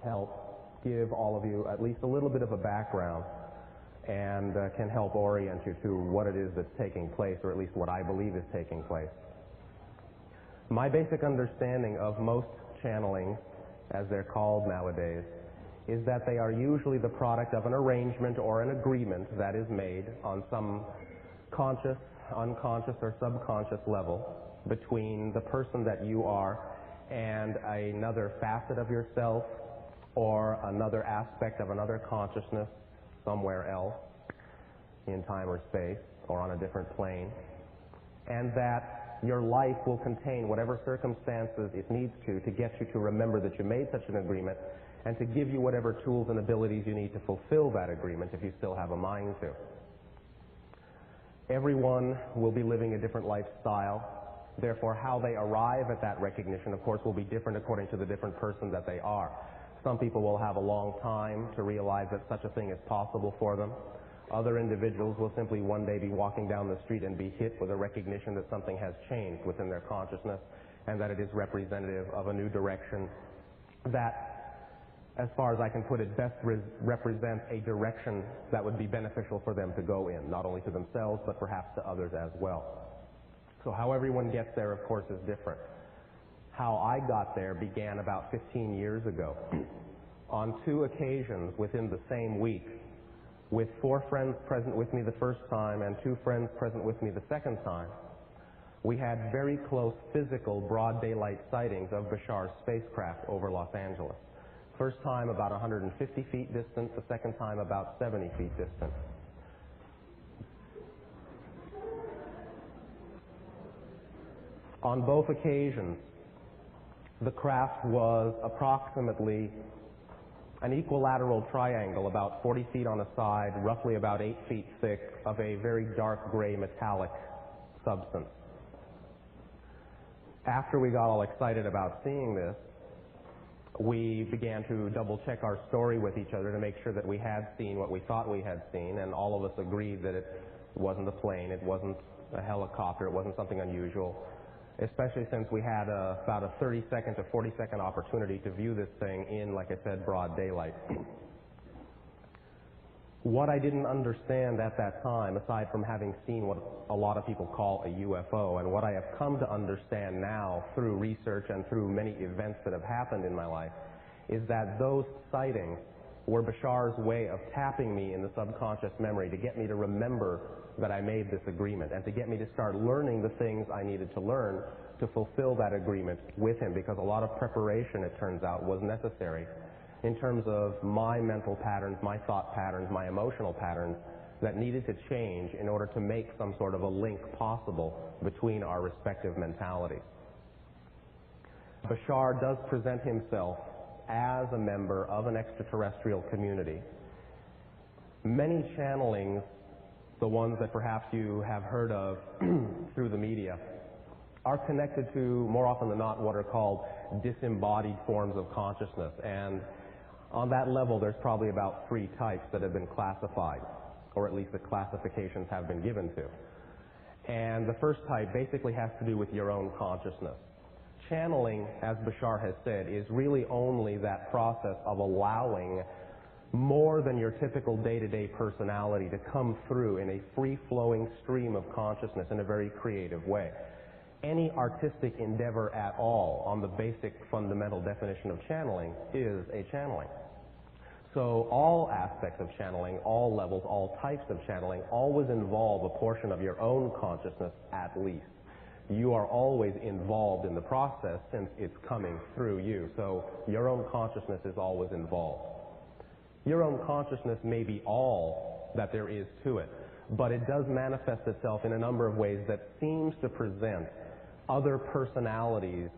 help give all of you at least a little bit of a background and can help orient you to what it is that's taking place, or at least what I believe is taking place. My basic understanding of most channelings, as they're called nowadays, is that they are usually the product of an arrangement or an agreement that is made on some conscious, unconscious, or subconscious level between the person that you are and another facet of yourself or another aspect of another consciousness somewhere else in time or space or on a different plane, and that your life will contain whatever circumstances it needs to get you to remember that you made such an agreement and to give you whatever tools and abilities you need to fulfill that agreement if you still have a mind to. Everyone will be living a different lifestyle. Therefore, how they arrive at that recognition, of course, will be different according to the different person that they are. Some people will have a long time to realize that such a thing is possible for them. Other individuals will simply one day be walking down the street and be hit with a recognition that something has changed within their consciousness and that it is representative of a new direction that, as far as I can put it, best represents a direction that would be beneficial for them to go in, not only to themselves, but perhaps to others as well. So how everyone gets there, of course, is different. How I got there began about 15 years ago. On 2 occasions within the same week, with 4 friends present with me the first time and 2 friends present with me the second time, we had very close physical broad daylight sightings of Bashar's spacecraft over Los Angeles. First time about 150 feet distant, the second time about 70 feet distant. On both occasions, the craft was approximately an equilateral triangle, about 40 feet on a side, roughly about 8 feet thick, of a very dark gray metallic substance. After we got all excited about seeing this, we began to double-check our story with each other to make sure that we had seen what we thought we had seen, and all of us agreed that it wasn't a plane, it wasn't a helicopter, it wasn't something unusual, especially since we had about a 30-second to 40-second opportunity to view this thing in, like I said, broad daylight. What I didn't understand at that time, aside from having seen what a lot of people call a UFO, and what I have come to understand now through research and through many events that have happened in my life, is that those sightings were Bashar's way of tapping me in the subconscious memory to get me to remember that I made this agreement and to get me to start learning the things I needed to learn to fulfill that agreement with him, because a lot of preparation, it turns out, was necessary in terms of my mental patterns, my thought patterns, my emotional patterns that needed to change in order to make some sort of a link possible between our respective mentalities. Bashar does present himself as a member of an extraterrestrial community. Many channelings, the ones that perhaps you have heard of through the media, are connected to, more often than not, what are called disembodied forms of consciousness. And on that level, there's probably about 3 types that have been classified, or at least the classifications have been given to. And the first type basically has to do with your own consciousness. Channeling, as Bashar has said, is really only that process of allowing more than your typical day-to-day personality to come through in a free-flowing stream of consciousness in a very creative way. Any artistic endeavor at all, on the basic fundamental definition of channeling, is a channeling. So all aspects of channeling, all levels, all types of channeling, always involve a portion of your own consciousness at least. You are always involved in the process since it's coming through you. So your own consciousness is always involved. Your own consciousness may be all that there is to it, but it does manifest itself in a number of ways that seems to present other personalities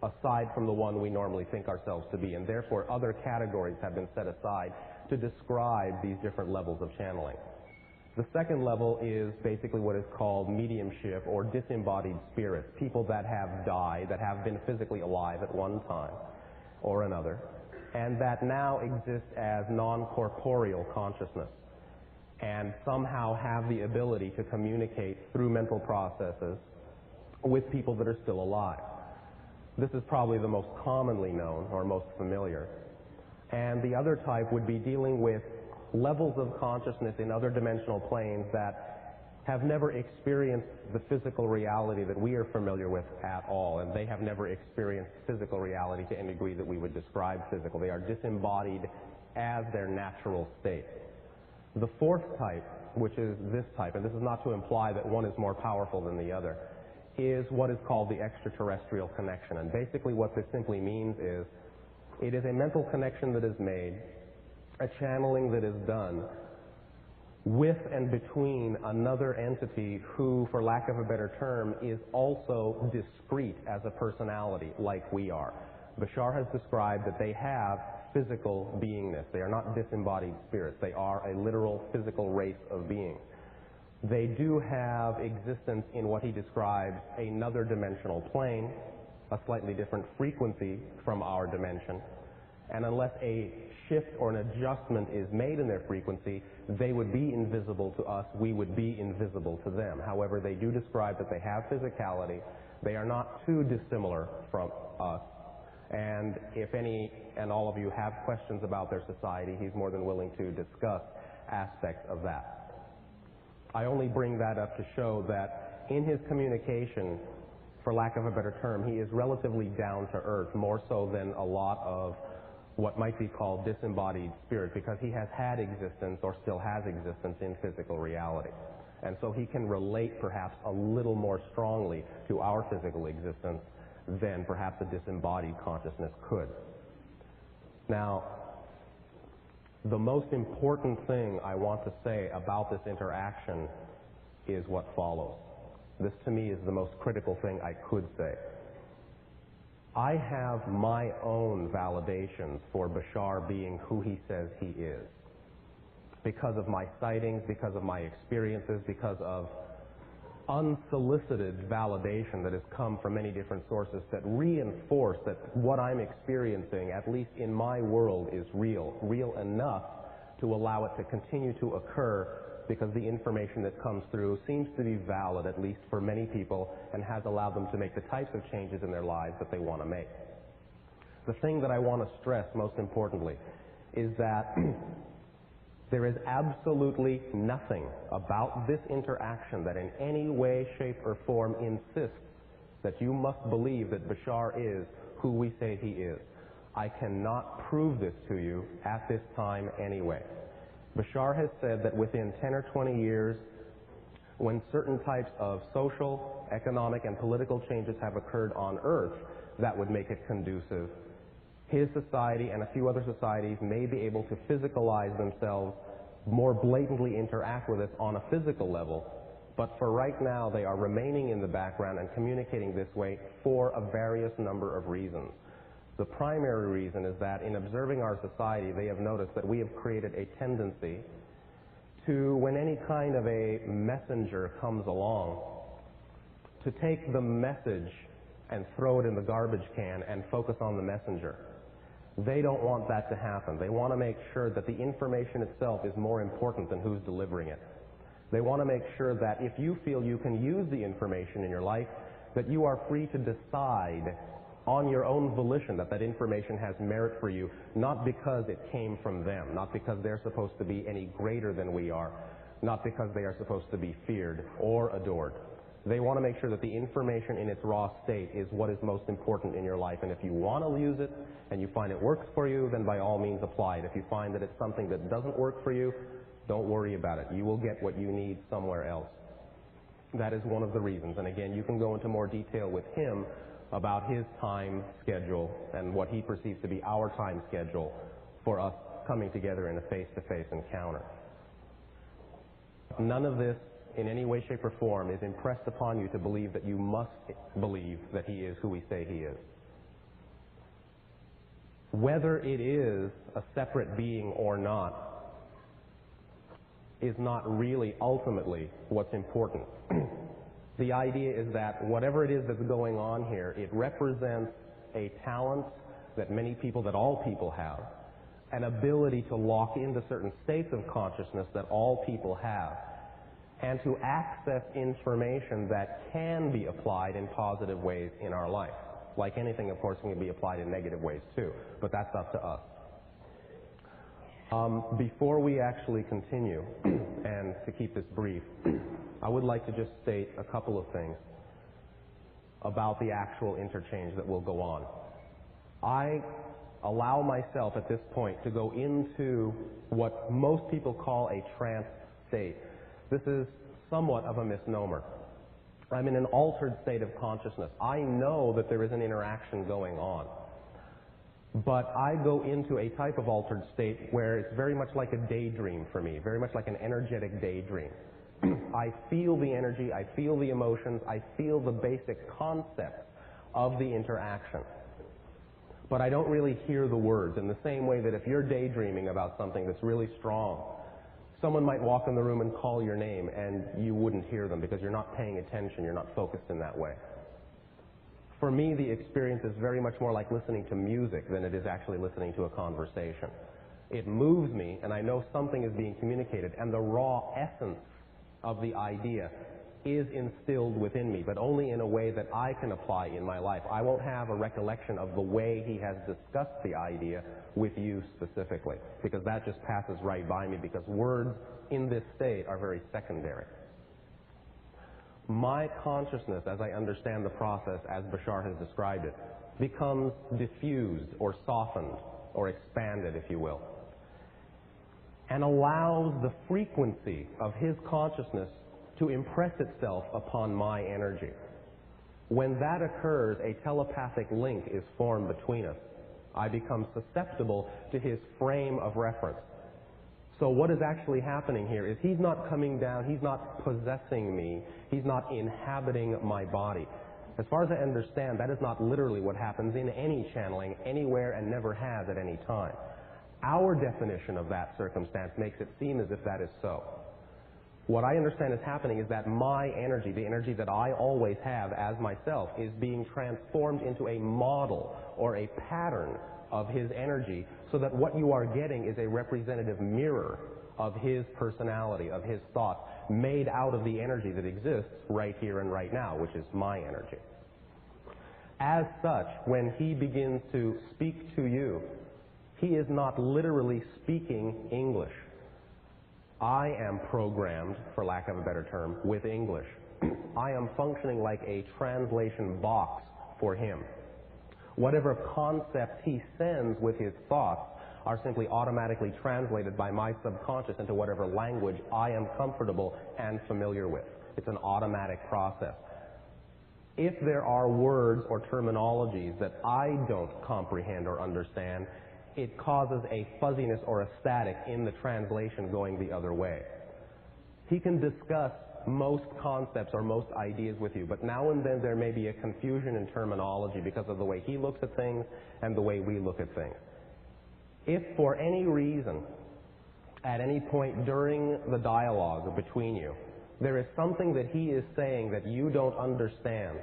aside from the one we normally think ourselves to be, and therefore other categories have been set aside to describe these different levels of channeling. The second level is basically what is called mediumship or disembodied spirits, people that have died, that have been physically alive at one time or another, and that now exist as non-corporeal consciousness and somehow have the ability to communicate through mental processes with people that are still alive. This is probably the most commonly known or most familiar. And the other type would be dealing with levels of consciousness in other dimensional planes that have never experienced the physical reality that we are familiar with at all, and they have never experienced physical reality to any degree that we would describe physical. They are disembodied as their natural state. The fourth type, which is this type, and this is not to imply that one is more powerful than the other, is what is called the extraterrestrial connection. And basically what this simply means is it is a mental connection that is made, a channeling that is done with and between another entity who, for lack of a better term, is also discrete as a personality like we are. Bashar has described that they have physical beingness. They are not disembodied spirits. They are a literal physical race of beings. They do have existence in what he describes another dimensional plane, a slightly different frequency from our dimension, and unless a shift or an adjustment is made in their frequency, they would be invisible to us, we would be invisible to them. However, they do describe that they have physicality, they are not too dissimilar from us, and if any and all of you have questions about their society, he's more than willing to discuss aspects of that. I only bring that up to show that in his communication, for lack of a better term, he is relatively down to earth, more so than a lot of what might be called disembodied spirit, because he has had existence or still has existence in physical reality. And so he can relate perhaps a little more strongly to our physical existence than perhaps a disembodied consciousness could. Now, the most important thing I want to say about this interaction is what follows. This to me is the most critical thing I could say. I have my own validations for Bashar being who he says he is, because of my sightings, because of my experiences, because of unsolicited validation that has come from many different sources that reinforce that what I'm experiencing, at least in my world, is real enough to allow it to continue to occur, because the information that comes through seems to be valid, at least for many people, and has allowed them to make the types of changes in their lives that they want to make. The thing that I want to stress most importantly is that there is absolutely nothing about this interaction that in any way, shape, or form insists that you must believe that Bashar is who we say he is. I cannot prove this to you at this time anyway. Bashar has said that within 10 or 20 years, when certain types of social, economic, and political changes have occurred on Earth that would make it conducive, his society and a few other societies may be able to physicalize themselves, more blatantly interact with us on a physical level, but for right now they are remaining in the background and communicating this way for a various number of reasons. The primary reason is that in observing our society, they have noticed that we have created a tendency to, when any kind of a messenger comes along, to take the message and throw it in the garbage can and focus on the messenger. They don't want that to happen. They want to make sure that the information itself is more important than who's delivering it. They want to make sure that if you feel you can use the information in your life, that you are free to decide on your own volition that that information has merit for you, not because it came from them, not because they're supposed to be any greater than we are, not because they are supposed to be feared or adored. They want to make sure that the information in its raw state is what is most important in your life, and if you want to use it and you find it works for you, then by all means apply it. If you find that it's something that doesn't work for you, don't worry about it. You will get what you need somewhere else. That is one of the reasons, and again, you can go into more detail with him about his time schedule and what he perceives to be our time schedule for us coming together in a face-to-face encounter. None of this in any way, shape, or form is impressed upon you to believe that you must believe that he is who we say he is. Whether it is a separate being or not is not really ultimately what's important. The idea is that whatever it is that's going on here, it represents a talent that many people, that all people have, an ability to lock into certain states of consciousness that all people have, and to access information that can be applied in positive ways in our life. Like anything, of course, can be applied in negative ways too, but that's up to us. Before we actually continue, and to keep this brief, I would like to just state a couple of things about the actual interchange that will go on. I allow myself at this point to go into what most people call a trance state. This is somewhat of a misnomer. I'm in an altered state of consciousness. I know that there is an interaction going on. But I go into a type of altered state where it's very much like a daydream for me, very much like an energetic daydream. I feel the energy, I feel the emotions, I feel the basic concepts of the interaction. But I don't really hear the words in the same way that if you're daydreaming about something that's really strong, someone might walk in the room and call your name and you wouldn't hear them because you're not paying attention, you're not focused in that way. For me, the experience is very much more like listening to music than it is actually listening to a conversation. It moves me, and I know something is being communicated, and the raw essence of the idea is instilled within me, but only in a way that I can apply in my life. I won't have a recollection of the way he has discussed the idea with you specifically, because that just passes right by me, because words in this state are very secondary. My consciousness, as I understand the process as Bashar has described it, becomes diffused or softened or expanded, if you will, and allows the frequency of his consciousness to impress itself upon my energy. When that occurs, a telepathic link is formed between us. I become susceptible to his frame of reference. So what is actually happening here is he's not coming down, he's not possessing me, he's not inhabiting my body. As far as I understand, that is not literally what happens in any channeling, anywhere, and never has at any time. Our definition of that circumstance makes it seem as if that is so. What I understand is happening is that my energy, the energy that I always have as myself, is being transformed into a model or a pattern of his energy, so that what you are getting is a representative mirror of his personality, of his thoughts, made out of the energy that exists right here and right now, which is my energy. As such, when he begins to speak to you, he is not literally speaking English. I am programmed, for lack of a better term, with English. I am functioning like a translation box for him. Whatever concepts he sends with his thoughts are simply automatically translated by my subconscious into whatever language I am comfortable and familiar with. It's an automatic process. If there are words or terminologies that I don't comprehend or understand, it causes a fuzziness or a static in the translation going the other way. He can discuss most concepts or most ideas with you, but now and then there may be a confusion in terminology because of the way he looks at things and the way we look at things. If for any reason, at any point during the dialogue between you, there is something that he is saying that you don't understand,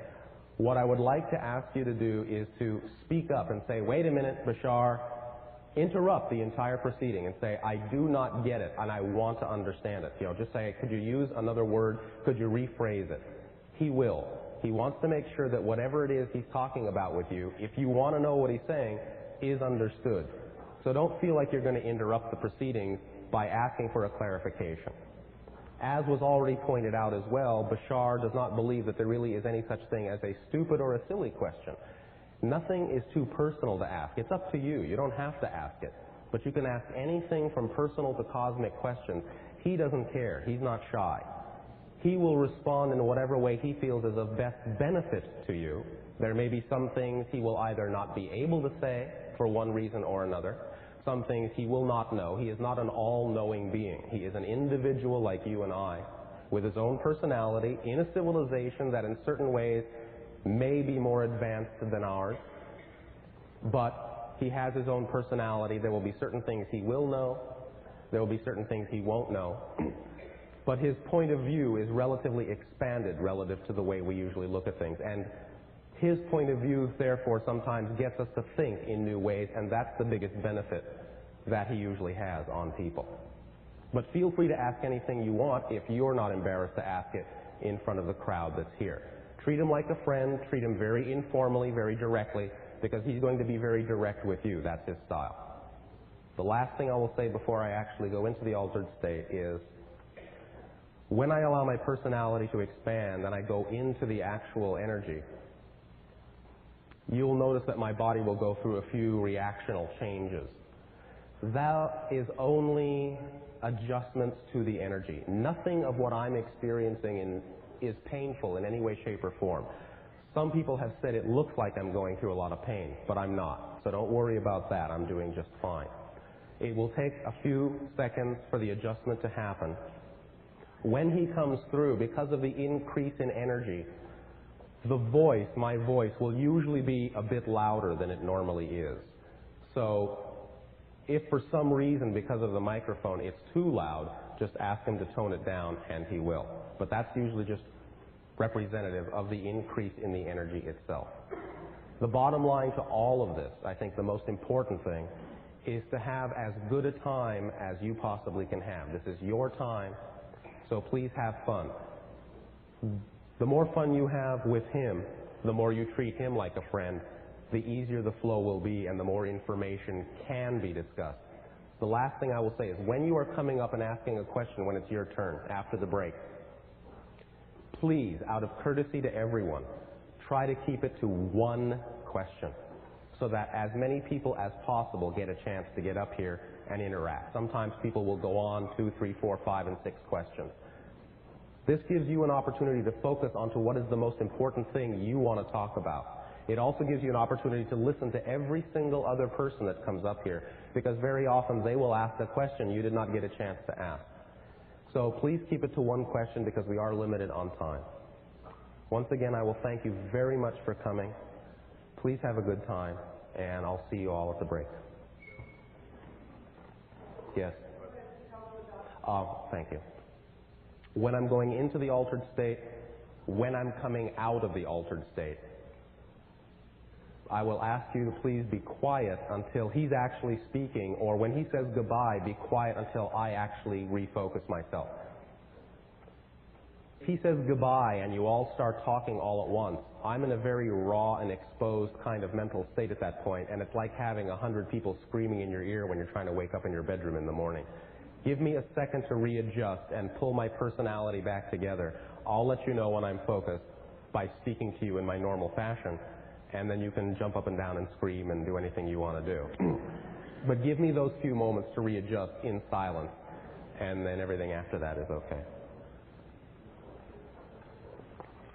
what I would like to ask you to do is to speak up and say, "Wait a minute, Bashar," interrupt the entire proceeding and say, "I do not get it and I want to understand it." Just say, "Could you use another word? Could you rephrase it?" He will. He wants to make sure that whatever it is he's talking about with you, if you want to know what he's saying, is understood. So don't feel like you're going to interrupt the proceedings by asking for a clarification. As was already pointed out as well, Bashar does not believe that there really is any such thing as a stupid or a silly question. Nothing is too personal to ask. It's up to you. You don't have to ask it. But you can ask anything from personal to cosmic questions. He doesn't care. He's not shy. He will respond in whatever way he feels is of best benefit to you. There may be some things he will either not be able to say for one reason or another. Some things he will not know. He is not an all-knowing being. He is an individual like you and I, with his own personality, in a civilization that in certain ways may be more advanced than ours, but he has his own personality. There will be certain things he will know. There will be certain things he won't know. But his point of view is relatively expanded relative to the way we usually look at things. And his point of view, therefore, sometimes gets us to think in new ways, and that's the biggest benefit that he usually has on people. But feel free to ask anything you want if you're not embarrassed to ask it in front of the crowd that's here. Treat him like a friend. Treat him very informally, very directly, because he's going to be very direct with you. That's his style. The last thing I will say before I actually go into the altered state is, when I allow my personality to expand and I go into the actual energy, you'll notice that my body will go through a few reactional changes. That is only adjustments to the energy. Nothing of what I'm experiencing is painful in any way, shape, or form. Some people have said it looks like I'm going through a lot of pain, but I'm not. So don't worry about that. I'm doing just fine. It will take a few seconds for the adjustment to happen. When he comes through, because of the increase in energy, the voice, my voice, will usually be a bit louder than it normally is. So if for some reason, because of the microphone, it's too loud, just ask him to tone it down, and he will. But that's usually just representative of the increase in the energy itself. The bottom line to all of this, I think the most important thing, is to have as good a time as you possibly can have. This is your time, so please have fun. The more fun you have with him, the more you treat him like a friend, the easier the flow will be and the more information can be discussed. The last thing I will say is, when you are coming up and asking a question when it's your turn after the break, please, out of courtesy to everyone, try to keep it to one question so that as many people as possible get a chance to get up here and interact. Sometimes people will go on 2, 3, 4, 5, and 6 questions. This gives you an opportunity to focus onto what is the most important thing you want to talk about. It also gives you an opportunity to listen to every single other person that comes up here, because very often they will ask a question you did not get a chance to ask. So please keep it to one question because we are limited on time. Once again, I will thank you very much for coming. Please have a good time, and I'll see you all at the break. Yes? Thank you. When I'm going into the altered state, when I'm coming out of the altered state, I will ask you to please be quiet until he's actually speaking, or when he says goodbye, be quiet until I actually refocus myself. If he says goodbye and you all start talking all at once, I'm in a very raw and exposed kind of mental state at that point, and it's like having 100 people screaming in your ear when you're trying to wake up in your bedroom in the morning. Give me a second to readjust and pull my personality back together. I'll let you know when I'm focused by speaking to you in my normal fashion, and then you can jump up and down and scream and do anything you want to do. But give me those few moments to readjust in silence, and then everything after that is okay.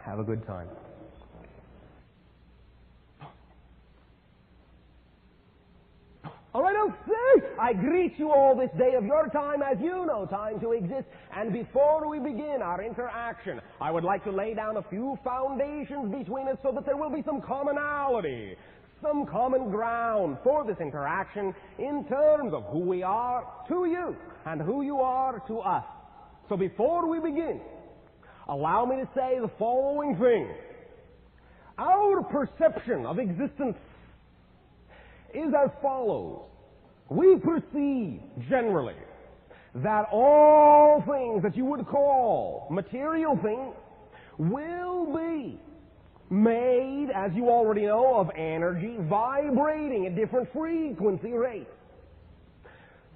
Have a good time. All right, I'll say, I greet you all this day of your time as you know time to exist. And before we begin our interaction, I would like to lay down a few foundations between us so that there will be some commonality, some common ground for this interaction in terms of who we are to you and who you are to us. So before we begin, allow me to say the following thing. Our perception of existence is as follows. We perceive, generally, that all things that you would call material things will be made, as you already know, of energy vibrating at different frequency rates.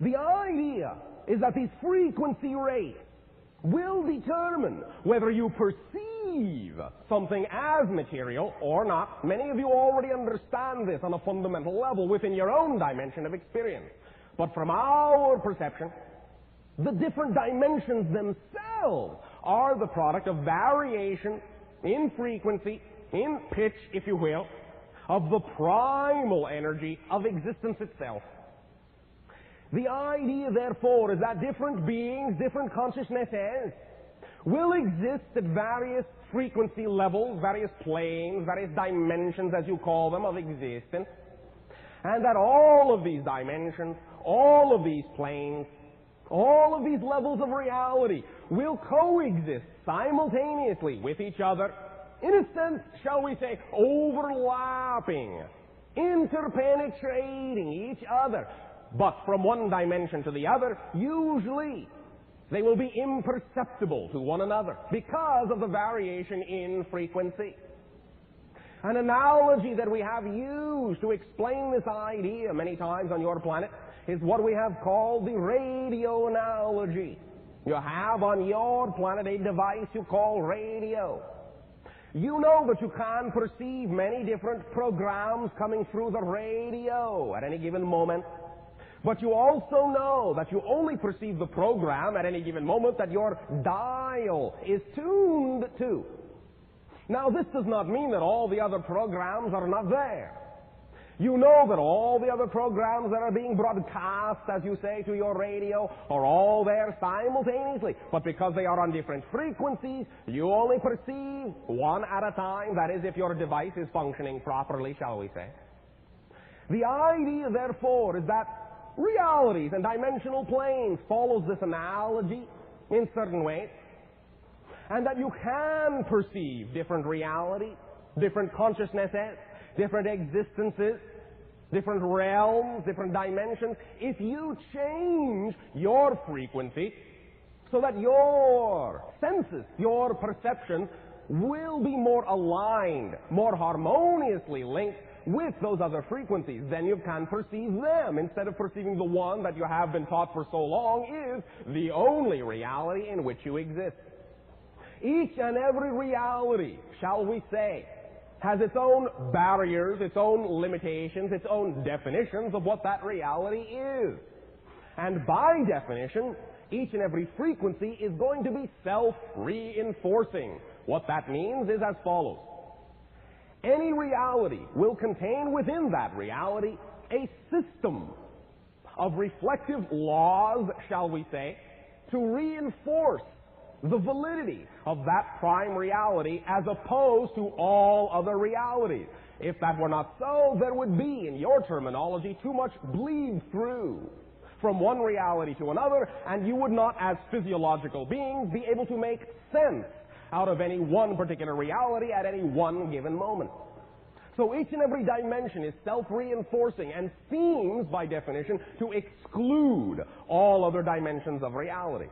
The idea is that these frequency rates will determine whether you perceive something as material or not. Many of you already understand this on a fundamental level within your own dimension of experience. But from our perception, the different dimensions themselves are the product of variation in frequency, in pitch, if you will, of the primal energy of existence itself. The idea, therefore, is that different beings, different consciousnesses, will exist at various frequency levels, various planes, various dimensions, as you call them, of existence, and that all of these dimensions, all of these planes, all of these levels of reality will coexist simultaneously with each other, in a sense, shall we say, overlapping, interpenetrating each other. But from one dimension to the other, usually they will be imperceptible to one another because of the variation in frequency. An analogy that we have used to explain this idea many times on your planet is what we have called the radio analogy. You have on your planet a device you call radio. You know that you can perceive many different programs coming through the radio at any given moment. But you also know that you only perceive the program at any given moment that your dial is tuned to. Now, this does not mean that all the other programs are not there. You know that all the other programs that are being broadcast, as you say, to your radio are all there simultaneously. But because they are on different frequencies, you only perceive one at a time. That is, if your device is functioning properly, shall we say. The idea, therefore, is that realities and dimensional planes follows this analogy in certain ways, and that you can perceive different realities, different consciousnesses, different existences, different realms, different dimensions, if you change your frequency so that your senses, your perceptions will be more aligned, more harmoniously linked with those other frequencies. Then you can perceive them instead of perceiving the one that you have been taught for so long is the only reality in which you exist. Each and every reality, shall we say, has its own barriers, its own limitations, its own definitions of what that reality is. And by definition, each and every frequency is going to be self-reinforcing. What that means is as follows. Any reality will contain within that reality a system of reflective laws, shall we say, to reinforce the validity of that prime reality as opposed to all other realities. If that were not so, there would be, in your terminology, too much bleed through from one reality to another, and you would not, as physiological beings, be able to make sense out of any one particular reality at any one given moment. So each and every dimension is self-reinforcing and seems, by definition, to exclude all other dimensions of reality.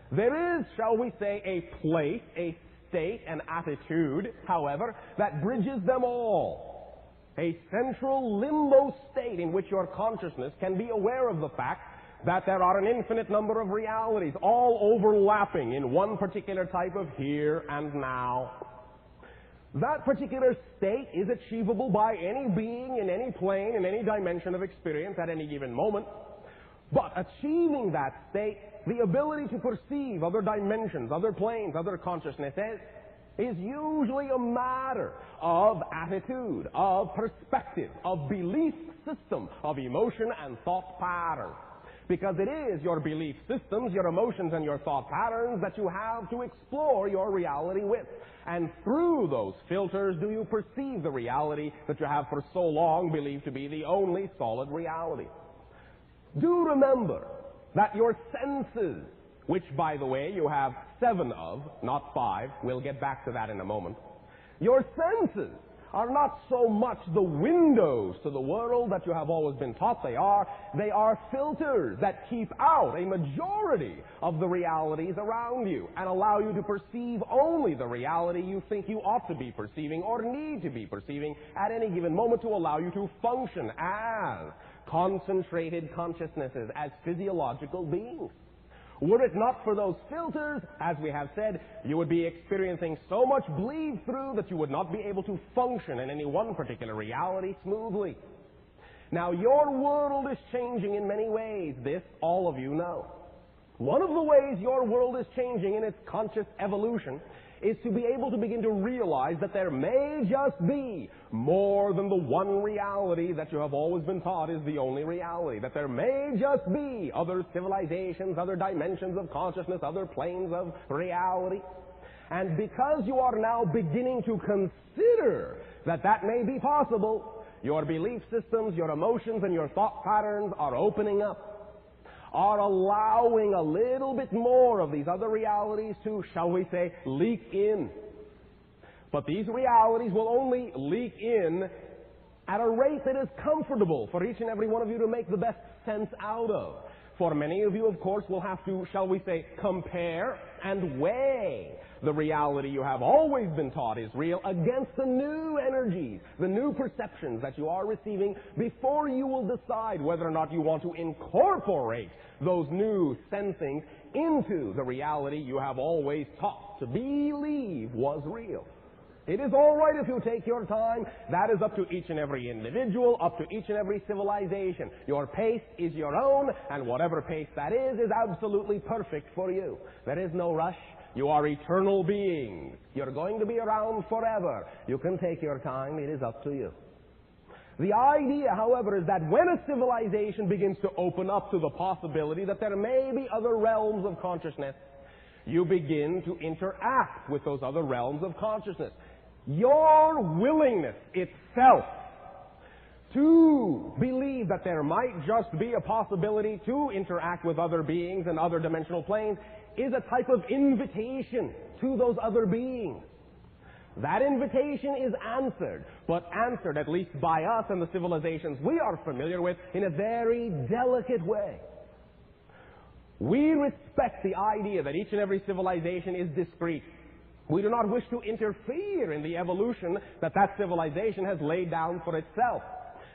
There is, shall we say, a place, a state, an attitude, however, that bridges them all. A central limbo state in which your consciousness can be aware of the fact that there are an infinite number of realities, all overlapping in one particular type of here and now. That particular state is achievable by any being in any plane, in any dimension of experience at any given moment. But achieving that state, the ability to perceive other dimensions, other planes, other consciousnesses, is usually a matter of attitude, of perspective, of belief system, of emotion and thought pattern. Because it is your belief systems, your emotions, and your thought patterns that you have to explore your reality with. And through those filters do you perceive the reality that you have for so long believed to be the only solid reality. Do remember that your senses, which, by the way, you have 7 of, not 5, we'll get back to that in a moment, your senses are not so much the windows to the world that you have always been taught they are. They are filters that keep out a majority of the realities around you and allow you to perceive only the reality you think you ought to be perceiving or need to be perceiving at any given moment to allow you to function as concentrated consciousnesses, as physiological beings. Were it not for those filters, as we have said, you would be experiencing so much bleed through that you would not be able to function in any one particular reality smoothly. Now, your world is changing in many ways. This, all of you know. One of the ways your world is changing in its conscious evolution is to be able to begin to realize that there may just be more than the one reality that you have always been taught is the only reality. That there may just be other civilizations, other dimensions of consciousness, other planes of reality. And because you are now beginning to consider that that may be possible, your belief systems, your emotions, and your thought patterns are opening up, are allowing a little bit more of these other realities to, shall we say, leak in. But these realities will only leak in at a rate that is comfortable for each and every one of you to make the best sense out of. For many of you, of course, will have to, shall we say, compare and weigh the reality you have always been taught is real against the new energies, the new perceptions that you are receiving before you will decide whether or not you want to incorporate those new sensings into the reality you have always taught to believe was real. It is all right if you take your time. That is up to each and every individual, up to each and every civilization. Your pace is your own, and whatever pace that is absolutely perfect for you. There is no rush. You are eternal beings. You're going to be around forever. You can take your time. It is up to you. The idea, however, is that when a civilization begins to open up to the possibility that there may be other realms of consciousness, you begin to interact with those other realms of consciousness. Your willingness itself to believe that there might just be a possibility to interact with other beings and other dimensional planes is a type of invitation to those other beings. That invitation is answered, but answered at least by us and the civilizations we are familiar with in a very delicate way. We respect the idea that each and every civilization is discrete. We do not wish to interfere in the evolution that civilization has laid down for itself.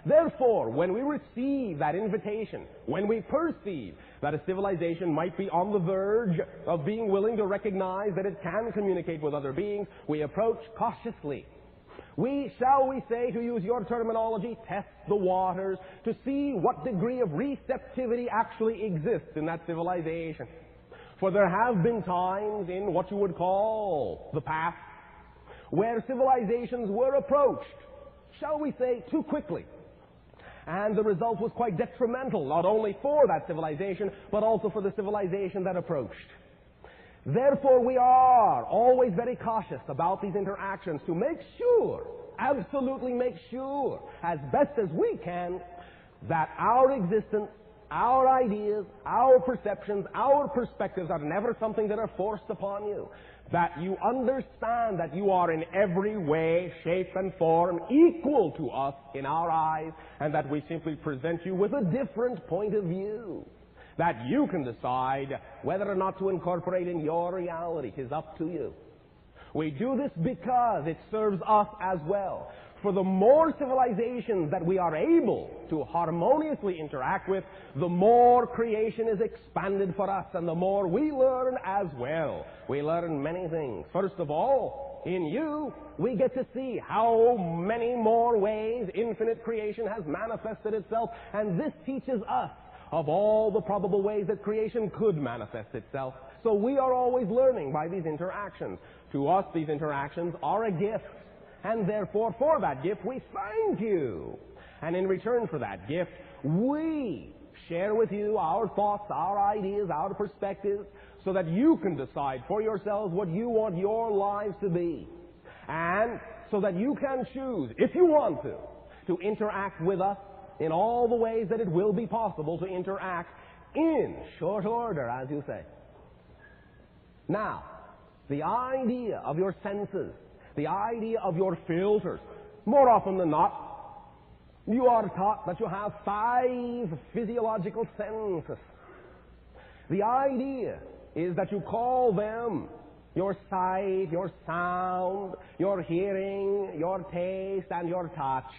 Therefore, when we receive that invitation, when we perceive that a civilization might be on the verge of being willing to recognize that it can communicate with other beings, we approach cautiously. We, shall we say, to use your terminology, test the waters to see what degree of receptivity actually exists in that civilization. For there have been times in what you would call the past where civilizations were approached, shall we say, too quickly. And the result was quite detrimental, not only for that civilization, but also for the civilization that approached. Therefore, we are always very cautious about these interactions to make sure, absolutely make sure, as best as we can, that our existence, our ideas, our perceptions, our perspectives are never something that are forced upon you. That you understand that you are in every way, shape, and form equal to us in our eyes, and that we simply present you with a different point of view. That you can decide whether or not to incorporate in your reality. It is up to you. We do this because it serves us as well. For the more civilizations that we are able to harmoniously interact with, the more creation is expanded for us, and the more we learn as well. We learn many things. First of all, in you, we get to see how many more ways infinite creation has manifested itself, and this teaches us of all the probable ways that creation could manifest itself. So we are always learning by these interactions. To us, these interactions are a gift. And therefore, for that gift, we thank you. And in return for that gift, we share with you our thoughts, our ideas, our perspectives, so that you can decide for yourselves what you want your lives to be. And so that you can choose, if you want to interact with us in all the ways that it will be possible to interact in short order, as you say. Now, the idea of your senses, the idea of your filters, more often than not, you are taught that you have 5 physiological senses. The idea is that you call them your sight, your sound, your hearing, your taste, and your touch.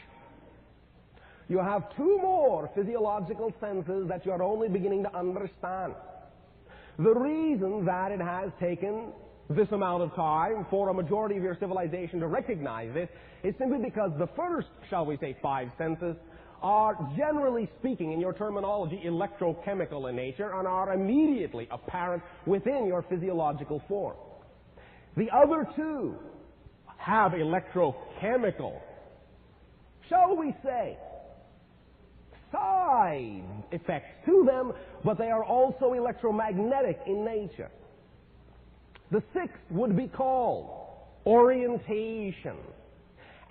You have 2 more physiological senses that you are only beginning to understand. The reason that it has taken this amount of time for a majority of your civilization to recognize this is simply because the first, shall we say, 5 senses are, generally speaking, in your terminology, electrochemical in nature and are immediately apparent within your physiological form. The other 2 have electrochemical, shall we say, side effects to them, but they are also electromagnetic in nature. The 6th would be called orientation.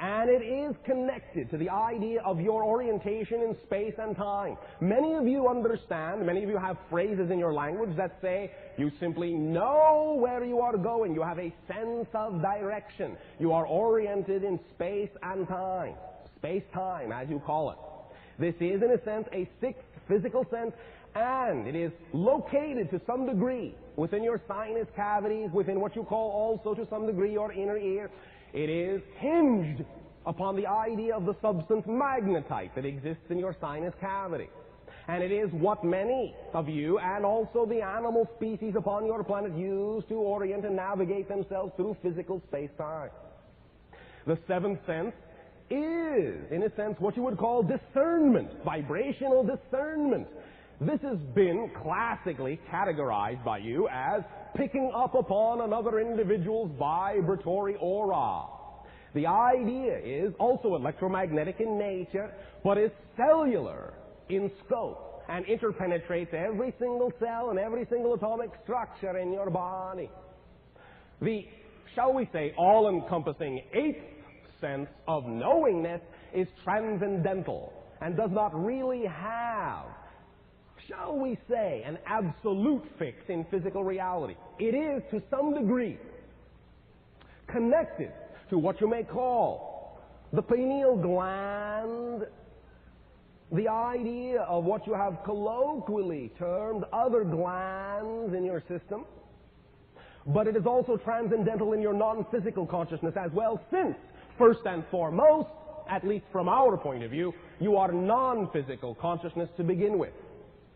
And it is connected to the idea of your orientation in space and time. Many of you understand, many of you have phrases in your language that say you simply know where you are going. You have a sense of direction. You are oriented in space and time. space-time, as you call it. This is, in a sense, a sixth physical sense, and it is located to some degree within your sinus cavities, within what you call also to some degree your inner ear. It is hinged upon the idea of the substance magnetite that exists in your sinus cavity. And it is what many of you and also the animal species upon your planet use to orient and navigate themselves through physical space-time. The seventh sense is, in a sense, what you would call discernment, vibrational discernment. This has been classically categorized by you as picking up upon another individual's vibratory aura. The idea is also electromagnetic in nature, but is cellular in scope and interpenetrates every single cell and every single atomic structure in your body. The, shall we say, all-encompassing eighth sense of knowingness is transcendental and does not really have, shall we say, an absolute fix in physical reality. It is, to some degree, connected to what you may call the pineal gland, the idea of what you have colloquially termed other glands in your system, but it is also transcendental in your non-physical consciousness as well, since, first and foremost, at least from our point of view, you are non-physical consciousness to begin with.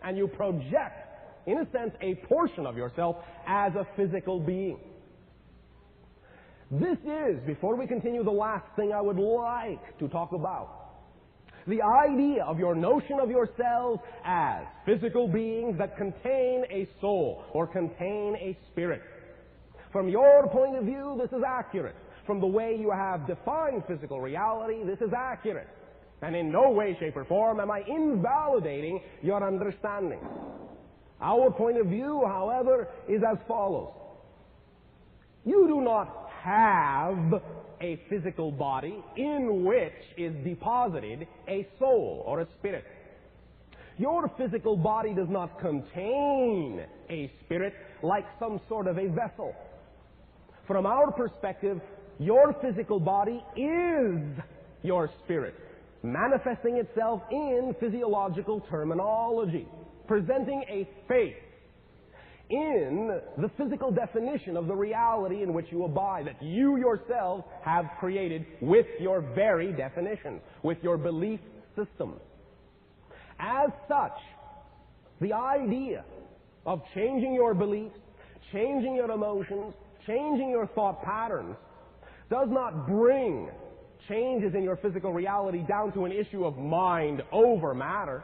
And you project, in a sense, a portion of yourself as a physical being. This is, before we continue, the last thing I would like to talk about. The idea of your notion of yourselves as physical beings that contain a soul or contain a spirit. From your point of view, this is accurate. From the way you have defined physical reality, this is accurate. And in no way, shape, or form am I invalidating your understanding. Our point of view, however, is as follows. You do not have a physical body in which is deposited a soul or a spirit. Your physical body does not contain a spirit like some sort of a vessel. From our perspective, your physical body is your spirit, manifesting itself in physiological terminology, presenting a face in the physical definition of the reality in which you abide, that you yourselves have created with your very definitions, with your belief systems. As such, the idea of changing your beliefs, changing your emotions, changing your thought patterns does not bring changes in your physical reality down to an issue of mind over matter.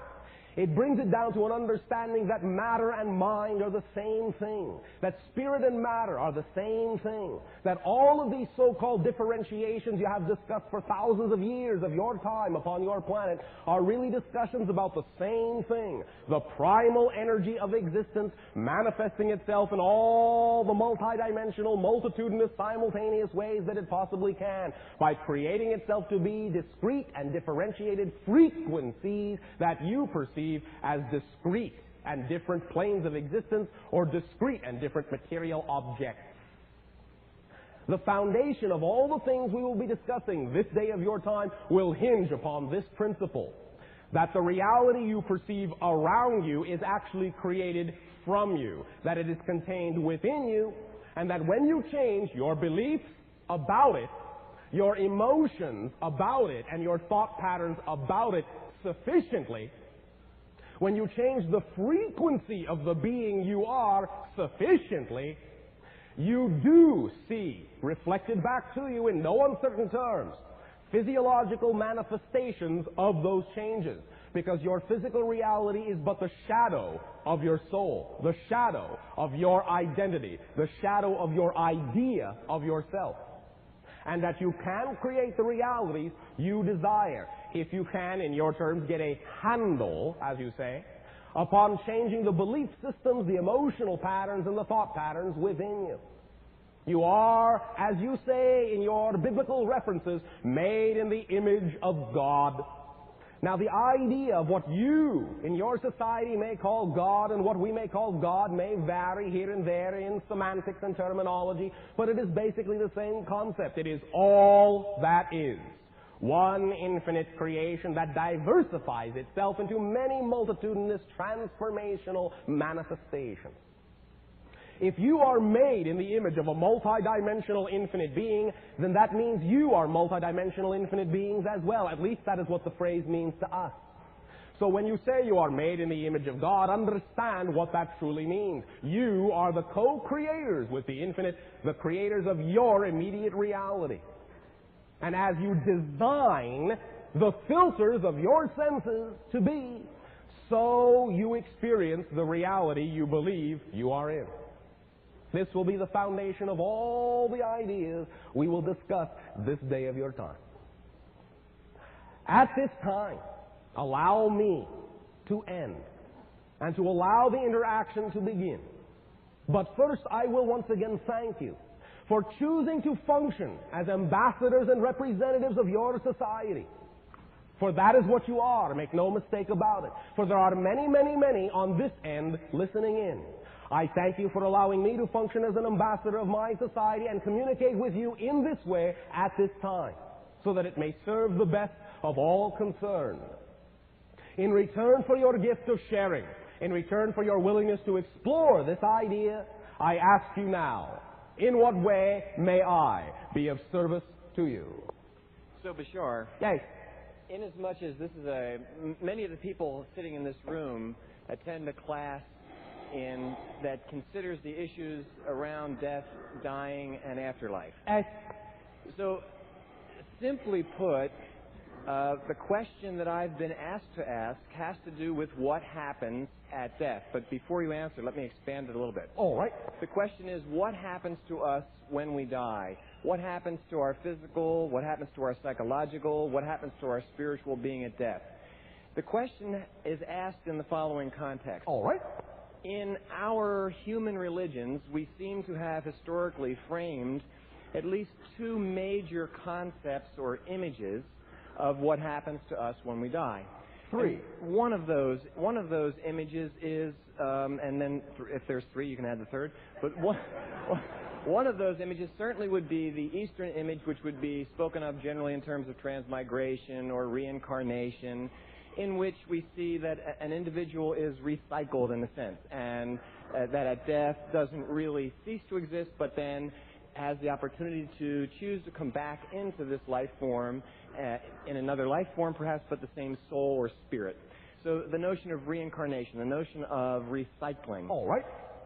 It brings it down to an understanding that matter and mind are the same thing, that spirit and matter are the same thing, that all of these so-called differentiations you have discussed for thousands of years of your time upon your planet are really discussions about the same thing, the primal energy of existence manifesting itself in all the multidimensional, multitudinous, simultaneous ways that it possibly can, by creating itself to be discrete and differentiated frequencies that you perceive as discrete and different planes of existence or discrete and different material objects. The foundation of all the things we will be discussing this day of your time will hinge upon this principle, that the reality you perceive around you is actually created from you, that it is contained within you, and that when you change your beliefs about it, your emotions about it, and your thought patterns about it sufficiently, when you change the frequency of the being you are sufficiently, you do see, reflected back to you in no uncertain terms, physiological manifestations of those changes. Because your physical reality is but the shadow of your soul, the shadow of your identity, the shadow of your idea of yourself. And that you can create the realities you desire, if you can, in your terms, get a handle, as you say, upon changing the belief systems, the emotional patterns, and the thought patterns within you. You are, as you say in your biblical references, made in the image of God. Now, the idea of what you, in your society, may call God and what we may call God may vary here and there in semantics and terminology, but it is basically the same concept. It is all that is. One infinite creation that diversifies itself into many multitudinous transformational manifestations. If you are made in the image of a multidimensional infinite being, then that means you are multidimensional infinite beings as well. At least that is what the phrase means to us. So when you say you are made in the image of God, understand what that truly means. You are the co-creators with the infinite, the creators of your immediate reality. And as you design the filters of your senses to be, so you experience the reality you believe you are in. This will be the foundation of all the ideas we will discuss this day of your time. At this time, allow me to end and to allow the interaction to begin. But first, I will once again thank you for choosing to function as ambassadors and representatives of your society. For that is what you are, make no mistake about it. For there are many, many, many on this end listening in. I thank you for allowing me to function as an ambassador of my society and communicate with you in this way at this time, so that it may serve the best of all concerned. In return for your gift of sharing, in return for your willingness to explore this idea, I ask you now, in what way may I be of service to you? So, Bashar, Yes. inasmuch as this is many of the people sitting in this room attend a class that considers the issues around death, dying, and afterlife. Yes. So, simply put, the question that I've been asked to ask has to do with what happens at death. But before you answer, let me expand it a little bit. All right. The question is, what happens to us when we die? What happens to our physical? What happens to our psychological? What happens to our spiritual being at death? The question is asked in the following context. All right. In our human religions, we seem to have historically framed at least two major concepts or images of what happens to us when we die. Three. And one of those images is, and then if there's three, you can add the third. But one of those images certainly would be the Eastern image, which would be spoken of generally in terms of transmigration or reincarnation, in which we see that an individual is recycled in a sense, and that at death doesn't really cease to exist, but then has the opportunity to choose to come back into this life form, in another life form perhaps, but the same soul or spirit. So the notion of reincarnation, the notion of recycling. All right.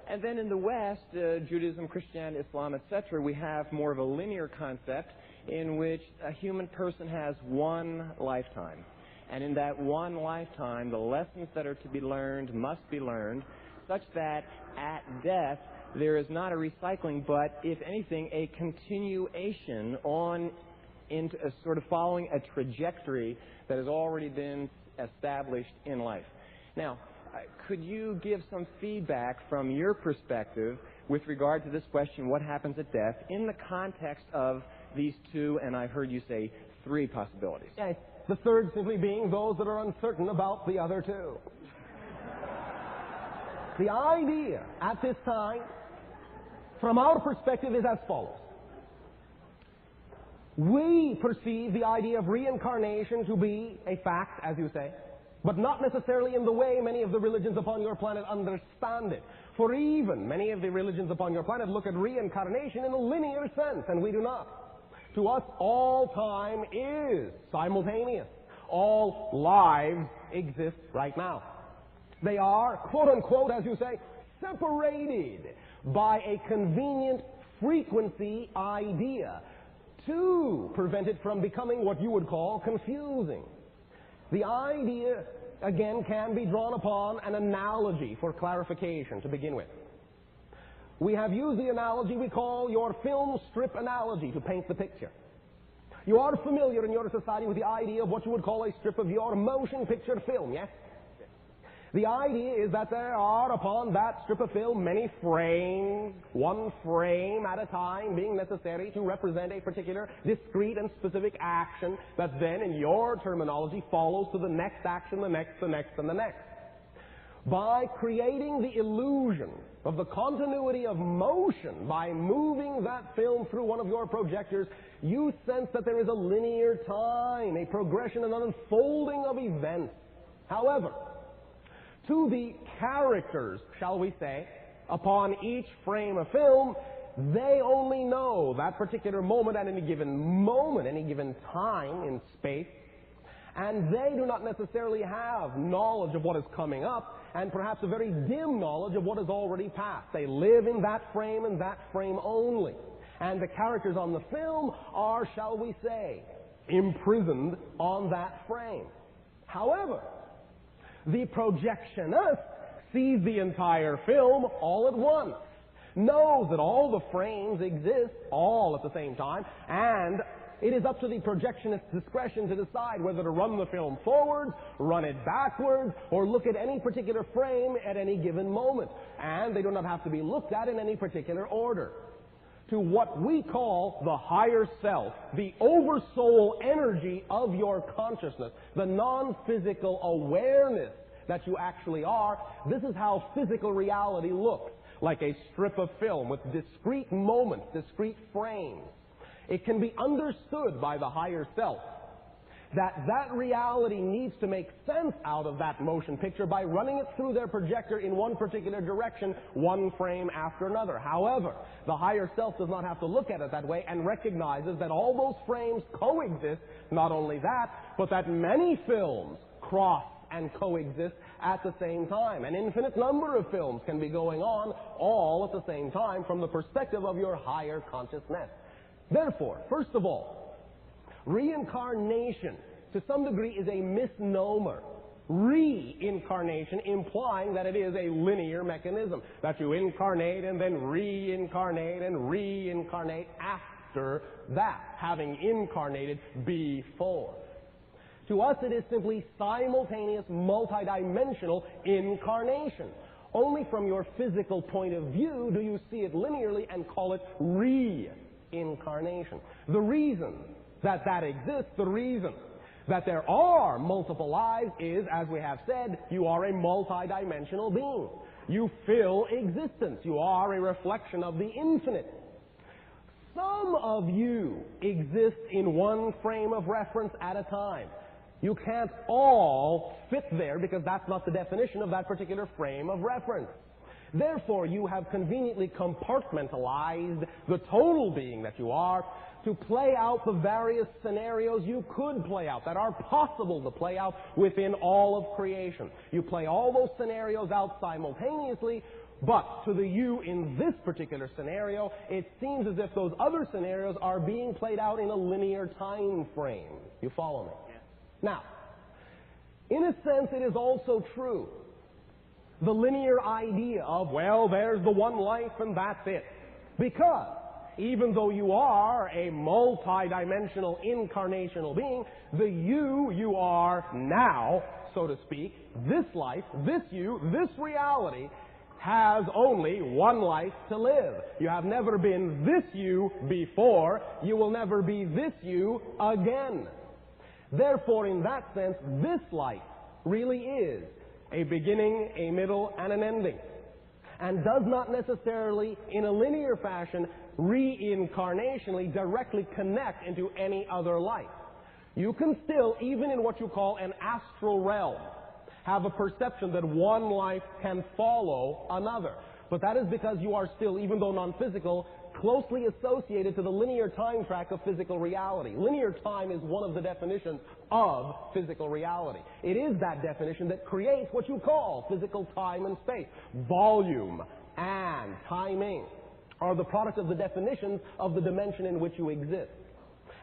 And then in the West, Judaism, Christianity, Islam, etc., we have more of a linear concept in which a human person has one lifetime. And in that one lifetime, the lessons that are to be learned must be learned, such that at death, there is not a recycling, but, if anything, a continuation on into a sort of following a trajectory that has already been established in life. Now, could you give some feedback from your perspective with regard to this question, what happens at death, in the context of these two, and I've heard you say three possibilities? Yes. The third simply being those that are uncertain about the other two. The idea at this time, from our perspective, is as follows. We perceive the idea of reincarnation to be a fact, as you say, but not necessarily in the way many of the religions upon your planet understand it. For even many of the religions upon your planet look at reincarnation in a linear sense, and we do not. To us, all time is simultaneous. All lives exist right now. They are, quote unquote, as you say, separated by a convenient frequency idea to prevent it from becoming what you would call confusing. The idea, again, can be drawn upon an analogy for clarification to begin with. We have used the analogy we call your film strip analogy to paint the picture. You are familiar in your society with the idea of what you would call a strip of your motion picture film, yes? The idea is that there are upon that strip of film many frames, one frame at a time being necessary to represent a particular discrete and specific action that then, in your terminology, follows to the next action, the next, and the next. By creating the illusion of the continuity of motion by moving that film through one of your projectors, you sense that there is a linear time, a progression and an unfolding of events. However, to the characters, shall we say, upon each frame of film, they only know that particular moment at any given time in space, and they do not necessarily have knowledge of what is coming up, and perhaps a very dim knowledge of what has already passed. They live in that frame and that frame only. And the characters on the film are, shall we say, imprisoned on that frame. However, the projectionist sees the entire film all at once, knows that all the frames exist all at the same time, and it is up to the projectionist's discretion to decide whether to run the film forward, run it backwards, or look at any particular frame at any given moment. And they do not have to be looked at in any particular order. To what we call the higher self, the oversoul energy of your consciousness, the non-physical awareness that you actually are, this is how physical reality looks, like a strip of film with discrete moments, discrete frames. It can be understood by the higher self that reality needs to make sense out of that motion picture by running it through their projector in one particular direction, one frame after another. However, the higher self does not have to look at it that way and recognizes that all those frames coexist. Not only that, but that many films cross and coexist at the same time. An infinite number of films can be going on all at the same time from the perspective of your higher consciousness. Therefore, first of all, reincarnation, to some degree, is a misnomer. Reincarnation implying that it is a linear mechanism, that you incarnate and then reincarnate and reincarnate after that, having incarnated before. To us, it is simply simultaneous, multidimensional incarnation. Only from your physical point of view do you see it linearly and call it reincarnation. The reason that exists, the reason that there are multiple lives is, as we have said, you are a multidimensional being. You fill existence. You are a reflection of the infinite. Some of you exist in one frame of reference at a time. You can't all fit there because that's not the definition of that particular frame of reference. Therefore, you have conveniently compartmentalized the total being that you are to play out the various scenarios you could play out, that are possible to play out within all of creation. You play all those scenarios out simultaneously, but to the you in this particular scenario, it seems as if those other scenarios are being played out in a linear time frame. You follow me? Yeah. Now, in a sense, it is also true. The linear idea of, well, there's the one life and that's it. Because even though you are a multidimensional incarnational being, the you are now, so to speak, this life, this you, this reality, has only one life to live. You have never been this you before. You will never be this you again. Therefore, in that sense, this life really is a beginning, a middle, and an ending, and does not necessarily, in a linear fashion, reincarnationally directly connect into any other life. You can still, even in what you call an astral realm, have a perception that one life can follow another. But that is because you are still, even though non-physical, closely associated to the linear time track of physical reality. Linear time is one of the definitions of physical reality. It is that definition that creates what you call physical time and space. Volume and timing are the product of the definitions of the dimension in which you exist.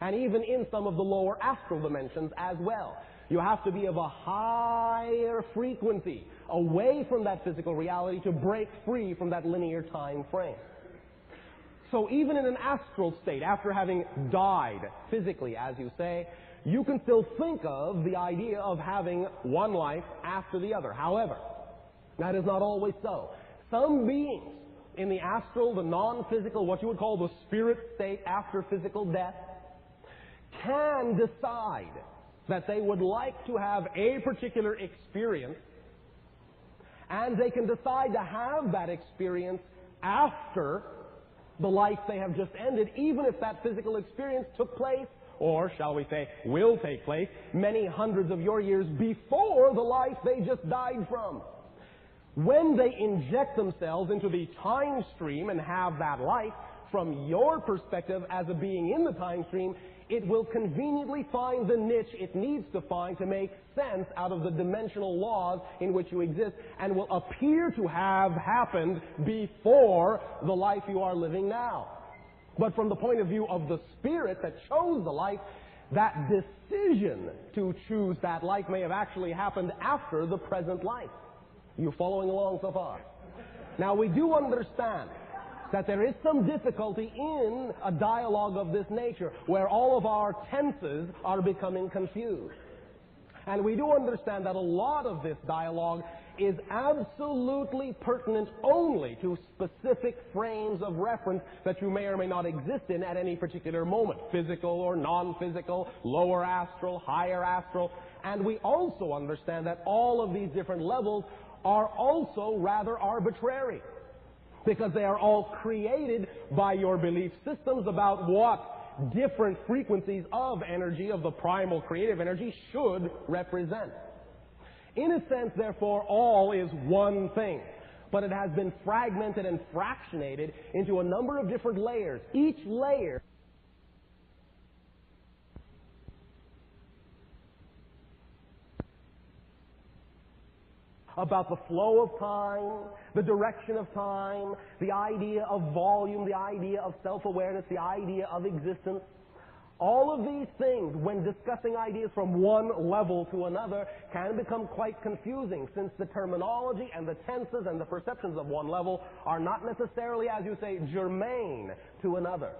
And even in some of the lower astral dimensions as well. You have to be of a higher frequency, away from that physical reality, to break free from that linear time frame. So even in an astral state, after having died physically, as you say, you can still think of the idea of having one life after the other. However, that is not always so. Some beings in the astral, the non-physical, what you would call the spirit state after physical death, can decide that they would like to have a particular experience And they can decide to have that experience after the life they have just ended, even if that physical experience took place, or shall we say, will take place, many hundreds of your years before the life they just died from. When they inject themselves into the time stream and have that life, from your perspective as a being in the time stream, it will conveniently find the niche it needs to find to make sense out of the dimensional laws in which you exist, and will appear to have happened before the life you are living now. But from the point of view of the spirit that chose the life, that decision to choose that life may have actually happened after the present life. You following along so far? Now, we do understand that there is some difficulty in a dialogue of this nature, where all of our tenses are becoming confused. And we do understand that a lot of this dialogue is absolutely pertinent only to specific frames of reference that you may or may not exist in at any particular moment, physical or non-physical, lower astral, higher astral. And we also understand that all of these different levels are also rather arbitrary, because they are all created by your belief systems about what different frequencies of energy, of the primal creative energy, should represent. In a sense, therefore, all is one thing, but it has been fragmented and fractionated into a number of different layers. Each layer about the flow of time, the direction of time, the idea of volume, the idea of self-awareness, the idea of existence. All of these things, when discussing ideas from one level to another, can become quite confusing, since the terminology and the tenses and the perceptions of one level are not necessarily, as you say, germane to another.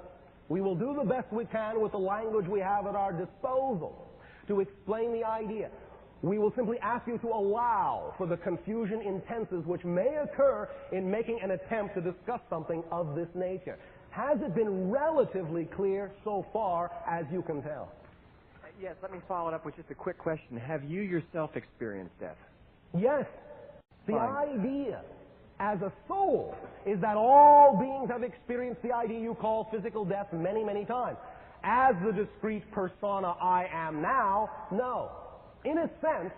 We will do the best we can with the language we have at our disposal to explain the idea. We will simply ask you to allow for the confusion in tenses which may occur in making an attempt to discuss something of this nature. Has it been relatively clear so far as you can tell? Yes, let me follow it up with just a quick question. Have you yourself experienced death? Yes. The Fine. idea as a soul is that all beings have experienced the idea you call physical death many, many times. As the discrete persona I am now, no. In a sense,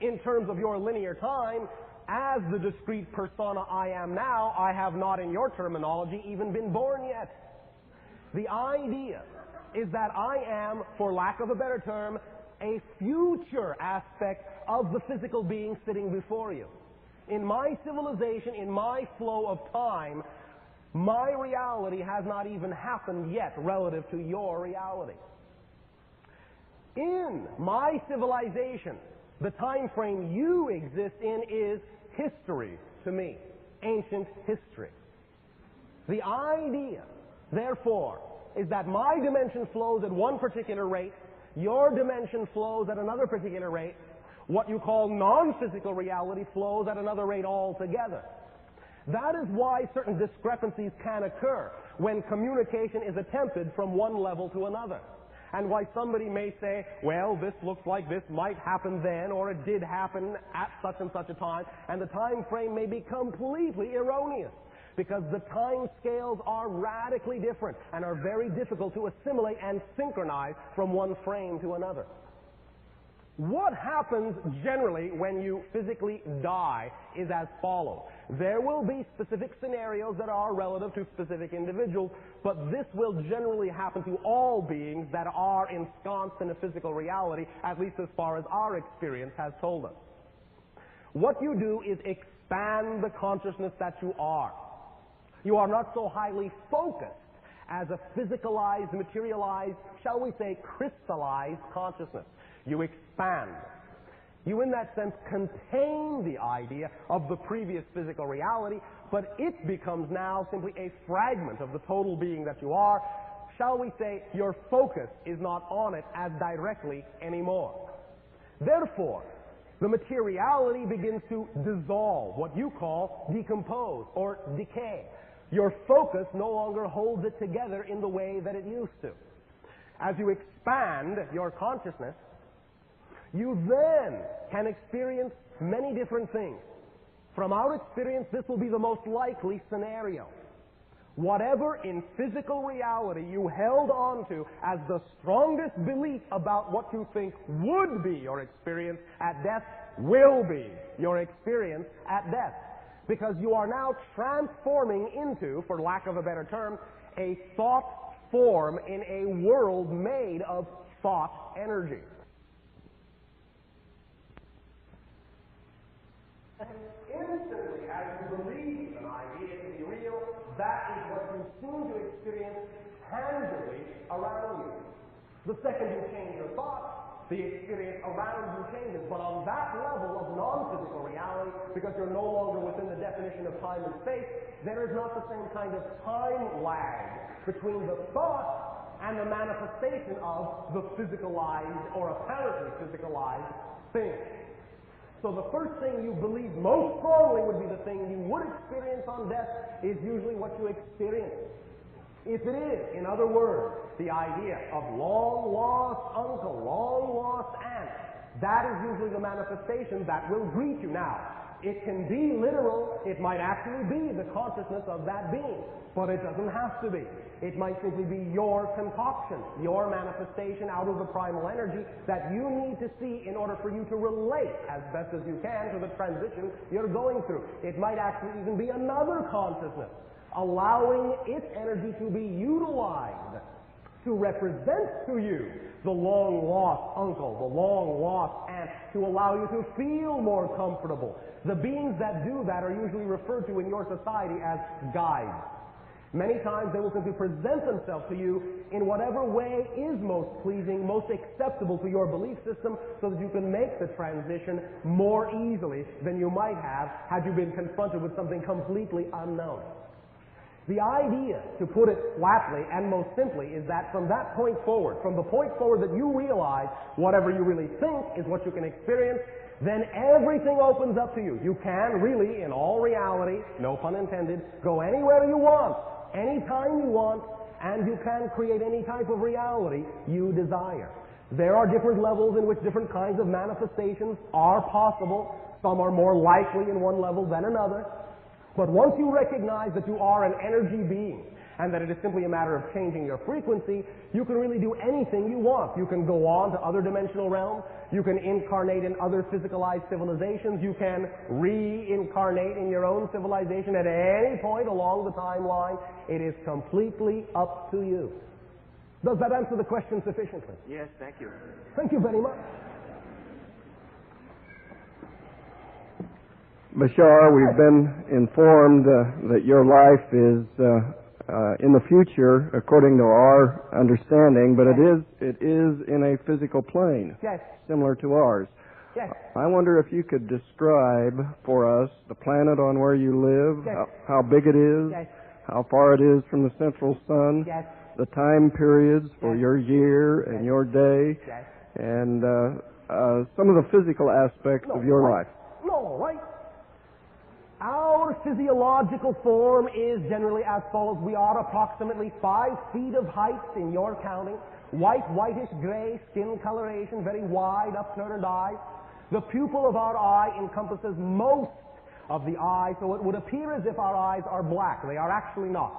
in terms of your linear time, as the discrete persona I am now, I have not, in your terminology, even been born yet. The idea is that I am, for lack of a better term, a future aspect of the physical being sitting before you. In my civilization, in my flow of time, my reality has not even happened yet relative to your reality. In my civilization, the time frame you exist in is history to me, ancient history. The idea, therefore, is that my dimension flows at one particular rate, your dimension flows at another particular rate, what you call non-physical reality flows at another rate altogether. That is why certain discrepancies can occur when communication is attempted from one level to another. And why somebody may say, well, this looks like this might happen then, or it did happen at such and such a time, and the time frame may be completely erroneous, because the time scales are radically different and are very difficult to assimilate and synchronize from one frame to another. What happens generally when you physically die is as follows. There will be specific scenarios that are relative to specific individuals, but this will generally happen to all beings that are ensconced in a physical reality, at least as far as our experience has told us. What you do is expand the consciousness that you are. You are not so highly focused as a physicalized, materialized, shall we say, crystallized consciousness. You expand. You, in that sense, contain the idea of the previous physical reality, but it becomes now simply a fragment of the total being that you are. Shall we say, your focus is not on it as directly anymore. Therefore, the materiality begins to dissolve, what you call decompose or decay. Your focus no longer holds it together in the way that it used to. As you expand your consciousness, you then can experience many different things. From our experience, this will be the most likely scenario. Whatever in physical reality you held on to as the strongest belief about what you think would be your experience at death will be your experience at death. Because you are now transforming into, for lack of a better term, a thought form in a world made of thought energy. Instantly, as you believe an idea to be real, that is what you seem to experience tangibly around you. The second you change your thought, the experience around you changes. But on that level of non-physical reality, because you're no longer within the definition of time and space, there is not the same kind of time lag between the thought and the manifestation of the physicalized or apparently physicalized thing. So the first thing you believe most strongly would be the thing you would experience on death is usually what you experience. If it is, in other words, the idea of long-lost uncle, long-lost aunt, that is usually the manifestation that will greet you. Now, it can be literal, it might actually be the consciousness of that being, but it doesn't have to be. It might simply be your concoction, your manifestation out of the primal energy that you need to see in order for you to relate as best as you can to the transition you're going through. It might actually even be another consciousness, allowing its energy to be utilized to represent to you the long-lost uncle, the long-lost aunt, to allow you to feel more comfortable. The beings that do that are usually referred to in your society as guides. Many times they will simply present themselves to you in whatever way is most pleasing, most acceptable to your belief system, so that you can make the transition more easily than you might have had you been confronted with something completely unknown. The idea, to put it flatly and most simply, is that from that point forward, from the point forward that you realize whatever you really think is what you can experience, then everything opens up to you. You can really, in all reality, no pun intended, go anywhere you want, anytime you want, and you can create any type of reality you desire. There are different levels in which different kinds of manifestations are possible. Some are more likely in one level than another. But once you recognize that you are an energy being and that it is simply a matter of changing your frequency, you can really do anything you want. You can go on to other dimensional realms. You can incarnate in other physicalized civilizations. You can reincarnate in your own civilization at any point along the timeline. It is completely up to you. Does that answer the question sufficiently? Yes, thank you. Thank you very much. Bashar, we've been informed that your life is in the future, according to our understanding, but it is in a physical plane, yes, similar to ours. Yes. I wonder if you could describe for us the planet on where you live, yes, how big it is, yes, how far it is from the central sun, yes, the time periods for yes, your year and yes, your day, yes, and some of the physical aspects of your life. No, right? Our physiological form is generally as follows. We are approximately 5 feet of height in your counting, white, whitish gray skin coloration, very wide, upturned eyes. The pupil of our eye encompasses most of the eye, so it would appear as if our eyes are black. They are actually not.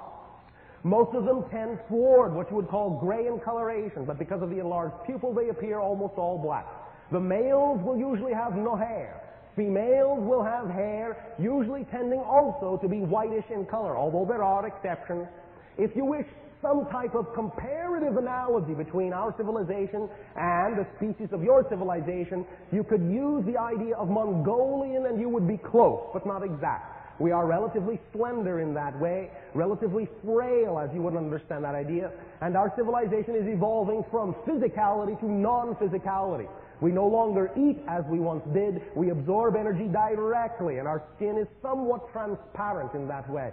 Most of them tend toward what you would call gray in coloration, but because of the enlarged pupil, they appear almost all black. The males will usually have no hair. Females will have hair, usually tending also to be whitish in color, although there are exceptions. If you wish some type of comparative analogy between our civilization and the species of your civilization, you could use the idea of Mongolian and you would be close, but not exact. We are relatively slender in that way, relatively frail, as you would understand that idea, and our civilization is evolving from physicality to non-physicality. We no longer eat as we once did. We absorb energy directly, and our skin is somewhat transparent in that way.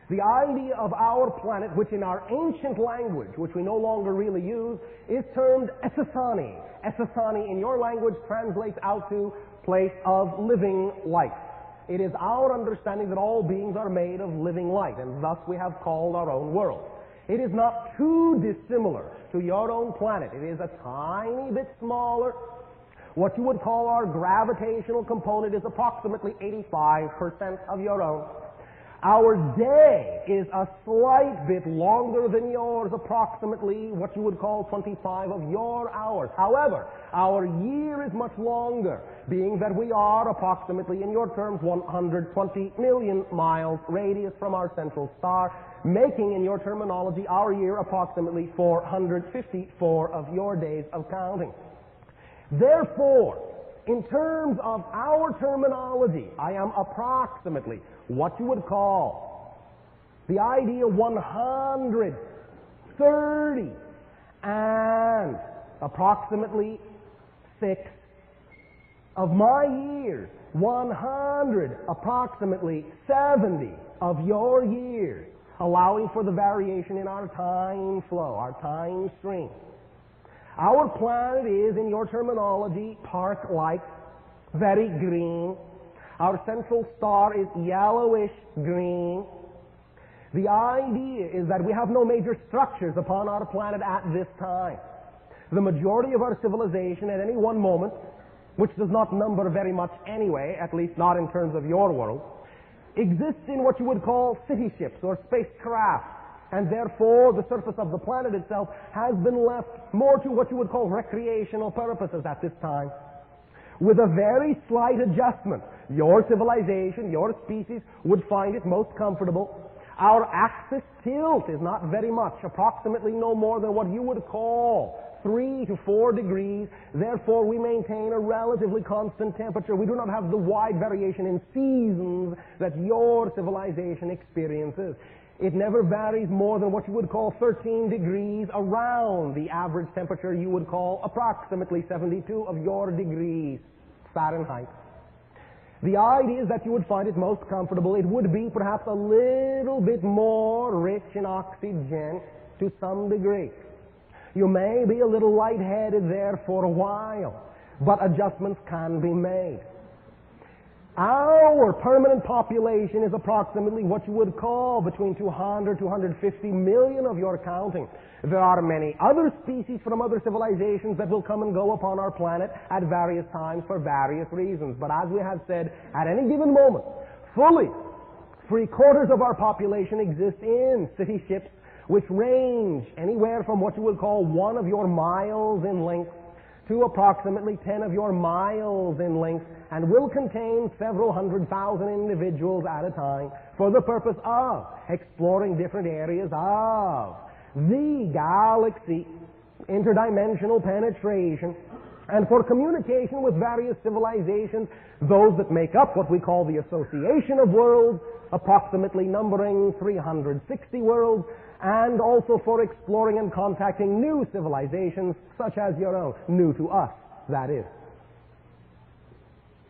The idea of our planet, which in our ancient language, which we no longer really use, is termed Esasani. Esasani in your language translates out to place of living light. It is our understanding that all beings are made of living light, and thus we have called our own world. It is not too dissimilar to your own planet. It is a tiny bit smaller, What you would call our gravitational component is approximately 85% of your own. Our day is a slight bit longer than yours, approximately what you would call 25 of your hours. However, our year is much longer, being that we are approximately, in your terms, 120 million miles radius from our central star, making, in your terminology, our year approximately 454 of your days of counting. Therefore, in terms of our terminology, I am approximately what you would call the idea 130 and approximately 6 of my years, 100 approximately 70 of your years, allowing for the variation in our time flow, our time stream. Our planet is, in your terminology, park-like, very green. Our central star is yellowish green. The idea is that we have no major structures upon our planet at this time. The majority of our civilization at any one moment, which does not number very much anyway, at least not in terms of your world, exists in what you would call city ships or spacecraft. And therefore, the surface of the planet itself has been left more to what you would call recreational purposes at this time. With a very slight adjustment, your civilization, your species, would find it most comfortable. Our axis tilt is not very much, approximately no more than what you would call 3 to 4 degrees. Therefore, we maintain a relatively constant temperature. We do not have the wide variation in seasons that your civilization experiences. It never varies more than what you would call 13 degrees around the average temperature you would call approximately 72 of your degrees Fahrenheit. The idea is that you would find it most comfortable. It would be perhaps a little bit more rich in oxygen to some degree. You may be a little lightheaded there for a while, but adjustments can be made. Our permanent population is approximately what you would call between 200 to 250 million of your counting. There are many other species from other civilizations that will come and go upon our planet at various times for various reasons. But as we have said, at any given moment, fully 3/4 of our population exists in city ships, which range anywhere from what you would call 1 of your miles in length to approximately 10 of your miles in length, and will contain several 100,000 individuals at a time for the purpose of exploring different areas of the galaxy, interdimensional penetration, and for communication with various civilizations, those that make up what we call the Association of Worlds, approximately numbering 360 worlds, and also for exploring and contacting new civilizations such as your own, new to us, that is.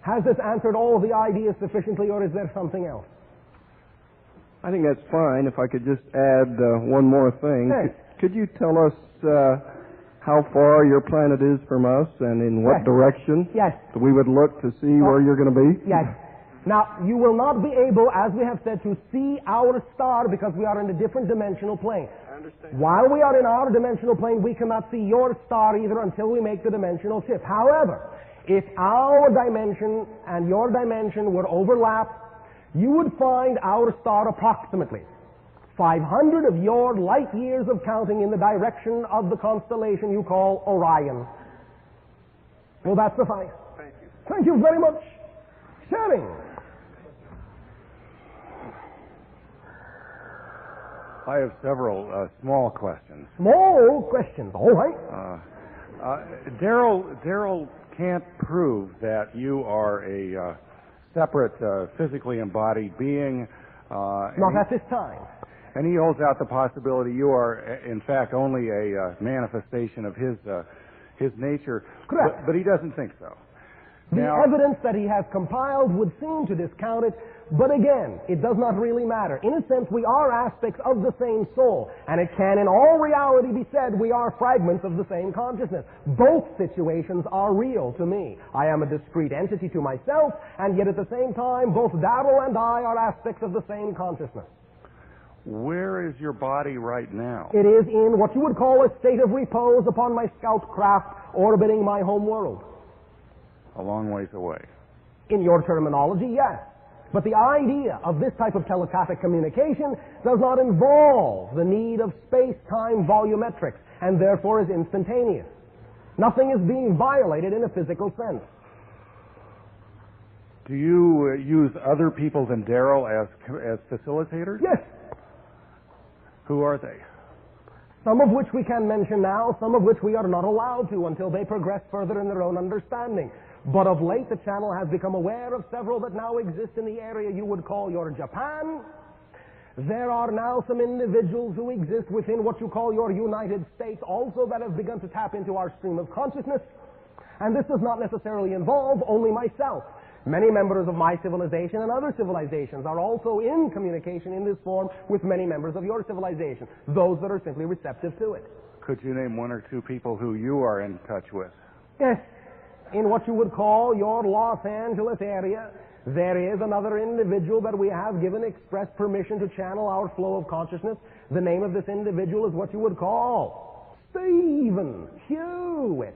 Has this answered all of the ideas sufficiently, or is there something else? I think that's fine. If I could just add one more thing. Yes. Could you tell us how far your planet is from us and in what direction we would look to see where you're going to be? Yes. Now, you will not be able, as we have said, to see our star because we are in a different dimensional plane. I understand. While we are in our dimensional plane, we cannot see your star either until we make the dimensional shift. However, if our dimension and your dimension were overlapped, you would find our star approximately 500 of your light years of counting in the direction of the constellation you call Orion. Will that suffice? Thank you. Thank you very much. Sharing. I have several small questions. Small questions, all right. Daryl can't prove that you are a separate, physically embodied being. Not at this time. And he holds out the possibility you are, in fact, only a manifestation of his nature. Correct. But he doesn't think so. The evidence that he has compiled would seem to discount it, but again, it does not really matter. In a sense, we are aspects of the same soul, and it can in all reality be said we are fragments of the same consciousness. Both situations are real to me. I am a discrete entity to myself, and yet at the same time, both Darrell and I are aspects of the same consciousness. Where is your body right now? It is in what you would call a state of repose upon my scout craft orbiting my home world. a long ways away. In your terminology, yes. But the idea of this type of telepathic communication does not involve the need of space-time volumetrics, and therefore is instantaneous. Nothing is being violated in a physical sense. Do you use other people than Daryl as facilitators? Yes. Who are they? Some of which we can mention now, some of which we are not allowed to until they progress further in their own understanding. But of late, the channel has become aware of several that now exist in the area you would call your Japan. There are now some individuals who exist within what you call your United States also that have begun to tap into our stream of consciousness. And this does not necessarily involve only myself. Many members of my civilization and other civilizations are also in communication in this form with many members of your civilization, those that are simply receptive to it. Could you name one or two people who you are in touch with? Yes. In what you would call your Los Angeles area, there is another individual that we have given express permission to channel our flow of consciousness. The name of this individual is what you would call Stephen Hewitt.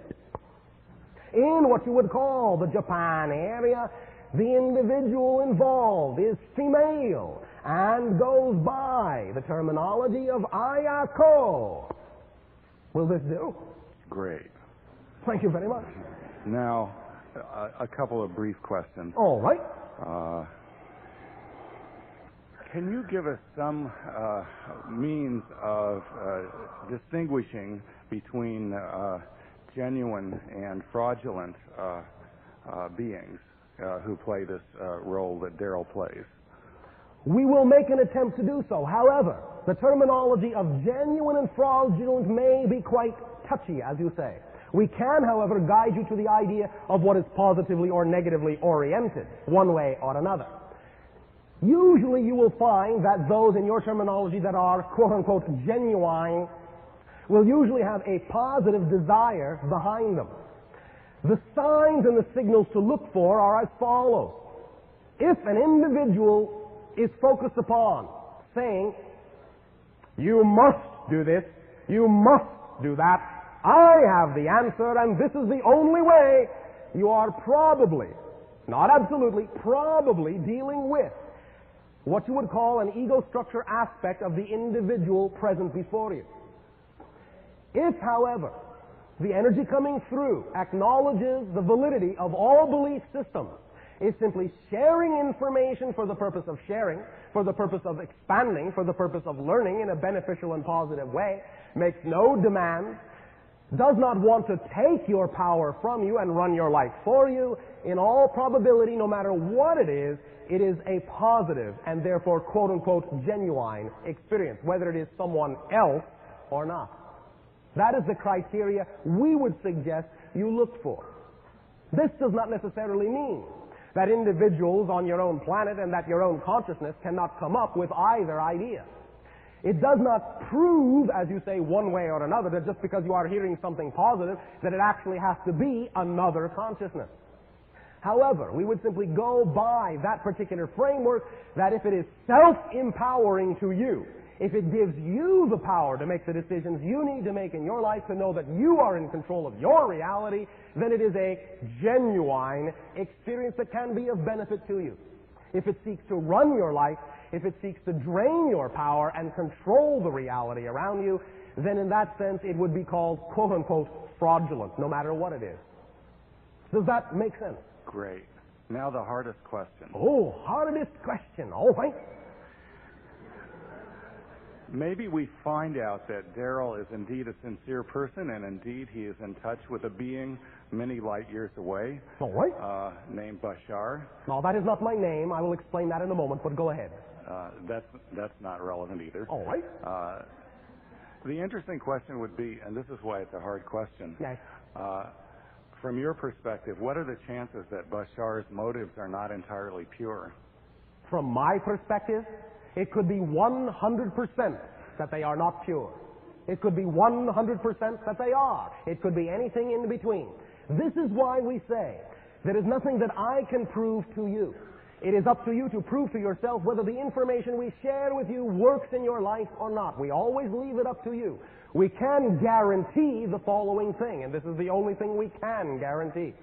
In what you would call the Japan area, the individual involved is female and goes by the terminology of Ayako. Will this do? Great. Thank you very much. Now, a couple of brief questions. All right. Can you give us some means of distinguishing between genuine and fraudulent beings who play this role that Daryl plays? We will make an attempt to do so. However, the terminology of genuine and fraudulent may be quite touchy, as you say. We can, however, guide you to the idea of what is positively or negatively oriented, one way or another. Usually you will find that those in your terminology that are quote-unquote genuine will usually have a positive desire behind them. The signs and the signals to look for are as follows. If an individual is focused upon saying, you must do this, you must do that, I have the answer and this is the only way, you are probably, not absolutely, probably dealing with what you would call an ego structure aspect of the individual present before you. If, however, the energy coming through acknowledges the validity of all belief systems, is simply sharing information for the purpose of sharing, for the purpose of expanding, for the purpose of learning in a beneficial and positive way, makes no demands, does not want to take your power from you and run your life for you, in all probability, no matter what it is a positive and therefore quote-unquote genuine experience, whether it is someone else or not. That is the criteria we would suggest you look for. This does not necessarily mean that individuals on your own planet and that your own consciousness cannot come up with either idea. It does not prove, as you say, one way or another, that just because you are hearing something positive, that it actually has to be another consciousness. However, we would simply go by that particular framework that if it is self-empowering to you, if it gives you the power to make the decisions you need to make in your life to know that you are in control of your reality, then it is a genuine experience that can be of benefit to you. If it seeks to run your life, if it seeks to drain your power and control the reality around you, then in that sense it would be called quote-unquote fraudulent, no matter what it is. Does that make sense? Great. Now the hardest question. Oh, hardest question. All right. Maybe we find out that Daryl is indeed a sincere person, and indeed he is in touch with a being many light years away, All right. named Bashar. No, that is not my name. I will explain that in a moment, but go ahead. That's not relevant either. All right. The interesting question would be, and this is why it's a hard question, Yes. from your perspective, what are the chances that Bashar's motives are not entirely pure? From my perspective, it could be 100% that they are not pure. It could be 100% that they are. It could be anything in between. This is why we say there is nothing that I can prove to you. It is up to you to prove to yourself whether the information we share with you works in your life or not. We always leave it up to you. We can guarantee the following thing, and this is the only thing we can guarantee.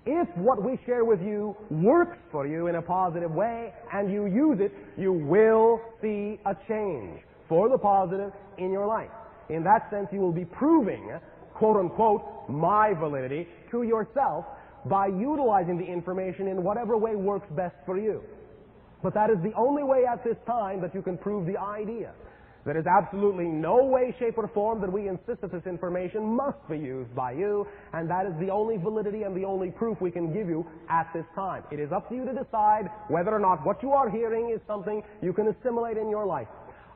If what we share with you works for you in a positive way and you use it, you will see a change for the positive in your life. In that sense, you will be proving, quote unquote, my validity to yourself by utilizing the information in whatever way works best for you. But that is the only way at this time that you can prove the idea. There is absolutely no way, shape, or form that we insist that this information must be used by you, and that is the only validity and the only proof we can give you at this time. It is up to you to decide whether or not what you are hearing is something you can assimilate in your life.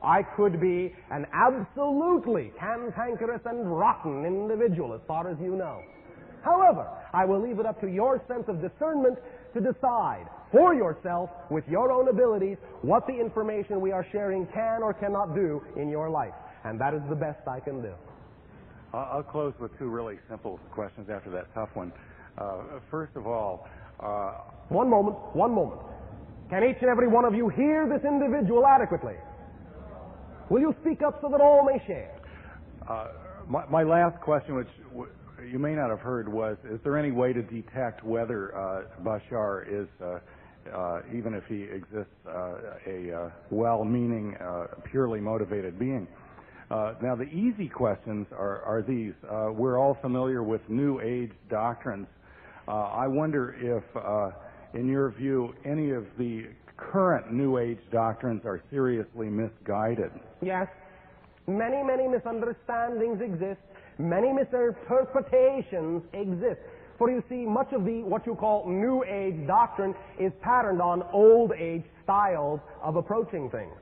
I could be an absolutely cantankerous and rotten individual as far as you know. However, I will leave it up to your sense of discernment to decide for yourself, with your own abilities, what the information we are sharing can or cannot do in your life. And that is the best I can do. I'll close with two really simple questions after that tough one. First of all... One moment. Can each and every one of you hear this individual adequately? Will you speak up so that all may share? My last question, which you may not have heard, was, is there any way to detect whether Bashar is, even if he exists, a well-meaning, purely motivated being? Now, the easy questions are these. We're all familiar with New Age doctrines. I wonder if, in your view, any of the current New Age doctrines are seriously misguided. Yes. Many misunderstandings exist. Many misinterpretations exist. For you see, much of what you call New Age doctrine is patterned on Old Age styles of approaching things.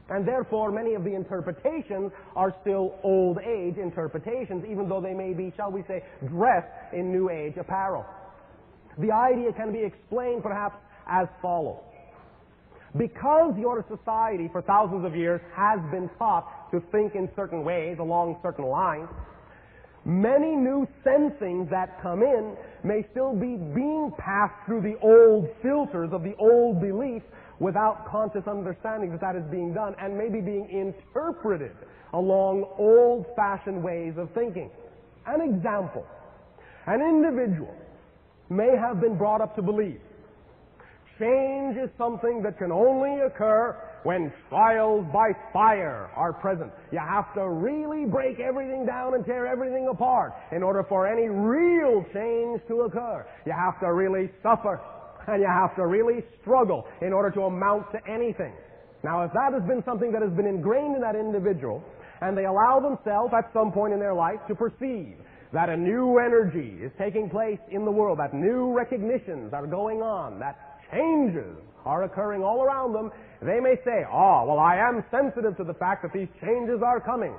And therefore, many of the interpretations are still Old Age interpretations, even though they may be, shall we say, dressed in New Age apparel. The idea can be explained perhaps as follows. Because your society for thousands of years has been taught to think in certain ways along certain lines, many new sensings that come in may still be being passed through the old filters of the old belief without conscious understanding that is being done, and maybe being interpreted along old-fashioned ways of thinking. An example. An individual may have been brought up to believe change is something that can only occur when trials by fire are present. You have to really break everything down and tear everything apart in order for any real change to occur. You have to really suffer, and you have to really struggle in order to amount to anything. Now, if that has been something that has been ingrained in that individual, and they allow themselves at some point in their life to perceive that a new energy is taking place in the world, that new recognitions are going on, that changes are occurring all around them, they may say, well, I am sensitive to the fact that these changes are coming.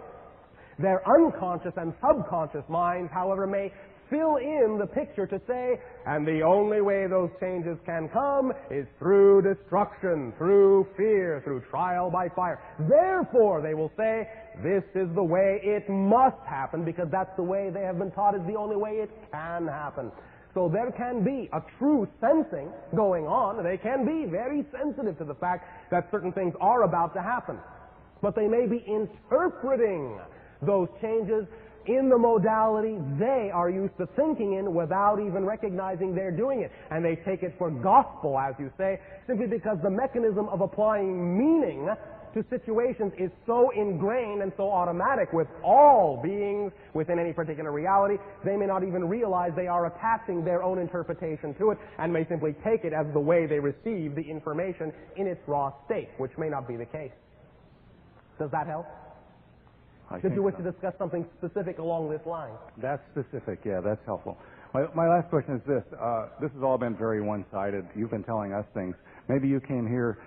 Their unconscious and subconscious minds, however, may fill in the picture to say, and the only way those changes can come is through destruction, through fear, through trial by fire. Therefore, they will say, this is the way it must happen, because that's the way they have been taught is the only way it can happen. So there can be a true sensing going on. They can be very sensitive to the fact that certain things are about to happen. But they may be interpreting those changes in the modality they are used to thinking in without even recognizing they're doing it. And they take it for gospel, as you say, simply because the mechanism of applying meaning to situations is so ingrained and so automatic with all beings within any particular reality, they may not even realize they are attaching their own interpretation to it, and may simply take it as the way they receive the information in its raw state, which may not be the case. Does that help? Did you wish to discuss something specific along this line? That's specific, yeah, that's helpful. My last question is this. This has all been very one-sided. You've been telling us things. Maybe you came here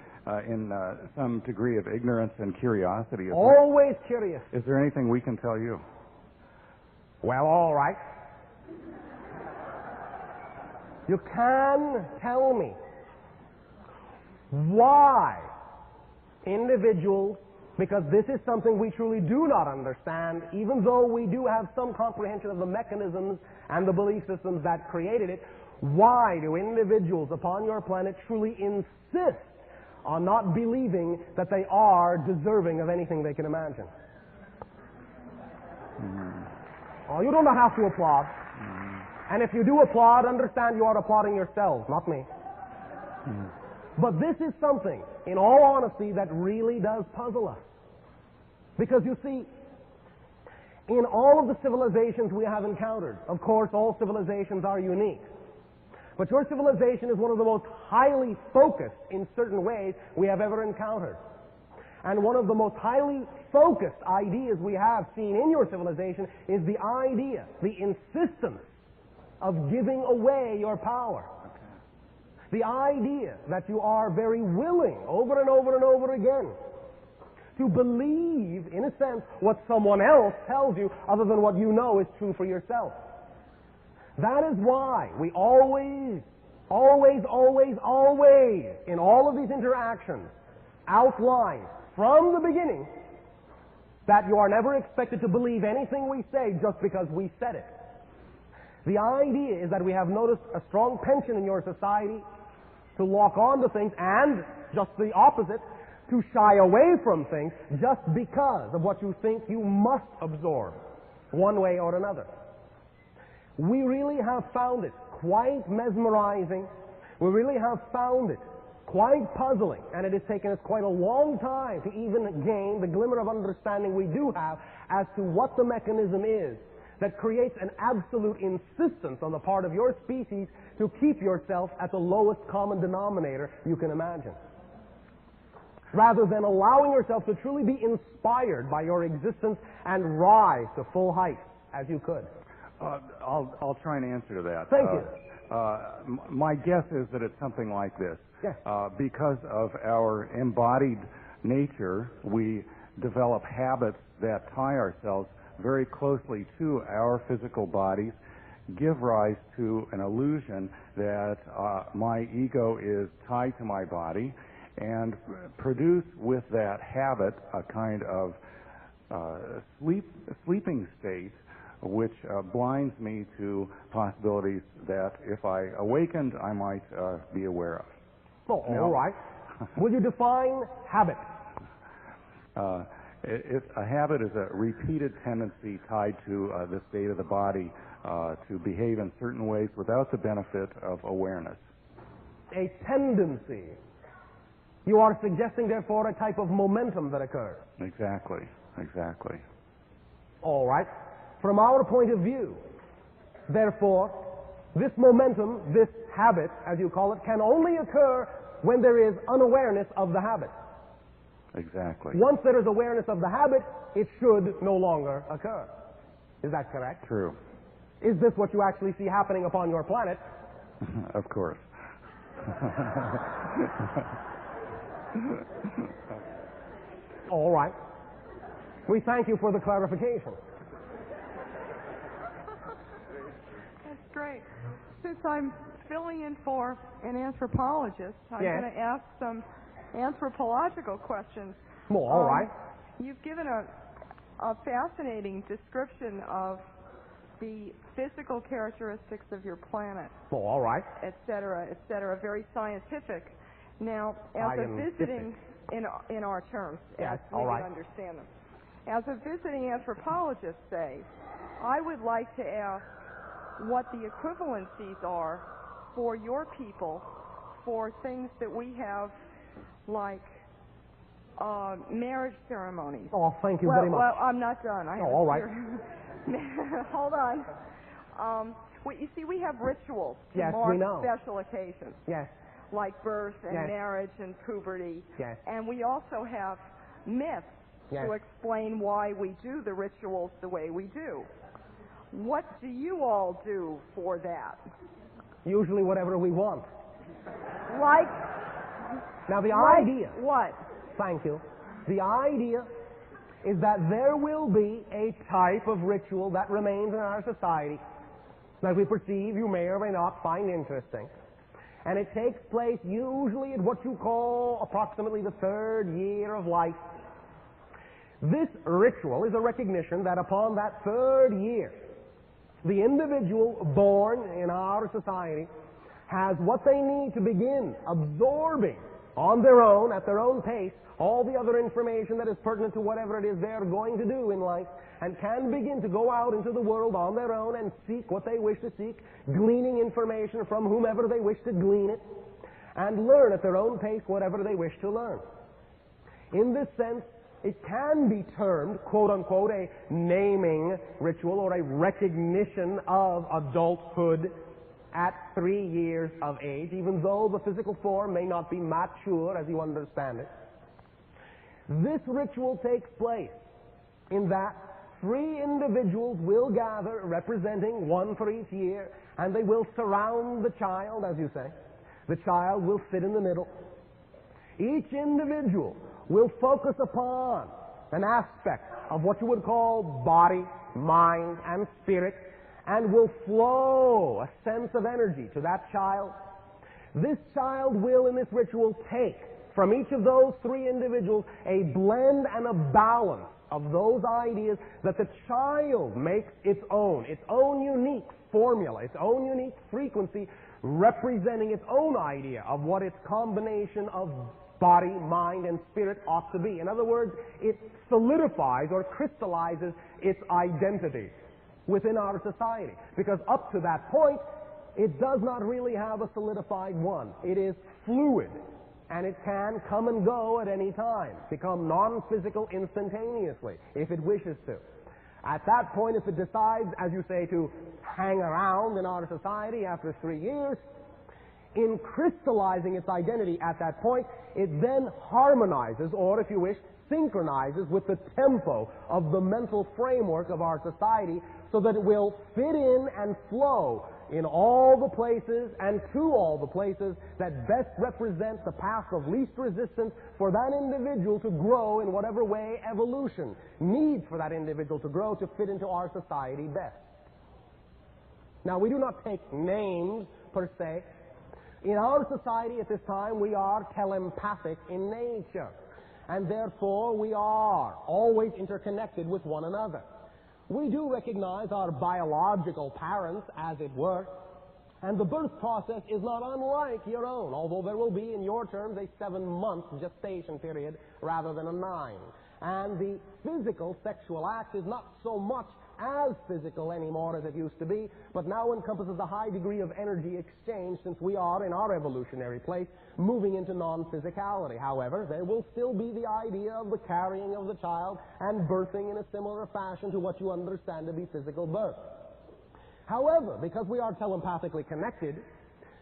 in some degree of ignorance and curiosity. Always curious. Is there anything we can tell you? Well, all right. You can tell me why individuals, because this is something we truly do not understand, even though we do have some comprehension of the mechanisms and the belief systems that created it, why do individuals upon your planet truly insist on not believing that they are deserving of anything they can imagine? Mm-hmm. Oh, you don't have to applaud. Mm-hmm. And if you do applaud, understand you are applauding yourselves, not me. But this is something, in all honesty, that really does puzzle us. Because you see, in all of the civilizations we have encountered, of course all civilizations are unique, but your civilization is one of the most highly focused in certain ways we have ever encountered. And one of the most highly focused ideas we have seen in your civilization is the idea, the insistence of giving away your power. The idea that you are very willing, over and over and over again, to believe, in a sense, what someone else tells you other than what you know is true for yourself. That is why we always, in all of these interactions, outline from the beginning that you are never expected to believe anything we say just because we said it. The idea is that we have noticed a strong penchant in your society to lock on to things, and just the opposite, to shy away from things just because of what you think you must absorb, one way or another. We really have found it quite mesmerizing. We really have found it quite puzzling, and it has taken us quite a long time to even gain the glimmer of understanding we do have as to what the mechanism is that creates an absolute insistence on the part of your species to keep yourself at the lowest common denominator you can imagine, rather than allowing yourself to truly be inspired by your existence and rise to full height as you could. I'll try and answer to that. Thank you. My guess is that it's something like this. Yes. Because of our embodied nature, we develop habits that tie ourselves very closely to our physical bodies, give rise to an illusion that my ego is tied to my body, and produce with that habit a kind of sleeping state which blinds me to possibilities that if I awakened I might be aware of. Oh, all right. Will you define habit? A habit is a repeated tendency tied to the state of the body to behave in certain ways without the benefit of awareness. A tendency. You are suggesting, therefore, a type of momentum that occurs. Exactly. All right. From our point of view, therefore, this momentum, this habit, as you call it, can only occur when there is unawareness of the habit. Exactly. Once there is awareness of the habit, it should no longer occur. Is that correct? True. Is this what you actually see happening upon your planet? Of course. All right. We thank you for the clarification. That's great. Since I'm filling in for an anthropologist, I'm Yes. going to ask some anthropological questions. Well, all right. You've given a fascinating description of the physical characteristics of your planet, Well, all right. et cetera, very scientific. Now, as a visiting, in our terms, Yes, as we all would right. understand them, as a visiting anthropologist, say, I would like to ask what the equivalencies are for your people for things that we have, like marriage ceremonies. Oh, thank you very much. Well, I'm not done. I have all right. Hold on. You see, we have rituals to Yes, mark we know. special occasions, Yes. like birth and Yes. marriage and puberty. Yes. And we also have myths Yes. to explain why we do the rituals the way we do. What do you all do for that? Usually whatever we want. Like? Now, the like idea... What? Thank you. The idea is that there will be a type of ritual that remains in our society that we perceive you may or may not find interesting. And it takes place usually at what you call approximately the 3rd year of life. This ritual is a recognition that upon that 3rd year, the individual born in our society has what they need to begin absorbing on their own, at their own pace, all the other information that is pertinent to whatever it is they're going to do in life, and can begin to go out into the world on their own and seek what they wish to seek, gleaning information from whomever they wish to glean it, and learn at their own pace whatever they wish to learn. In this sense, it can be termed, quote unquote, a naming ritual or a recognition of adulthood at 3 years of age, even though the physical form may not be mature as you understand it. This ritual takes place in that 3 individuals will gather, representing 1 for each year, and they will surround the child, as you say. The child will sit in the middle. Each individual will focus upon an aspect of what you would call body, mind, and spirit, and will flow a sense of energy to that child. This child will, in this ritual, take from each of those 3 individuals a blend and a balance of those ideas that the child makes its own unique formula, its own unique frequency, representing its own idea of what its combination of body, mind, and spirit ought to be. In other words, it solidifies or crystallizes its identity within our society. Because up to that point, it does not really have a solidified one. It is fluid, and it can come and go at any time, become non-physical instantaneously, if it wishes to. At that point, if it decides, as you say, to hang around in our society after 3 years, in crystallizing its identity at that point, it then harmonizes, or if you wish, synchronizes with the tempo of the mental framework of our society so that it will fit in and flow in all the places and to all the places that best represent the path of least resistance for that individual to grow in whatever way evolution needs for that individual to grow to fit into our society best. Now, we do not take names per se. In our society at this time, we are telepathic in nature, and therefore we are always interconnected with one another. We do recognize our biological parents, as it were, and the birth process is not unlike your own, although there will be, in your terms, a 7-month gestation period rather than a 9. And the physical sexual act is not so much as physical anymore as it used to be, but now encompasses a high degree of energy exchange since we are, in our evolutionary place, moving into non-physicality. However, there will still be the idea of the carrying of the child and birthing in a similar fashion to what you understand to be physical birth. However, because we are telepathically connected,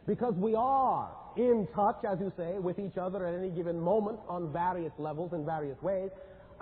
because we are in touch, as you say, with each other at any given moment on various levels in various ways,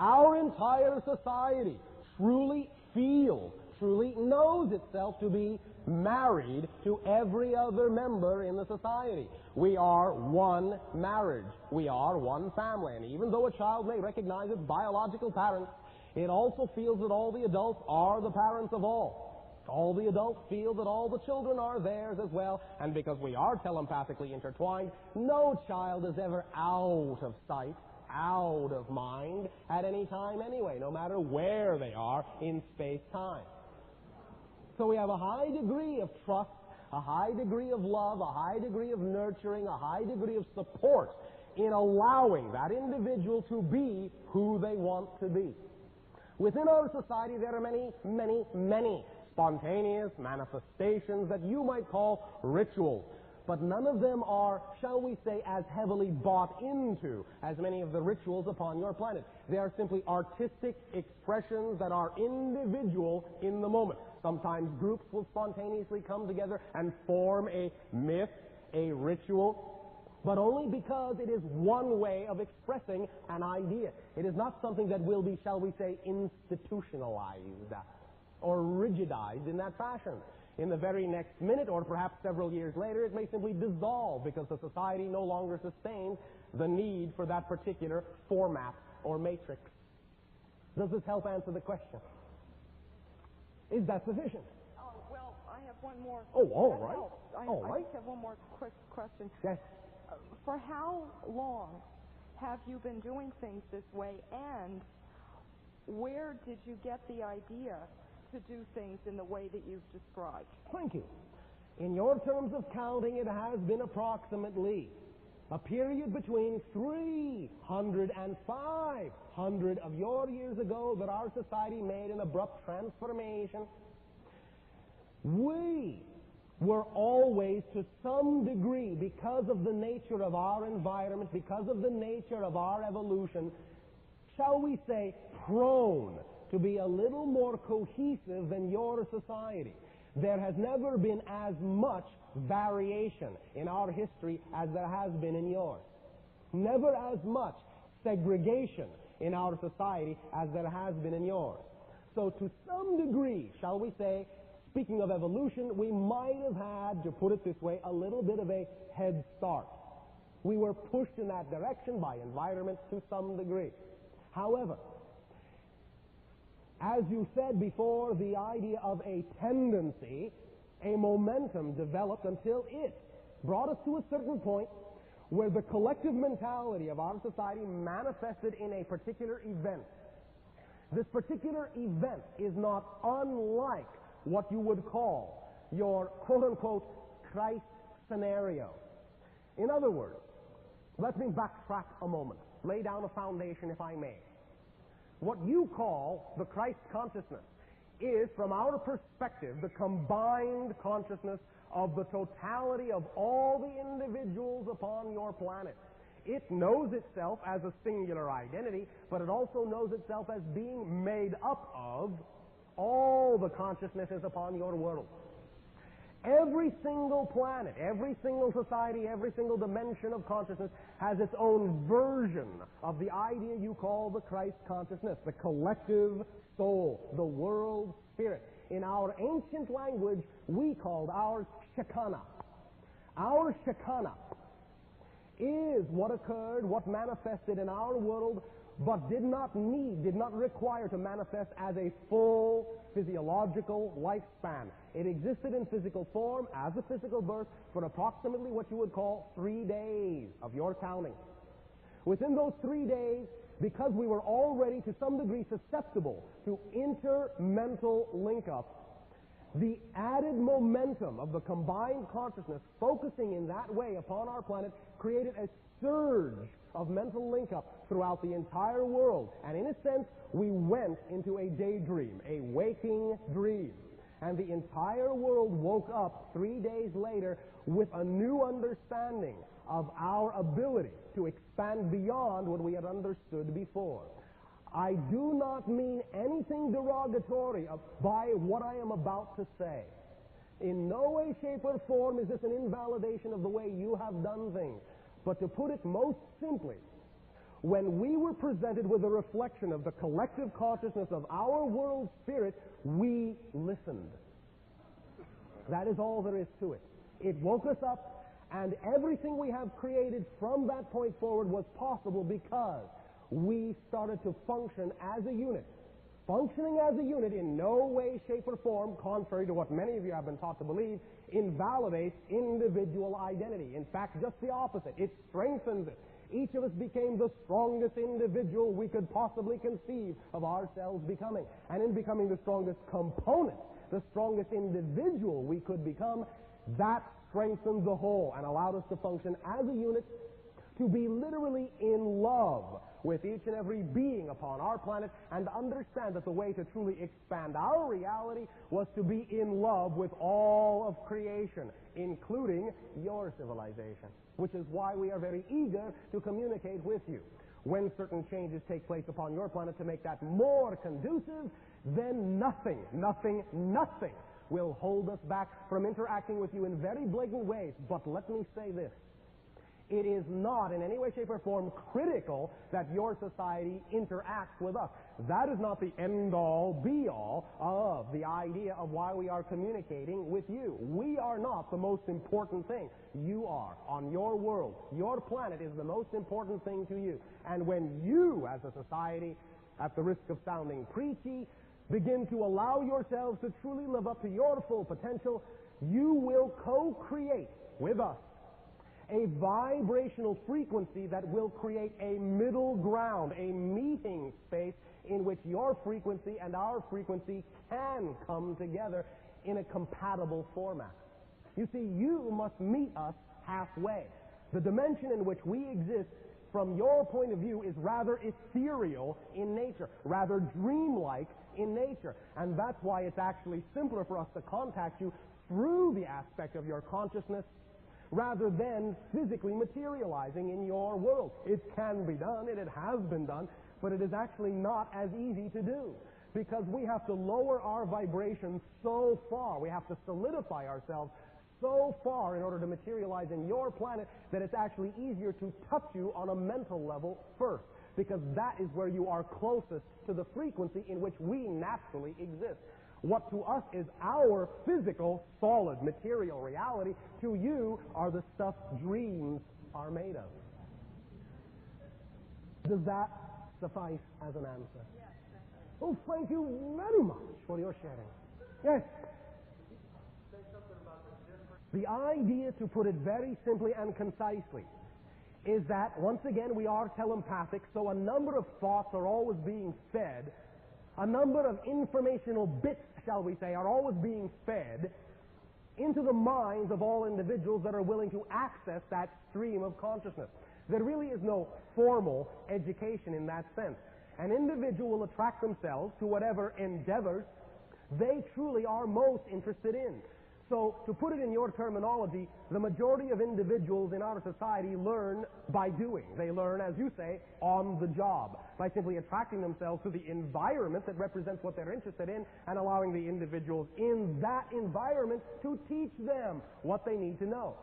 our entire society truly feels, truly knows itself to be married to every other member in the society. We are one marriage. We are one family. And even though a child may recognize its biological parents, it also feels that all the adults are the parents of all. All the adults feel that all the children are theirs as well, and because we are telepathically intertwined, no child is ever out of sight, out of mind at any time anyway, no matter where they are in space-time. So we have a high degree of trust, a high degree of love, a high degree of nurturing, a high degree of support in allowing that individual to be who they want to be. Within our society, there are many, many, many spontaneous manifestations that you might call rituals, but none of them are, shall we say, as heavily bought into as many of the rituals upon your planet. They are simply artistic expressions that are individual in the moment. Sometimes groups will spontaneously come together and form a myth, a ritual, but only because it is one way of expressing an idea. It is not something that will be, shall we say, institutionalized or rigidized in that fashion. In the very next minute, or perhaps several years later, it may simply dissolve because the society no longer sustains the need for that particular format or matrix. Does this help answer the question? Is that sufficient? Oh, well, I have one more. Oh, all right. I just have one more quick question. Yes. For how long have you been doing things this way, and where did you get the idea to do things in the way that you've described? Thank you. In your terms of counting, it has been approximately a period between 300 and 500 of your years ago that our society made an abrupt transformation. We were always, to some degree, because of the nature of our environment, because of the nature of our evolution, shall we say, prone to be a little more cohesive than your society. There has never been as much variation in our history as there has been in yours. Never as much segregation in our society as there has been in yours. So to some degree, shall we say, speaking of evolution, we might have had, to put it this way, a little bit of a head start. We were pushed in that direction by environment to some degree. However, as you said before, the idea of a tendency, a momentum developed until it brought us to a certain point where the collective mentality of our society manifested in a particular event. This particular event is not unlike what you would call your quote-unquote Christ scenario. In other words, let me backtrack a moment, lay down a foundation if I may. What you call the Christ consciousness is, from our perspective, the combined consciousness of the totality of all the individuals upon your planet. It knows itself as a singular identity, but it also knows itself as being made up of all the consciousnesses upon your world. Every single planet, every single society, every single dimension of consciousness has its own version of the idea you call the Christ consciousness, the collective soul, the world spirit. In our ancient language, we called ours Shekinah. Our Shekinah is what occurred, what manifested in our world, but did not require to manifest as a full physiological lifespan. It existed in physical form as a physical birth for approximately what you would call 3 days of your counting. Within those 3 days, because we were already to some degree susceptible to intermental link-up, the added momentum of the combined consciousness focusing in that way upon our planet created a surge of mental link-up throughout the entire world. And in a sense, we went into a daydream, a waking dream. And the entire world woke up 3 days later with a new understanding of our ability to expand beyond what we had understood before. I do not mean anything derogatory by what I am about to say. In no way, shape, or form is this an invalidation of the way you have done things. But to put it most simply, when we were presented with a reflection of the collective consciousness of our world spirit, we listened. That is all there is to it. It woke us up, and everything we have created from that point forward was possible because we started to function as a unit. Functioning as a unit in no way, shape, or form, contrary to what many of you have been taught to believe, invalidates individual identity. In fact, just the opposite. It strengthens it. Each of us became the strongest individual we could possibly conceive of ourselves becoming. And in becoming the strongest component, the strongest individual we could become, that strengthened the whole and allowed us to function as a unit, to be literally in love with each and every being upon our planet, and to understand that the way to truly expand our reality was to be in love with all of creation, including your civilization, which is why we are very eager to communicate with you. When certain changes take place upon your planet to make that more conducive, then nothing will hold us back from interacting with you in very blatant ways. But let me say this. It is not in any way, shape, or form critical that your society interacts with us. That is not the end-all, be-all of the idea of why we are communicating with you. We are not the most important thing. You are. On your world, your planet is the most important thing to you. And when you, as a society, at the risk of sounding preachy, begin to allow yourselves to truly live up to your full potential, you will co-create with us a vibrational frequency that will create a middle ground, a meeting space in which your frequency and our frequency can come together in a compatible format. You see, you must meet us halfway. The dimension in which we exist, from your point of view, is rather ethereal in nature, rather dreamlike in nature. And that's why it's actually simpler for us to contact you through the aspect of your consciousness rather than physically materializing in your world. It can be done, and it has been done, but it is actually not as easy to do because we have to lower our vibrations so far. We have to solidify ourselves so far in order to materialize in your planet that it's actually easier to touch you on a mental level first, because that is where you are closest to the frequency in which we naturally exist. What to us is our physical, solid, material reality, to you are the stuff dreams are made of. Does that suffice as an answer? Yes. Oh, thank you very much for your sharing. Yes? The idea, to put it very simply and concisely, is that, once again, we are telepathic, so a number of thoughts are always being fed. A number of informational bits, shall we say, are always being fed into the minds of all individuals that are willing to access that stream of consciousness. There really is no formal education in that sense. An individual will attract themselves to whatever endeavors they truly are most interested in. So, to put it in your terminology, the majority of individuals in our society learn by doing. They learn, as you say, on the job, by simply attracting themselves to the environment that represents what they're interested in and allowing the individuals in that environment to teach them what they need to know.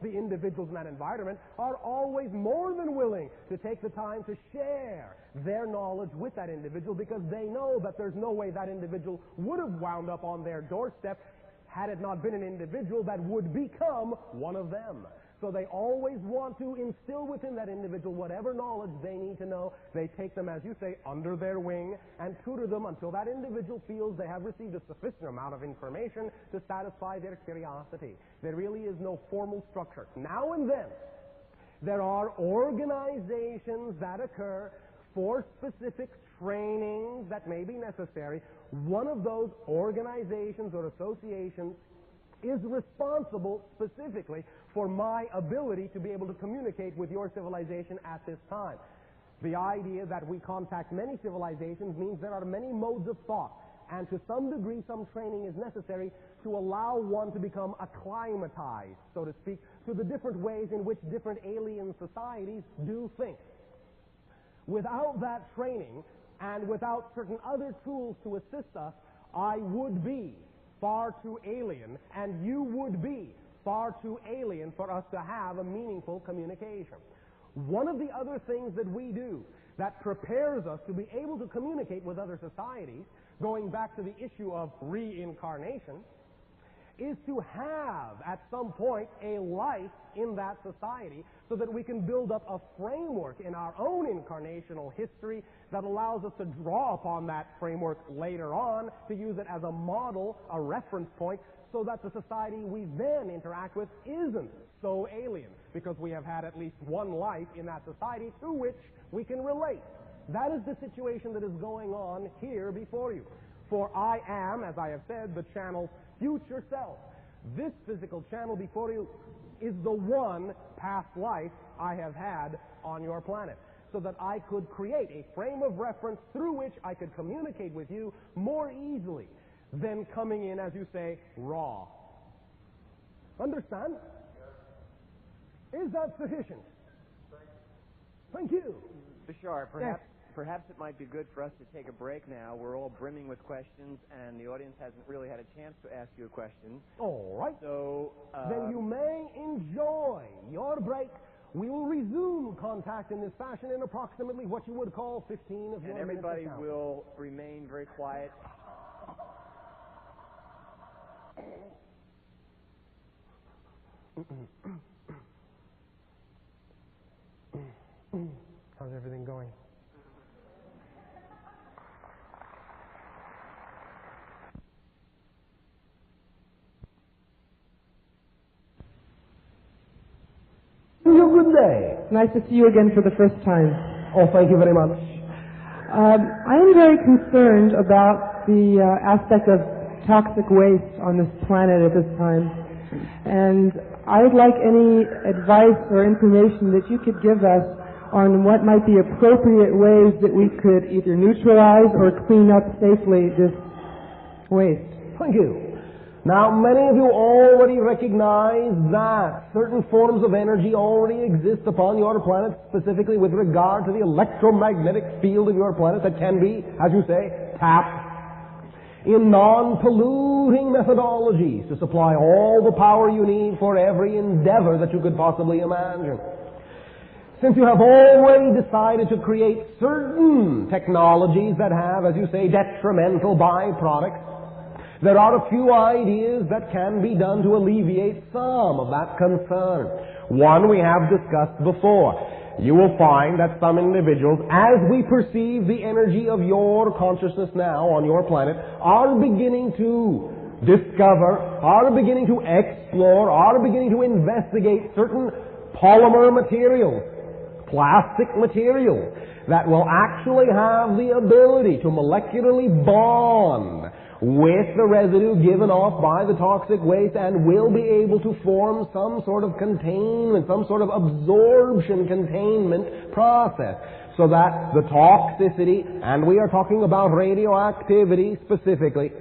The individuals in that environment are always more than willing to take the time to share their knowledge with that individual because they know that there's no way that individual would have wound up on their doorstep had it not been an individual that would become one of them. So they always want to instill within that individual whatever knowledge they need to know. They take them, as you say, under their wing and tutor them until that individual feels they have received a sufficient amount of information to satisfy their curiosity. There really is no formal structure. Now and then, there are organizations that occur for specific trainings that may be necessary. One of those organizations or associations is responsible specifically for my ability to be able to communicate with your civilization at this time. The idea that we contact many civilizations means there are many modes of thought, and to some degree some training is necessary to allow one to become acclimatized, so to speak, to the different ways in which different alien societies do think. Without that training, and without certain other tools to assist us, I would be far too alien, and you would be far too alien for us to have a meaningful communication. One of the other things that we do that prepares us to be able to communicate with other societies, going back to the issue of reincarnation, is to have, at some point, a life in that society so that we can build up a framework in our own incarnational history that allows us to draw upon that framework later on to use it as a model, a reference point, so that the society we then interact with isn't so alien, because we have had at least one life in that society to which we can relate. That is the situation that is going on here before you. For I am, as I have said, the channel's future self. This physical channel before you is the one past life I have had on your planet, so that I could create a frame of reference through which I could communicate with you more easily than coming in, as you say, raw. Understand? Is that sufficient? Thank you. Bashar, perhaps it might be good for us to take a break now. We're all brimming with questions, and the audience hasn't really had a chance to ask you a question. All right. So, then you may enjoy your break. We will resume contact in this fashion in approximately what you would call 15 of your minutes. And everybody will remain very quiet. How's everything going? Good day. Nice to see you again for the first time. Oh, thank you very much. I am very concerned about the aspect of toxic waste on this planet at this time. And I would like any advice or information that you could give us on what might be appropriate ways that we could either neutralize or clean up safely this waste. Thank you. Now, many of you already recognize that certain forms of energy already exist upon your planet, specifically with regard to the electromagnetic field of your planet that can be, as you say, tapped in non-polluting methodologies to supply all the power you need for every endeavor that you could possibly imagine. Since you have already decided to create certain technologies that have, as you say, detrimental byproducts, there are a few ideas that can be done to alleviate some of that concern. One we have discussed before. You will find that some individuals, as we perceive the energy of your consciousness now on your planet, are beginning to discover, are beginning to explore, are beginning to investigate certain polymer materials, plastic materials, that will actually have the ability to molecularly bond with the residue given off by the toxic waste and will be able to form some sort of containment, some sort of absorption containment process so that the toxicity, and we are talking about radioactivity specifically,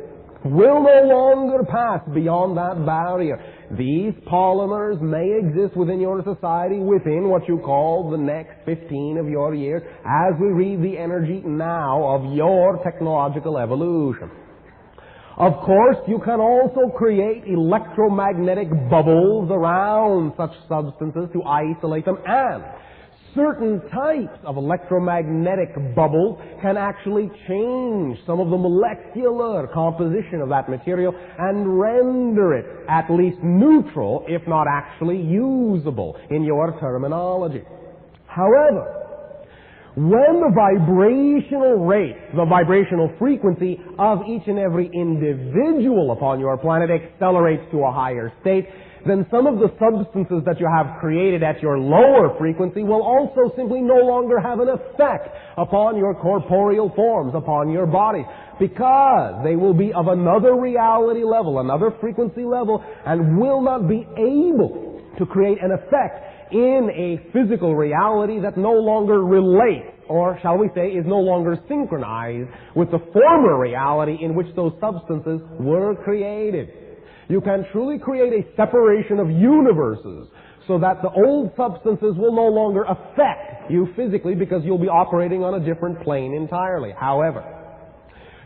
will no longer pass beyond that barrier. These polymers may exist within your society within what you call the next 15 of your years as we read the energy now of your technological evolution. Of course, you can also create electromagnetic bubbles around such substances to isolate them, and certain types of electromagnetic bubbles can actually change some of the molecular composition of that material and render it at least neutral, if not actually usable, in your terminology. However, when the vibrational rate, the vibrational frequency of each and every individual upon your planet accelerates to a higher state, then some of the substances that you have created at your lower frequency will also simply no longer have an effect upon your corporeal forms, upon your body, because they will be of another reality level, another frequency level, and will not be able to create an effect in a physical reality that no longer relates, or shall we say, is no longer synchronized with the former reality in which those substances were created. You can truly create a separation of universes so that the old substances will no longer affect you physically because you'll be operating on a different plane entirely. However,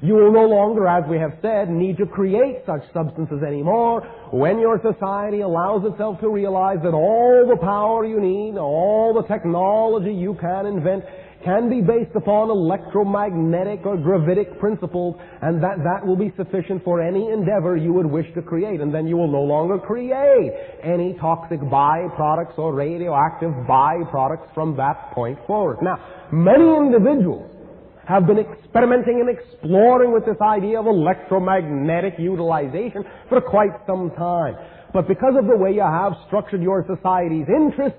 you will no longer, as we have said, need to create such substances anymore when your society allows itself to realize that all the power you need, all the technology you can invent can be based upon electromagnetic or gravitic principles, and that will be sufficient for any endeavor you would wish to create. And then you will no longer create any toxic byproducts or radioactive byproducts from that point forward. Now, many individuals have been experimenting and exploring with this idea of electromagnetic utilization for quite some time. But because of the way you have structured your society's interests,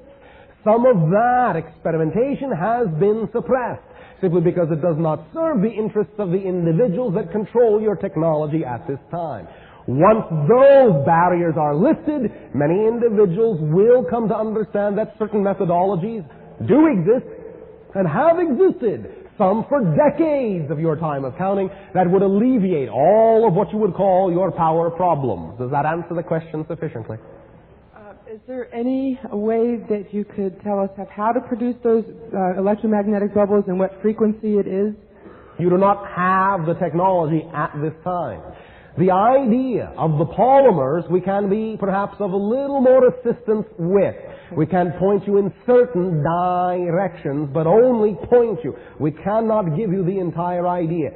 some of that experimentation has been suppressed, simply because it does not serve the interests of the individuals that control your technology at this time. Once those barriers are lifted, many individuals will come to understand that certain methodologies do exist and have existed, some for decades of your time of counting, that would alleviate all of what you would call your power problems. Does that answer the question sufficiently? Is there any way that you could tell us of how to produce those electromagnetic bubbles and what frequency it is? You do not have the technology at this time. The idea of the polymers we can be perhaps of a little more assistance with. We can point you in certain directions, but only point you. We cannot give you the entire idea.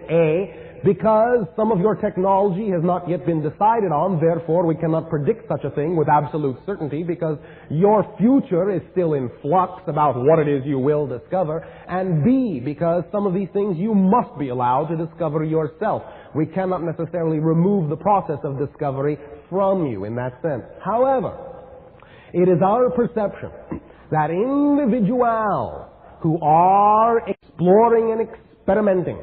Because some of your technology has not yet been decided on, therefore we cannot predict such a thing with absolute certainty, because your future is still in flux about what it is you will discover. And B, because some of these things you must be allowed to discover yourself. We cannot necessarily remove the process of discovery from you in that sense. However, it is our perception that individuals who are exploring and experimenting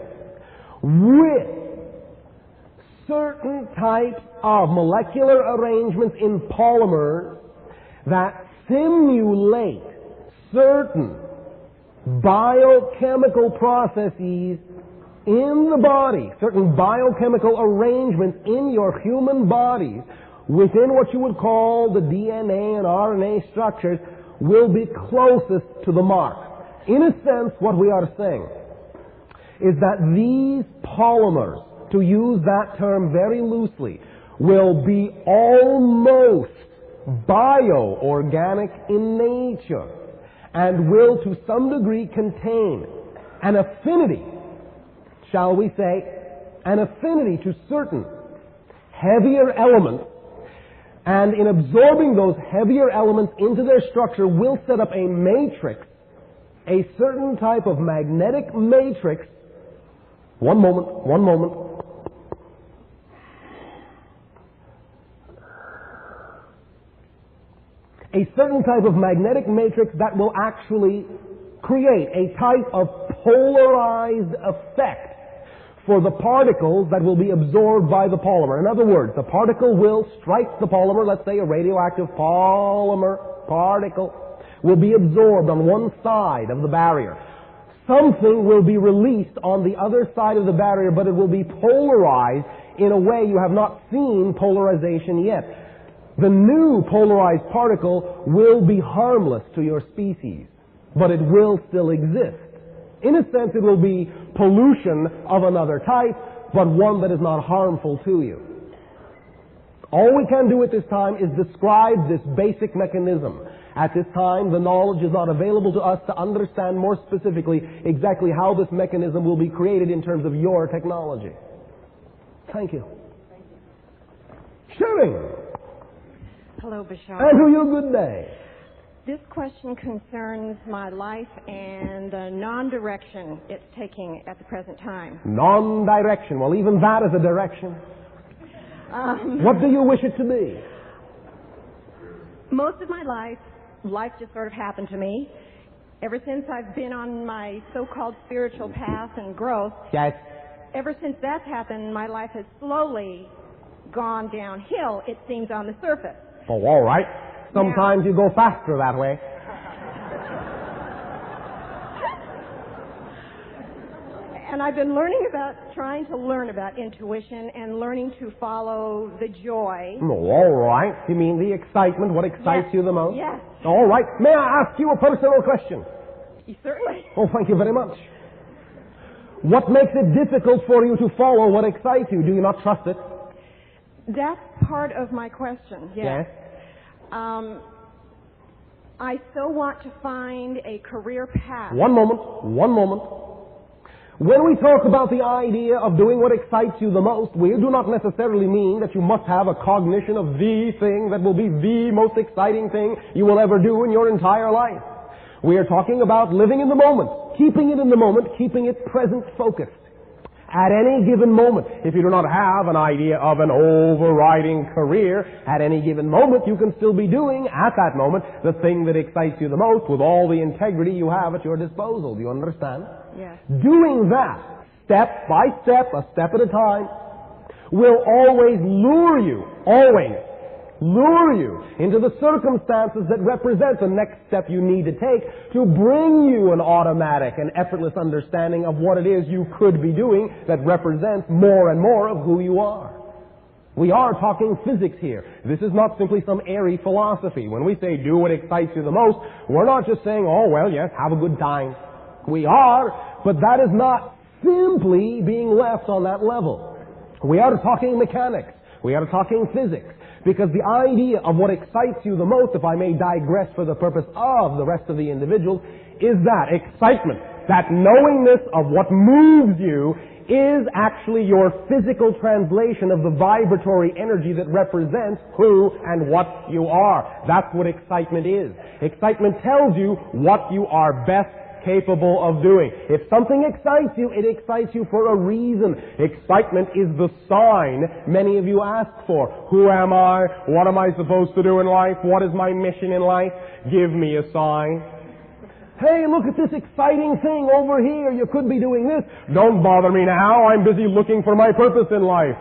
with certain types of molecular arrangements in polymers that simulate certain biochemical processes in the body, certain biochemical arrangements in your human bodies within what you would call the DNA and RNA structures will be closest to the mark. In a sense, what we are saying is that these polymers, to use that term very loosely, will be almost bioorganic in nature and will to some degree contain an affinity, shall we say, an affinity to certain heavier elements, and in absorbing those heavier elements into their structure will set up a matrix, a certain type of magnetic matrix. One moment. A certain type of magnetic matrix that will actually create a type of polarized effect for the particles that will be absorbed by the polymer. In other words, the particle will strike the polymer, let's say a radioactive polymer particle, will be absorbed on one side of the barrier. Something will be released on the other side of the barrier, but it will be polarized in a way you have not seen polarization yet. The new polarized particle will be harmless to your species, but it will still exist. In a sense, it will be pollution of another type, but one that is not harmful to you. All we can do at this time is describe this basic mechanism. At this time, the knowledge is not available to us to understand more specifically exactly how this mechanism will be created in terms of your technology. Thank you. Sharing. Hello, Bashar. And to you, good day. This question concerns my life and the non-direction it's taking at the present time. Non-direction. Well, even that is a direction. What do you wish it to be? Most of my life just sort of happened to me. Ever since I've been on my so-called spiritual path and growth, Yes. ever since that's happened, my life has slowly gone downhill, it seems, on the surface. Oh, all right. Sometimes you go faster that way. And I've been trying to learn about intuition and learning to follow the joy. Oh, all right. You mean the excitement, what excites you the most? Yes. All right. May I ask you a personal question? Certainly. Oh, thank you very much. What makes it difficult for you to follow what excites you? Do you not trust it? That's part of my question, yes. I still want to find a career path. One moment. When we talk about the idea of doing what excites you the most, we do not necessarily mean that you must have a cognition of the thing that will be the most exciting thing you will ever do in your entire life. We are talking about living in the moment, keeping it in the moment, keeping it present focused. At any given moment, if you do not have an idea of an overriding career, at any given moment you can still be doing, at that moment, the thing that excites you the most with all the integrity you have at your disposal. Do you understand? Yes. Doing that, step by step, a step at a time, will always lure you into the circumstances that represent the next step you need to take to bring you an automatic and effortless understanding of what it is you could be doing that represents more and more of who you are. We are talking physics here. This is not simply some airy philosophy. When we say do what excites you the most, we're not just saying, oh, well, yes, have a good time. We are, but that is not simply being left on that level. We are talking mechanics. We are talking physics. Because the idea of what excites you the most, if I may digress for the purpose of the rest of the individuals, is that excitement, that knowingness of what moves you is actually your physical translation of the vibratory energy that represents who and what you are. That's what excitement is. Excitement tells you what you are best capable of doing. If something excites you, it excites you for a reason. Excitement is the sign many of you ask for. Who am I? What am I supposed to do in life? What is my mission in life? Give me a sign. Hey, look at this exciting thing over here. You could be doing this. Don't bother me now. I'm busy looking for my purpose in life.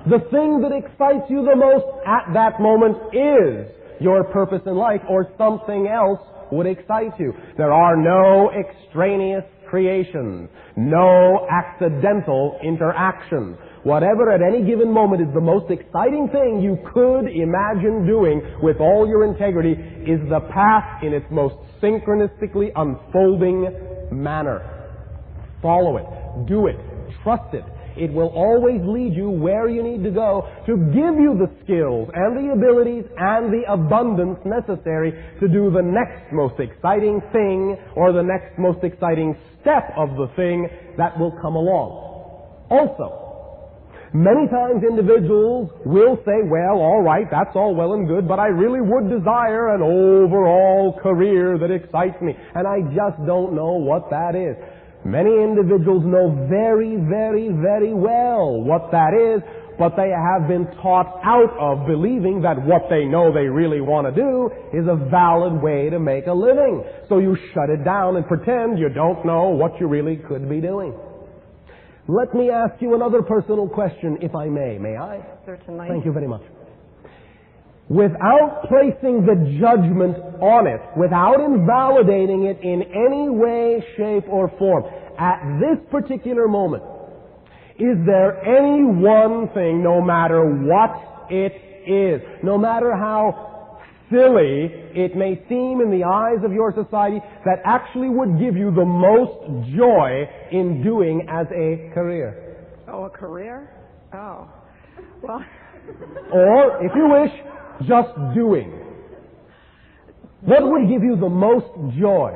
The thing that excites you the most at that moment is your purpose in life, or something else would excite you. There are no extraneous creations, no accidental interactions. Whatever at any given moment is the most exciting thing you could imagine doing with all your integrity is the path in its most synchronistically unfolding manner. Follow it, do it, trust it. It will always lead you where you need to go to give you the skills and the abilities and the abundance necessary to do the next most exciting thing or the next most exciting step of the thing that will come along. Also, many times individuals will say, well, all right, that's all well and good, but I really would desire an overall career that excites me, and I just don't know what that is. Many individuals know very, very, very well what that is, but they have been taught out of believing that what they know they really want to do is a valid way to make a living. So you shut it down and pretend you don't know what you really could be doing. Let me ask you another personal question, if I may. May I? Certainly. Thank you very much. Without placing the judgment on it, without invalidating it in any way, shape, or form, at this particular moment, is there any one thing, no matter what it is, no matter how silly it may seem in the eyes of your society, that actually would give you the most joy in doing as a career? Oh, a career? Oh. Well. Or, if you wish, just doing. What would give you the most joy?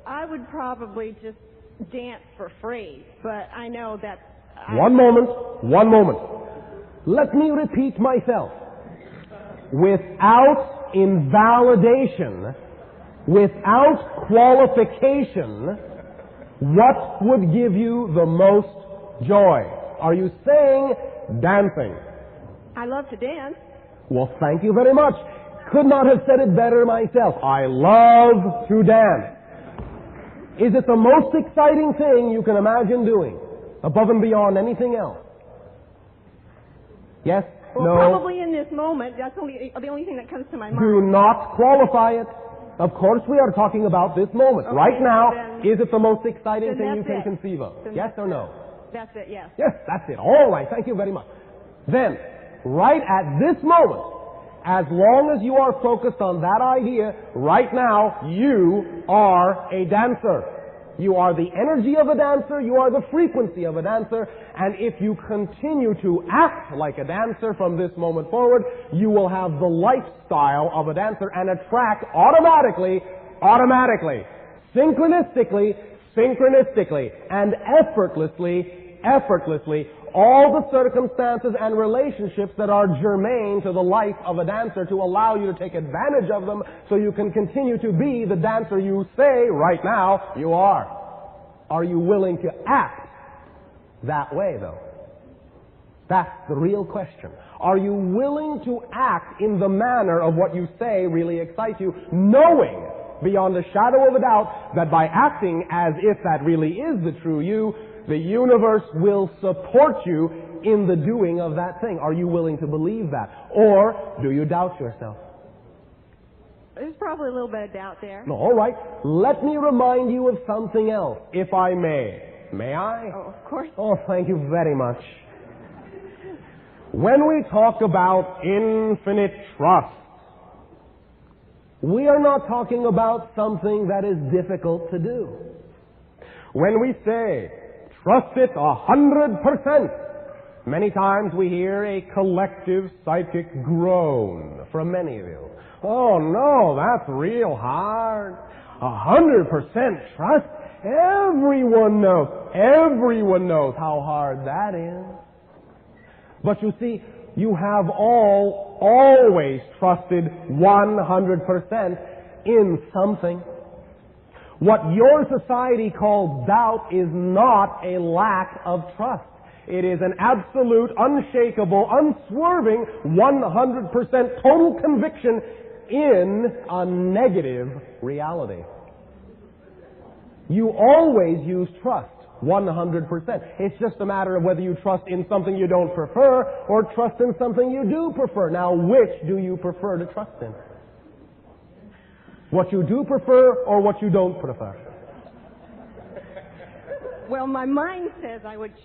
I would probably just dance for free, but I know that... One moment. Let me repeat myself. Without invalidation, without qualification, what would give you the most joy? Are you saying dancing? I love to dance. Well, thank you very much. Could not have said it better myself. I love to dance. Is it the most exciting thing you can imagine doing, above and beyond anything else? Yes? Well, no? Probably in this moment. That's the only thing that comes to my mind. Do not qualify it. Of course we are talking about this moment. Okay, right now, then, is it the most exciting thing you can it. conceive of? Then Yes or no? That's it, yes. Yes, that's it. All right, thank you very much. Then, right at this moment, as long as you are focused on that idea, right now, you are a dancer. You are the energy of a dancer, you are the frequency of a dancer, and if you continue to act like a dancer from this moment forward, you will have the lifestyle of a dancer and attract automatically, synchronistically, and effortlessly, all the circumstances and relationships that are germane to the life of a dancer to allow you to take advantage of them so you can continue to be the dancer you say right now you are. Are you willing to act that way, though? That's the real question. Are you willing to act in the manner of what you say really excites you, knowing beyond a shadow of a doubt that by acting as if that really is the true you, the universe will support you in the doing of that thing? Are you willing to believe that? Or do you doubt yourself? There's probably a little bit of doubt there. No, all right. Let me remind you of something else, if I may. May I? Oh, of course. Oh, thank you very much. When we talk about infinite trust, we are not talking about something that is difficult to do. When we say, trust it 100%, many times we hear a collective psychic groan from many of you. Oh no, that's real hard. 100% trust? Everyone knows how hard that is. But you see, you have always trusted 100% in something. What your society calls doubt is not a lack of trust. It is an absolute, unshakable, unswerving 100% total conviction in a negative reality. You always use trust 100%. It's just a matter of whether you trust in something you don't prefer or trust in something you do prefer. Now, which do you prefer to trust in? What you do prefer or what you don't prefer? Well, my mind says I would choose.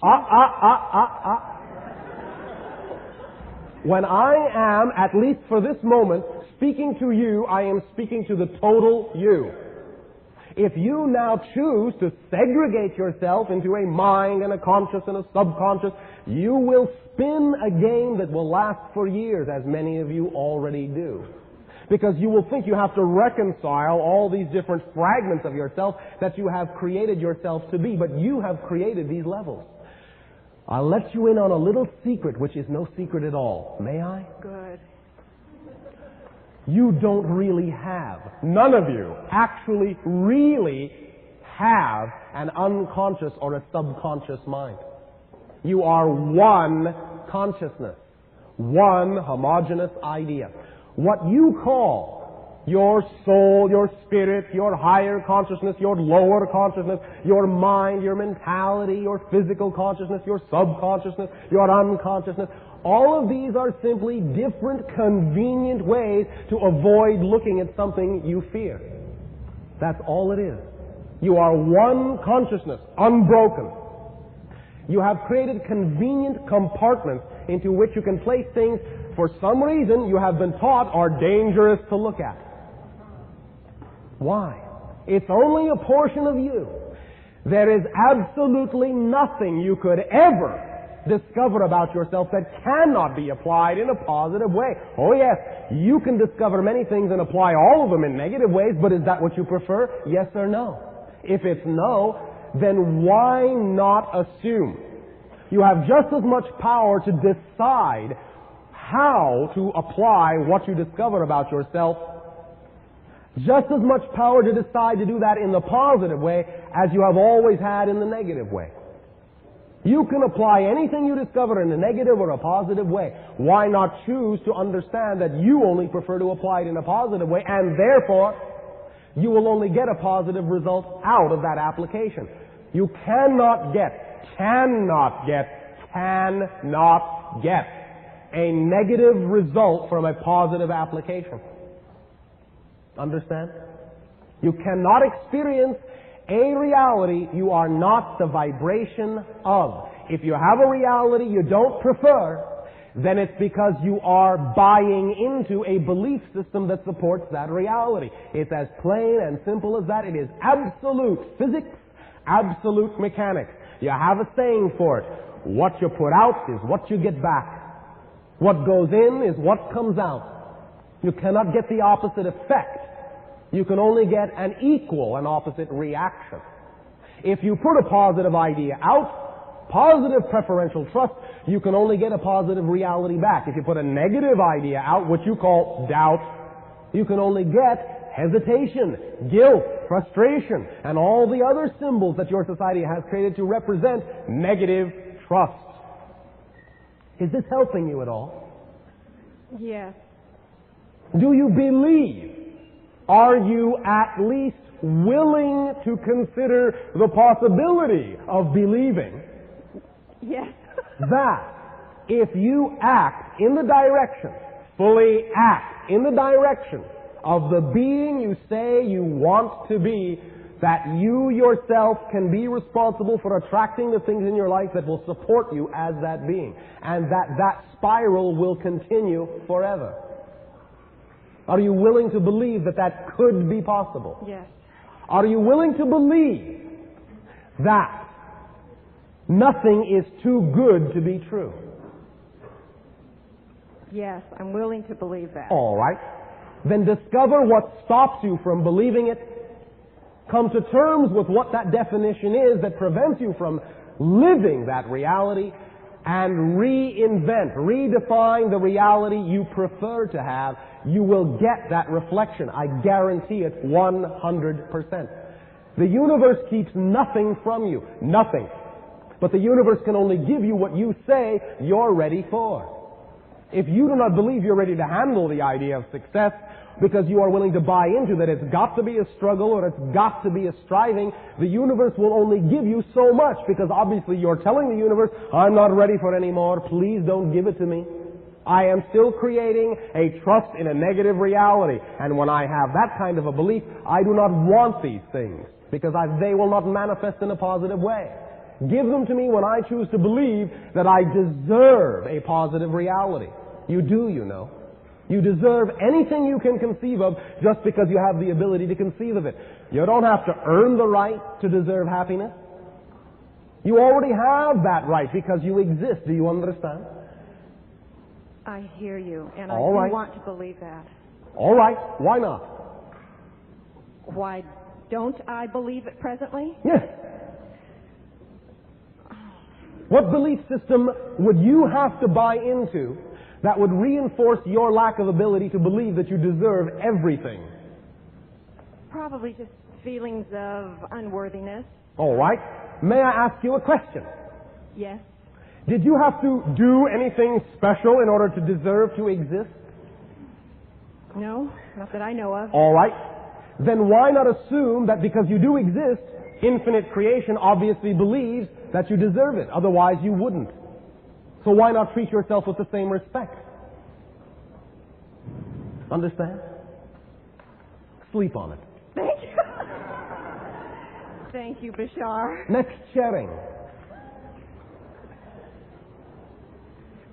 When I am, at least for this moment, speaking to you, I am speaking to the total you. If you now choose to segregate yourself into a mind and a conscious and a subconscious, you will spin a game that will last for years, as many of you already do. Because you will think you have to reconcile all these different fragments of yourself that you have created yourself to be, but you have created these levels. I'll let you in on a little secret, which is no secret at all. May I? Good. You don't really have, none of you actually really have an unconscious or a subconscious mind. You are one consciousness, one homogeneous idea. What you call your soul, your spirit, your higher consciousness, your lower consciousness, your mind, your mentality, your physical consciousness, your subconsciousness, your unconsciousness, all of these are simply different convenient ways to avoid looking at something you fear. That's all it is. You are one consciousness, unbroken. You have created convenient compartments into which you can place things for some reason you have been taught are dangerous to look at. Why? It's only a portion of you. There is absolutely nothing you could ever discover about yourself that cannot be applied in a positive way. Oh yes, you can discover many things and apply all of them in negative ways, but is that what you prefer? Yes or no? If it's no, then why not assume? You have just as much power to decide how to apply what you discover about yourself, just as much power to decide to do that in the positive way as you have always had in the negative way. You can apply anything you discover in a negative or a positive way. Why not choose to understand that you only prefer to apply it in a positive way, and therefore you will only get a positive result out of that application. You cannot get a negative result from a positive application. Understand? You cannot experience a reality you are not the vibration of. If you have a reality you don't prefer, then it's because you are buying into a belief system that supports that reality. It's as plain and simple as that. It is absolute physics, absolute mechanics. You have a saying for it. What you put out is what you get back. What goes in is what comes out. You cannot get the opposite effect. You can only get an equal and opposite reaction. If you put a positive idea out, positive preferential trust, you can only get a positive reality back. If you put a negative idea out, which you call doubt, you can only get hesitation, guilt, frustration, and all the other symbols that your society has created to represent negative trust. Is this helping you at all? Yes. Do you believe? Are you at least willing to consider the possibility of believing? Yes. That if you act in the direction, fully act in the direction of the being you say you want to be, that you yourself can be responsible for attracting the things in your life that will support you as that being, and that spiral will continue forever. Are you willing to believe that could be possible? Yes. Are you willing to believe that nothing is too good to be true? Yes, I'm willing to believe that. All right. Then discover what stops you from believing it. Come to terms with what that definition is that prevents you from living that reality, and reinvent, redefine the reality you prefer to have. You will get that reflection. I guarantee it 100%. The universe keeps nothing from you. Nothing. But the universe can only give you what you say you're ready for. If you do not believe you're ready to handle the idea of success, because you are willing to buy into that it's got to be a struggle or it's got to be a striving, the universe will only give you so much, because obviously you're telling the universe, I'm not ready for any more, please don't give it to me. I am still creating a trust in a negative reality. And when I have that kind of a belief, I do not want these things, because they will not manifest in a positive way. Give them to me when I choose to believe that I deserve a positive reality. You do, you know. You deserve anything you can conceive of just because you have the ability to conceive of it. You don't have to earn the right to deserve happiness. You already have that right because you exist. Do you understand? I hear you, and All I right. do want to believe that. All right. Why not? Why don't I believe it presently? Yes. What belief system would you have to buy into that would reinforce your lack of ability to believe that you deserve everything? Probably just feelings of unworthiness. All right. May I ask you a question? Yes. Did you have to do anything special in order to deserve to exist? No, not that I know of. All right. Then why not assume that because you do exist, infinite creation obviously believes that you deserve it. Otherwise you wouldn't. So why not treat yourself with the same respect? Understand? Sleep on it. Thank you. Thank you, Bashar. Next sharing.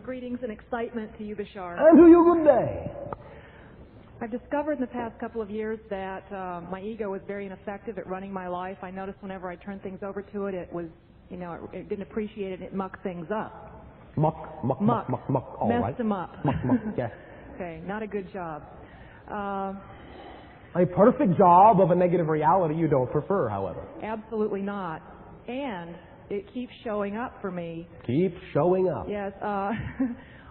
Greetings and excitement to you, Bashar. And to you, good day. I've discovered in the past couple of years that my ego is very ineffective at running my life. I noticed whenever I turned things over to it, it was, it didn't appreciate it. It mucked things up. Muck. All Messed right. them up. Muck. Yes. Okay, not a good job. A perfect job of a negative reality you don't prefer, however. Absolutely not. And it keeps showing up for me. Keep showing up. Yes.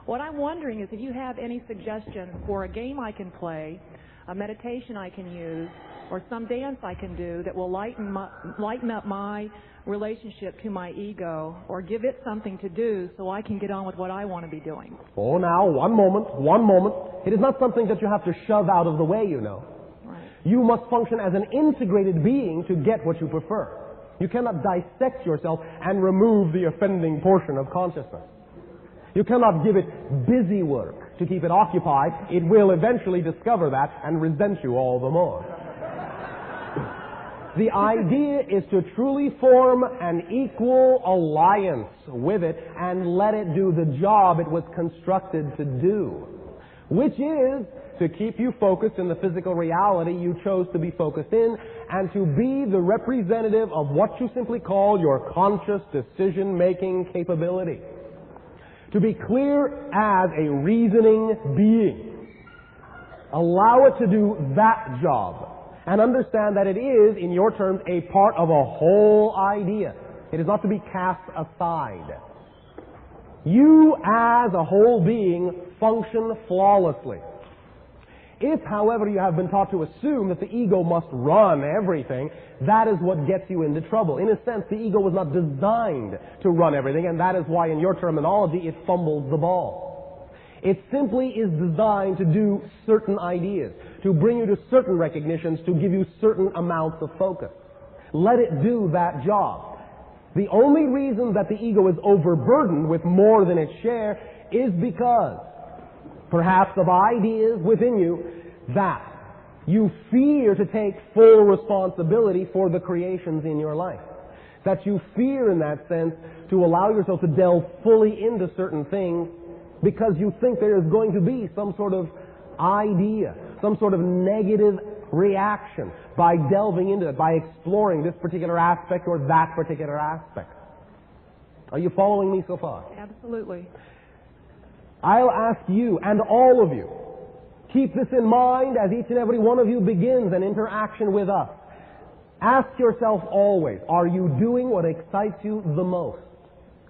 What I'm wondering is if you have any suggestion for a game I can play, a meditation I can use, or some dance I can do that will lighten up my relationship to my ego, or give it something to do so I can get on with what I want to be doing. Oh, now, one moment. It is not something that you have to shove out of the way, you know. Right. You must function as an integrated being to get what you prefer. You cannot dissect yourself and remove the offending portion of consciousness. You cannot give it busy work to keep it occupied. It will eventually discover that and resent you all the more. The idea is to truly form an equal alliance with it and let it do the job it was constructed to do, which is to keep you focused in the physical reality you chose to be focused in, and to be the representative of what you simply call your conscious decision-making capability. To be clear as a reasoning being. Allow it to do that job. And understand that it is, in your terms, a part of a whole idea. It is not to be cast aside. You, as a whole being, function flawlessly. If, however, you have been taught to assume that the ego must run everything, that is what gets you into trouble. In a sense, the ego was not designed to run everything, and that is why, in your terminology, it fumbles the ball. It simply is designed to do certain ideas, to bring you to certain recognitions, to give you certain amounts of focus. Let it do that job. The only reason that the ego is overburdened with more than its share is because, perhaps of ideas within you, that you fear to take full responsibility for the creations in your life. That you fear, in that sense, to allow yourself to delve fully into certain things because you think there is going to be some sort of idea, some sort of negative reaction by delving into it, by exploring this particular aspect or that particular aspect. Are you following me so far? Absolutely. I'll ask you and all of you, keep this in mind as each and every one of you begins an interaction with us. Ask yourself always, are you doing what excites you the most?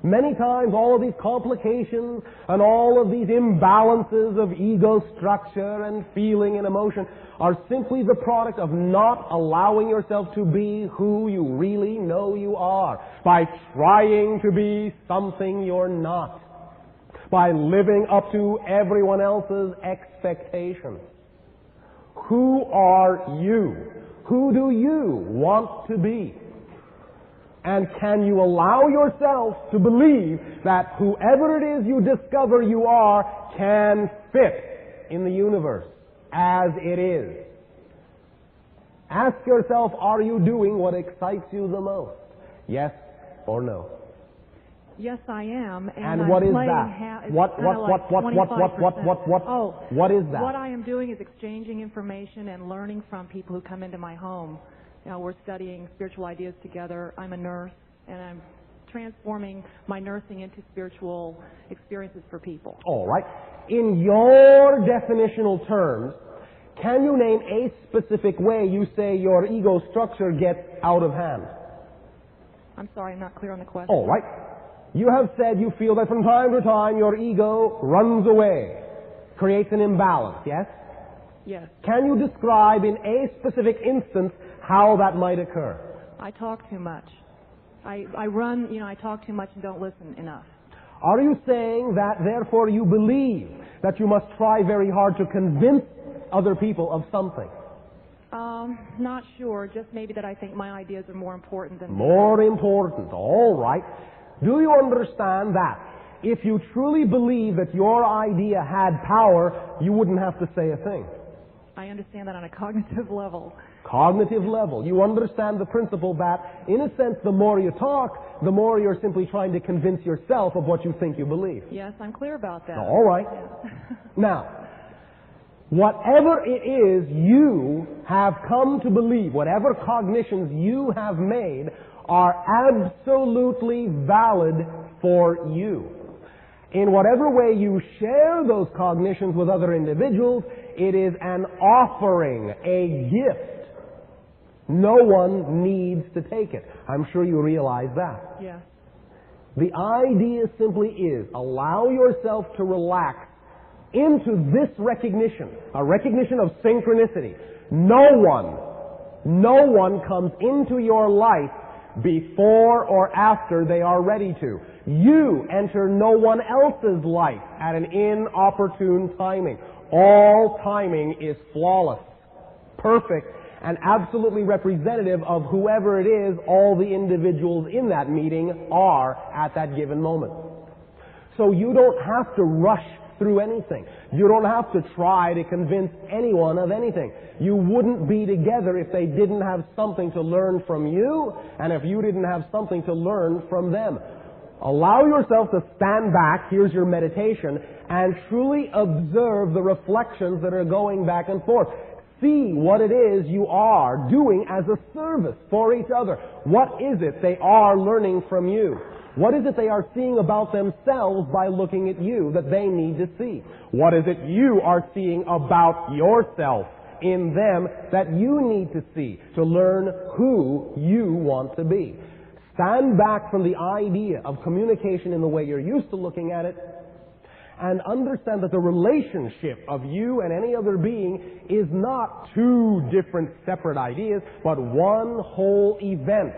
Many times all of these complications and all of these imbalances of ego structure and feeling and emotion are simply the product of not allowing yourself to be who you really know you are by trying to be something you're not, by living up to everyone else's expectations. Who are you? Who do you want to be? And can you allow yourself to believe that whoever it is you discover you are can fit in the universe as it is? Ask yourself, are you doing what excites you the most? Yes or no? Yes, I am. And what is that? What is that? What I am doing is exchanging information and learning from people who come into my home. You know, we're studying spiritual ideas together. I'm a nurse, and I'm transforming my nursing into spiritual experiences for people. All right. In your definitional terms, can you name a specific way you say your ego structure gets out of hand? I'm sorry, I'm not clear on the question. All right. You have said you feel that from time to time your ego runs away, creates an imbalance, yes? Yes. Can you describe in a specific instance how that might occur? I talk too much. I talk too much and don't listen enough. Are you saying that therefore you believe that you must try very hard to convince other people of something? Not sure. Just maybe that I think my ideas are more important than... More important. All right. Do you understand that if you truly believe that your idea had power, you wouldn't have to say a thing? I understand that on a cognitive level. Cognitive level. You understand the principle that, in a sense, the more you talk, the more you're simply trying to convince yourself of what you think you believe. Yes, I'm clear about that. All right. Yeah. Now, whatever it is you have come to believe, whatever cognitions you have made, are absolutely valid for you. In whatever way you share those cognitions with other individuals, it is an offering, a gift. No one needs to take it. I'm sure you realize that. Yes. The idea simply is, allow yourself to relax into this recognition, a recognition of synchronicity. No one comes into your life before or after they are ready to. You enter no one else's life at an inopportune timing. All timing is flawless, perfect, and absolutely representative of whoever it is all the individuals in that meeting are at that given moment. So you don't have to rush through anything. You don't have to try to convince anyone of anything. You wouldn't be together if they didn't have something to learn from you, and if you didn't have something to learn from them. Allow yourself to stand back, here's your meditation, and truly observe the reflections that are going back and forth. See what it is you are doing as a service for each other. What is it they are learning from you? What is it they are seeing about themselves by looking at you that they need to see? What is it you are seeing about yourself in them that you need to see to learn who you want to be? Stand back from the idea of communication in the way you're used to looking at it, and understand that the relationship of you and any other being is not two different separate ideas, but one whole event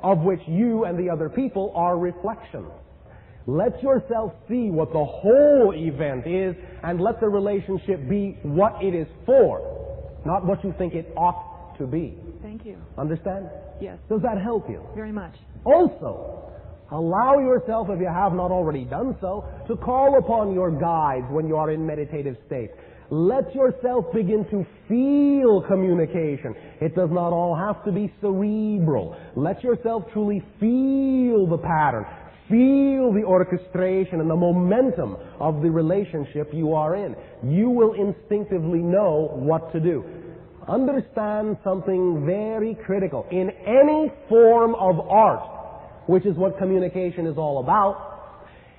of which you and the other people are reflections. Let yourself see what the whole event is, and let the relationship be what it is for, not what you think it ought to be. Thank you. Understand? Yes. Does that help you? Very much. Also, allow yourself, if you have not already done so, to call upon your guides when you are in meditative state. Let yourself begin to feel communication. It does not all have to be cerebral. Let yourself truly feel the pattern, feel the orchestration and the momentum of the relationship you are in. You will instinctively know what to do. Understand something very critical. In any form of art, which is what communication is all about,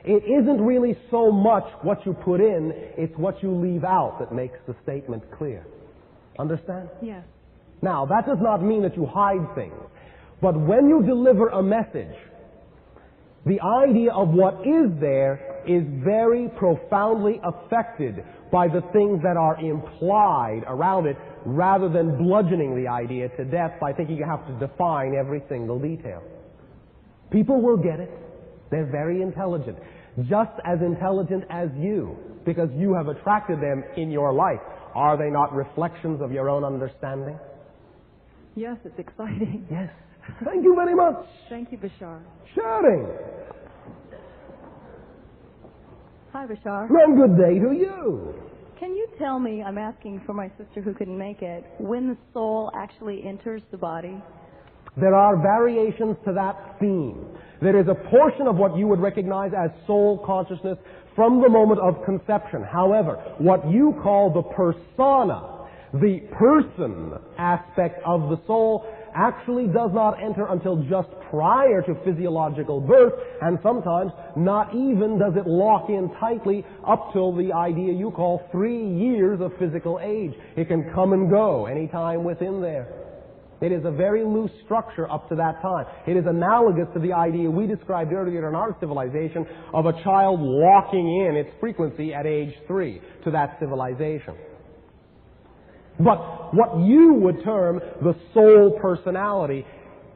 it isn't really so much what you put in, it's what you leave out that makes the statement clear. Understand? Yes. Now, that does not mean that you hide things. But when you deliver a message, the idea of what is there is very profoundly affected by the things that are implied around it, rather than bludgeoning the idea to death by thinking you have to define every single detail. People will get it. They're very intelligent. Just as intelligent as you, because you have attracted them in your life. Are they not reflections of your own understanding? Yes, it's exciting. Yes. Thank you very much. Thank you, Bashar. Sharing. Hi, Bashar. And good day to you. Can you tell me, I'm asking for my sister who couldn't make it, when the soul actually enters the body? There are variations to that theme. There is a portion of what you would recognize as soul consciousness from the moment of conception. However, what you call the persona, the person aspect of the soul, actually does not enter until just prior to physiological birth, and sometimes not even does it lock in tightly up till the idea you call 3 years of physical age. It can come and go any time within there. It is a very loose structure up to that time. It is analogous to the idea we described earlier in our civilization of a child locking in its frequency at age 3 to that civilization. But what you would term the soul personality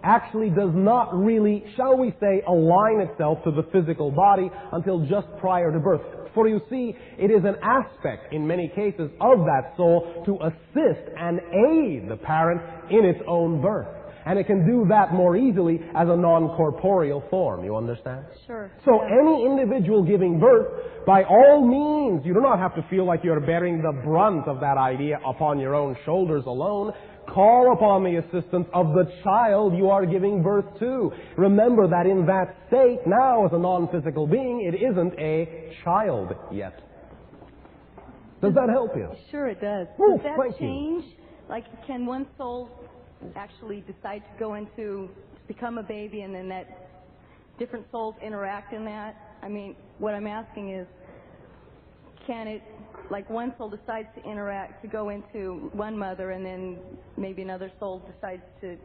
actually does not really, shall we say, align itself to the physical body until just prior to birth. For you see, it is an aspect, in many cases, of that soul to assist and aid the parent in its own birth. And it can do that more easily as a non-corporeal form. You understand? Sure. So any individual giving birth, by all means, you do not have to feel like you're bearing the brunt of that idea upon your own shoulders alone. Call upon the assistance of the child you are giving birth to. Remember that in that state, now as a non-physical being, it isn't a child yet. Does that help you? Sure it does. Oh, Does that thank change? Like, can one soul actually decide to go into, to become a baby, and then that different souls interact in that? I mean, what I'm asking is, can it, like one soul decides to interact, to go into one mother, and then maybe another soul decides to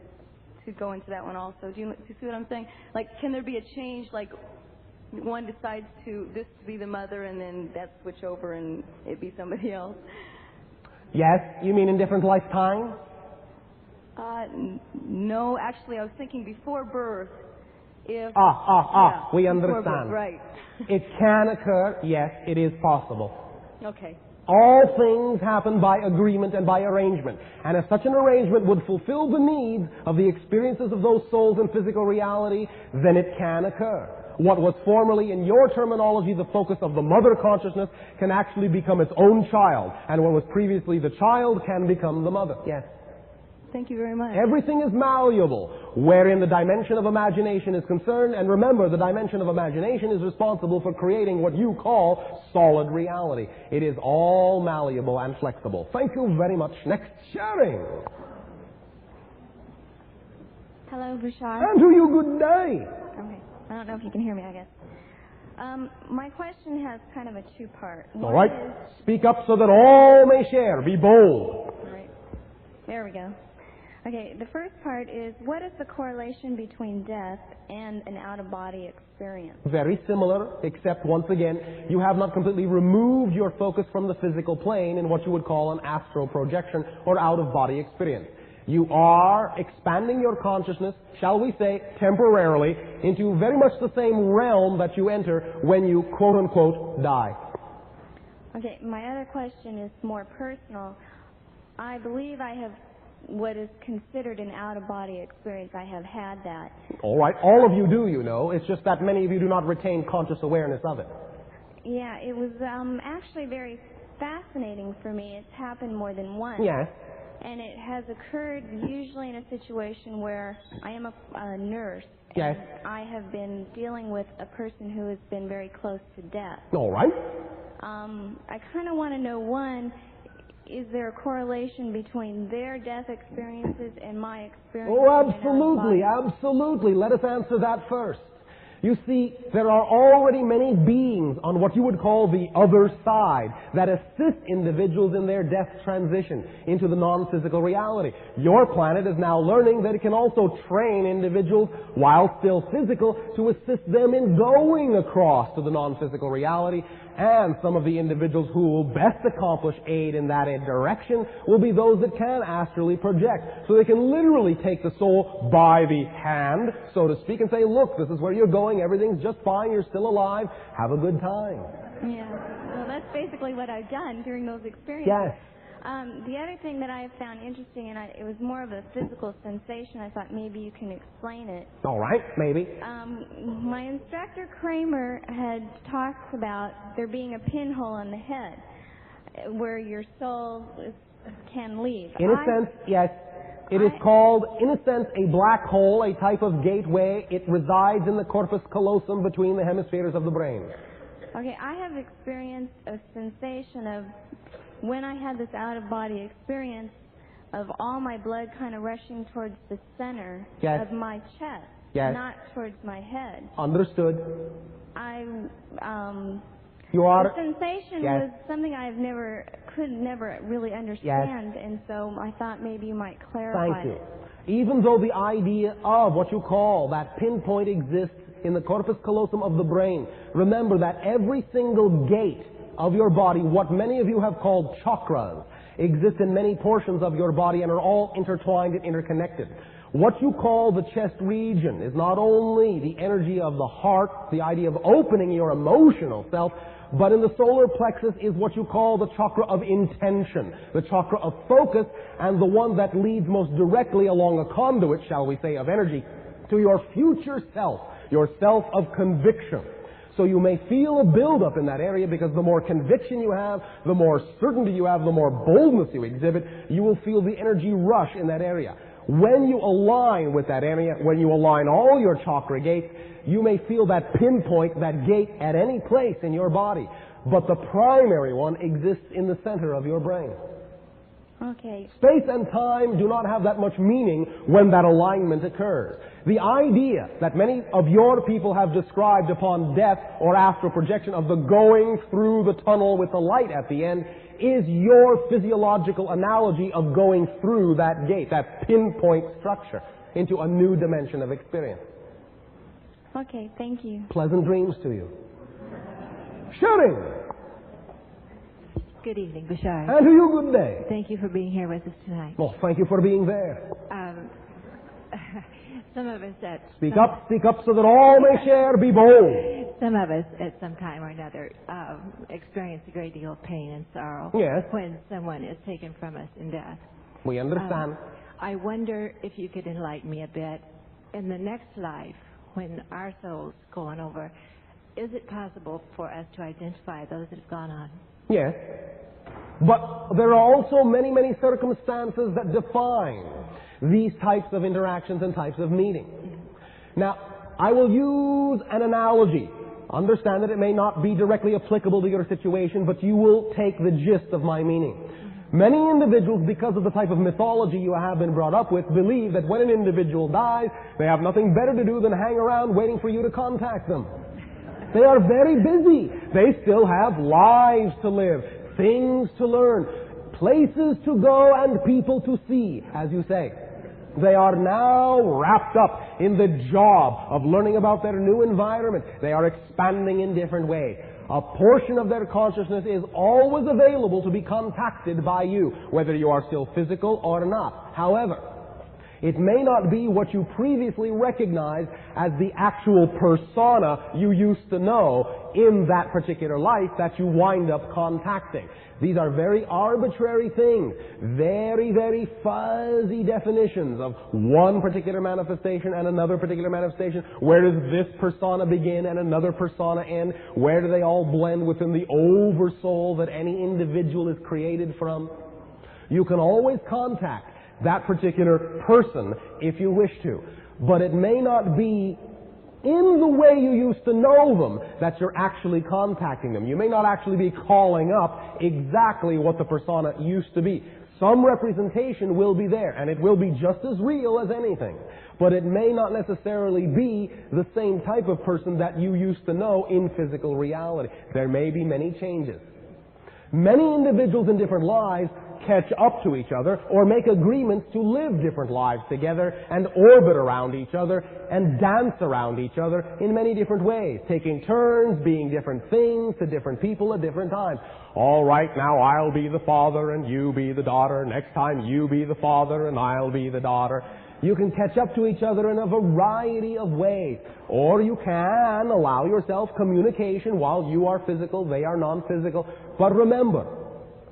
go into that one also? Do you see what I'm saying? Like, can there be a change, like one decides to be the mother, and then that switch over and it be somebody else? Yes, you mean in different lifetimes? No, actually I was thinking before birth. If we before understand. Birth, right. It can occur, yes, it is possible. Okay. All things happen by agreement and by arrangement. And if such an arrangement would fulfill the needs of the experiences of those souls in physical reality, then it can occur. What was formerly, in your terminology, the focus of the mother consciousness can actually become its own child. And what was previously the child can become the mother. Yes. Thank you very much. Everything is malleable, wherein the dimension of imagination is concerned. And remember, the dimension of imagination is responsible for creating what you call solid reality. It is all malleable and flexible. Thank you very much. Next sharing. Hello, Bashar. And to you, good day. Okay. I don't know if you can hear me, I guess. My question has kind of a two-part. All right. Speak up so that all may share. Be bold. All right. There we go. Okay, the first part is, what is the correlation between death and an out-of-body experience? Very similar, except once again, you have not completely removed your focus from the physical plane in what you would call an astral projection or out-of-body experience. You are expanding your consciousness, shall we say, temporarily, into very much the same realm that you enter when you, quote-unquote, die. Okay, my other question is more personal. I believe I have what is considered an out-of-body experience. I have had that. All right. All of you do, you know. It's just that many of you do not retain conscious awareness of it. Yeah, it was actually very fascinating for me. It's happened more than once. Yes. And it has occurred usually in a situation where I am a nurse. Yes. And I have been dealing with a person who has been very close to death. All right. I kind of want to know, one, is there a correlation between their death experiences and my experience? Oh, absolutely, absolutely. Let us answer that first. You see, there are already many beings on what you would call the other side that assist individuals in their death transition into the non-physical reality. Your planet is now learning that it can also train individuals, while still physical, to assist them in going across to the non-physical reality. And some of the individuals who will best accomplish aid in that direction will be those that can astrally project. So they can literally take the soul by the hand, so to speak, and say, look, this is where you're going, everything's just fine, you're still alive, have a good time. Yeah, well, that's basically what I've done during those experiences. Yes. The other thing that I have found interesting, and it was more of a physical sensation, I thought maybe you can explain it. All right, maybe. My instructor Kramer had talked about there being a pinhole in the head where your soul can leave. In a sense, yes. It is called, in a sense, a black hole, a type of gateway. It resides in the corpus callosum between the hemispheres of the brain. Okay, I have experienced a sensation of, when I had this out-of-body experience, of all my blood kind of rushing towards the center of my chest, not towards my head. Understood. The sensation was something could never really understand, and so I thought maybe you might clarify. Thank you. Even though the idea of what you call that pinpoint exists in the corpus callosum of the brain, remember that every single gate of your body, what many of you have called chakras, exist in many portions of your body and are all intertwined and interconnected. What you call the chest region is not only the energy of the heart, the idea of opening your emotional self, but in the solar plexus is what you call the chakra of intention, the chakra of focus, and the one that leads most directly along a conduit, shall we say, of energy to your future self, your self of conviction. So you may feel a buildup in that area because the more conviction you have, the more certainty you have, the more boldness you exhibit, you will feel the energy rush in that area. When you align with that area, when you align all your chakra gates, you may feel that pinpoint, that gate at any place in your body. But the primary one exists in the center of your brain. Okay. Space and time do not have that much meaning when that alignment occurs. The idea that many of your people have described upon death or astral projection of the going through the tunnel with the light at the end is your physiological analogy of going through that gate, that pinpoint structure, into a new dimension of experience. Okay, thank you. Pleasant dreams to you. Shooting! Good evening, Bashar. And to you, good day. Thank you for being here with us tonight. Well, thank you for being there. Some of us at... Speak up so that all may share, be bold. Some of us at some time or another experience a great deal of pain and sorrow when someone is taken from us in death. We understand. I wonder if you could enlighten me a bit. In the next life, when our souls go on over, is it possible for us to identify those that have gone on? Yes. But there are also many, many circumstances that define these types of interactions and types of meetings. Now, I will use an analogy. Understand that it may not be directly applicable to your situation, but you will take the gist of my meaning. Many individuals, because of the type of mythology you have been brought up with, believe that when an individual dies, they have nothing better to do than hang around waiting for you to contact them. They are very busy. They still have lives to live, things to learn, places to go and people to see, as you say. They are now wrapped up in the job of learning about their new environment. They are expanding in different ways. A portion of their consciousness is always available to be contacted by you, whether you are still physical or not. However, it may not be what you previously recognized as the actual persona you used to know in that particular life that you wind up contacting. These are very arbitrary things, very, very fuzzy definitions of one particular manifestation and another particular manifestation. Where does this persona begin and another persona end? Where do they all blend within the oversoul that any individual is created from? You can always contact that particular person if you wish to, but it may not be in the way you used to know them that you're actually contacting them. You may not actually be calling up exactly what the persona used to be. Some representation will be there, and it will be just as real as anything. But it may not necessarily be the same type of person that you used to know in physical reality. There may be many changes. Many individuals in different lives catch up to each other or make agreements to live different lives together and orbit around each other and dance around each other in many different ways, taking turns, being different things to different people at different times. All right, now I'll be the father and you be the daughter. Next time you be the father and I'll be the daughter. You can catch up to each other in a variety of ways. Or you can allow yourself communication while you are physical, they are non-physical. But remember,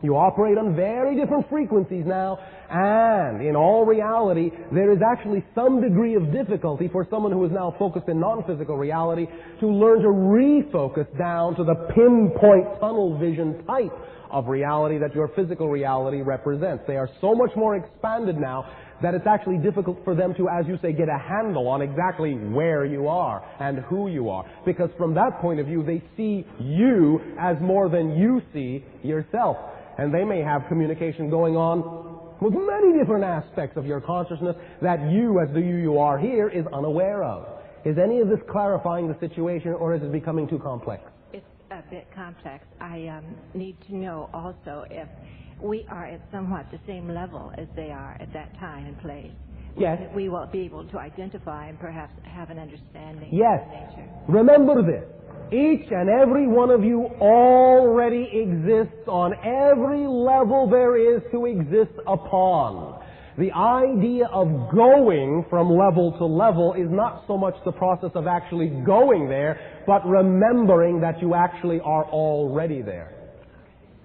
You operate on very different frequencies now, and in all reality, there is actually some degree of difficulty for someone who is now focused in non-physical reality to learn to refocus down to the pinpoint tunnel vision type of reality that your physical reality represents. They are so much more expanded now that it's actually difficult for them to, as you say, get a handle on exactly where you are and who you are. Because from that point of view, they see you as more than you see yourself. And they may have communication going on with many different aspects of your consciousness that you, as the you are here, is unaware of. Is any of this clarifying the situation, or is it becoming too complex? It's a bit complex. I need to know also if we are at somewhat the same level as they are at that time and place. Yes. We will be able to identify and perhaps have an understanding Yes. of nature. Remember this. Each and every one of you already exists on every level there is to exist upon. The idea of going from level to level is not so much the process of actually going there, but remembering that you actually are already there.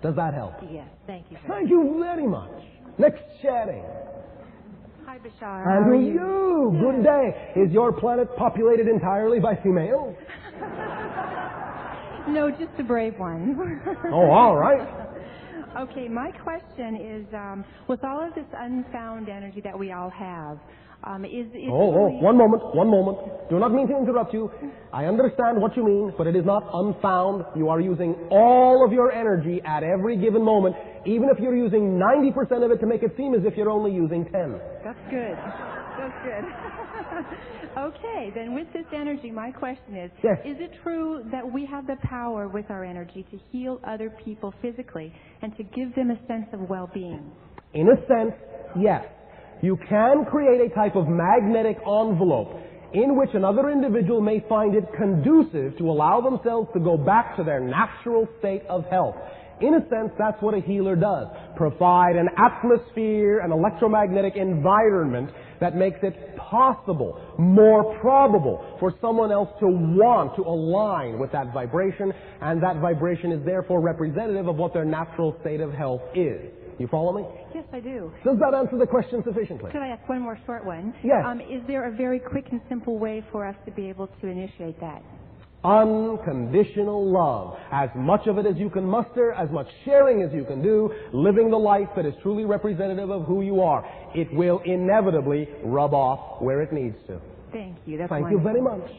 Does that help? Yes, thank you. Thank you very much. Next chatting. Hi, Bashar. And to you, good day. Is your planet populated entirely by females? No, just the brave one. Oh, all right. Okay, my question is, with all of this unfound energy that we all have, one moment. Do not mean to interrupt you. I understand what you mean, but it is not unfound. You are using all of your energy at every given moment, even if you're using 90% of it to make it seem as if you're only using 10. That's good. That's good. Okay, then with this energy, my question is, yes. Is it true that we have the power with our energy to heal other people physically and to give them a sense of well-being? In a sense, yes. You can create a type of magnetic envelope in which another individual may find it conducive to allow themselves to go back to their natural state of health. In a sense, that's what a healer does. Provide an atmosphere, an electromagnetic environment that makes it possible, more probable, for someone else to want to align with that vibration, and that vibration is therefore representative of what their natural state of health is. You follow me? Yes, I do. Does that answer the question sufficiently? Could I ask one more short one? Yes. Is there a very quick and simple way for us to be able to initiate that? Unconditional love. As much of it as you can muster, as much sharing as you can do, living the life that is truly representative of who you are. It will inevitably rub off where it needs to. Thank you. That's Thank wonderful. you very much.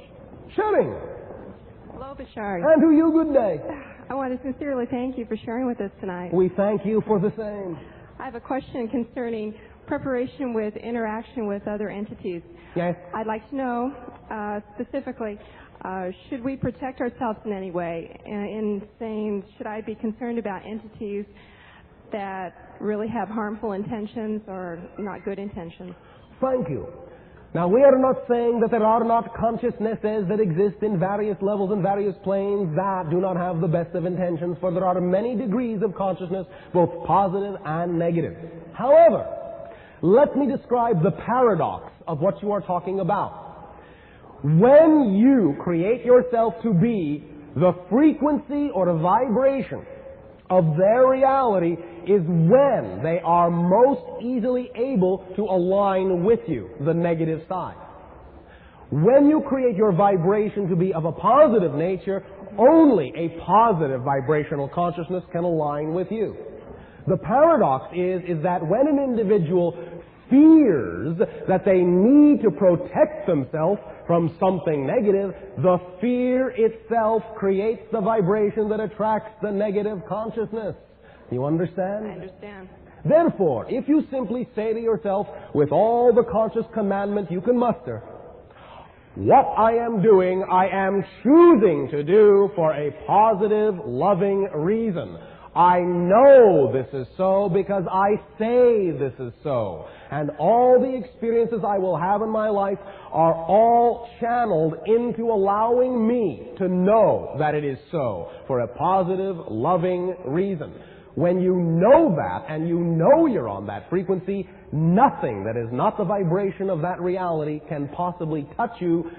Sharing. Hello, Bashar. And to you, good day. I want to sincerely thank you for sharing with us tonight. We thank you for the same. I have a question concerning preparation with interaction with other entities. Yes. I'd like to know specifically, should we protect ourselves in any way? In saying, should I be concerned about entities that really have harmful intentions or not good intentions? Thank you. Now, we are not saying that there are not consciousnesses that exist in various levels and various planes that do not have the best of intentions, for there are many degrees of consciousness, both positive and negative. However, let me describe the paradox of what you are talking about. When you create yourself to be the frequency or a vibration of their reality is when they are most easily able to align with you, the negative side. When you create your vibration to be of a positive nature, only a positive vibrational consciousness can align with you. The paradox is that when an individual fears that they need to protect themselves from something negative, the fear itself creates the vibration that attracts the negative consciousness. You understand? I understand. Therefore, if you simply say to yourself, with all the conscious commandment you can muster, what I am doing, I am choosing to do for a positive, loving reason. I know this is so because I say this is so. And all the experiences I will have in my life are all channeled into allowing me to know that it is so for a positive, loving reason. When you know that and you know you're on that frequency, nothing that is not the vibration of that reality can possibly touch you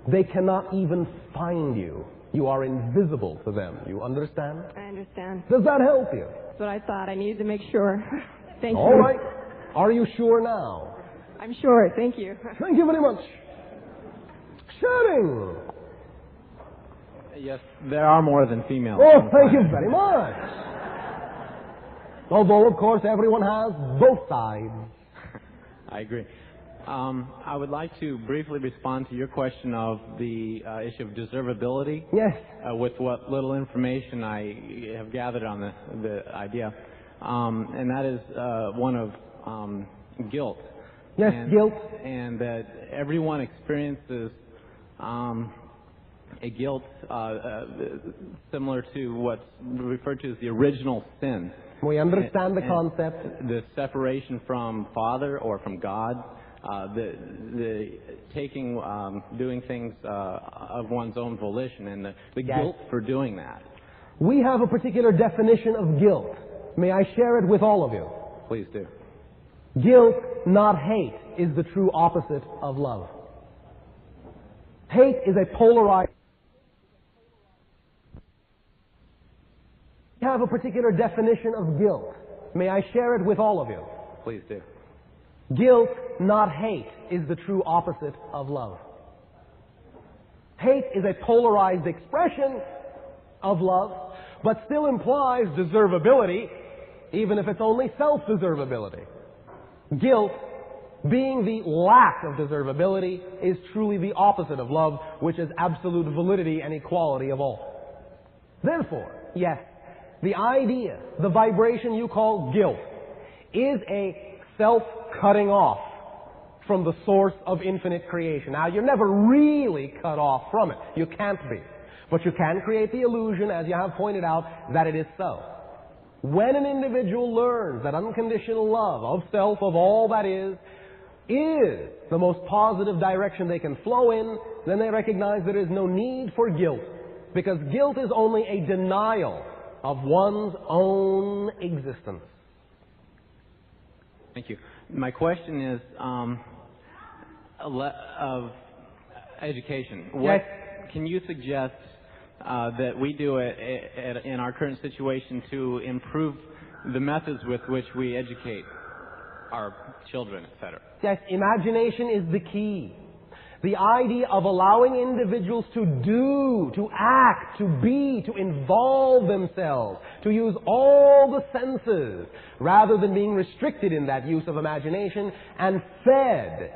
They cannot even find you. You are invisible to them. You understand? I understand. Does that help you? That's what I thought. I needed to make sure. Thank you. All right. Are you sure now? I'm sure. Thank you. Thank you very much. Sharing. Yes, there are more than females. Oh, thank you very much. Although, of course, everyone has both sides. I agree. I would like to briefly respond to your question of the issue of deservability. Yes. With what little information I have gathered on the idea. And that is one of guilt. Yes, guilt. And that everyone experiences a guilt similar to what's referred to as the original sin. We understand the concept. The separation from Father or from God, the taking, doing things of one's own volition, and the guilt for doing that. We have a particular definition of guilt. May I share it with all of you? Please do. Guilt, not hate, is the true opposite of love. Hate is a polarized. We have a particular definition of guilt. May I share it with all of you? Please do. Guilt, not hate, is the true opposite of love. Hate is a polarized expression of love, but still implies deservability, even if it's only self-deservability. Guilt, being the lack of deservability, is truly the opposite of love, which is absolute validity and equality of all. Therefore, yes, the idea, the vibration you call guilt, is a self-cutting off from the source of infinite creation. Now, you're never really cut off from it. You can't be. But you can create the illusion, as you have pointed out, that it is so. When an individual learns that unconditional love of self, of all that is the most positive direction they can flow in, then they recognize there is no need for guilt, because guilt is only a denial of one's own existence. Thank you. My question is of education. What can you suggest that we do in our current situation to improve the methods with which we educate our children, etc.? Yes, imagination is the key. The idea of allowing individuals to do, to act, to be, to involve themselves, to use all the senses, rather than being restricted in that use of imagination and fed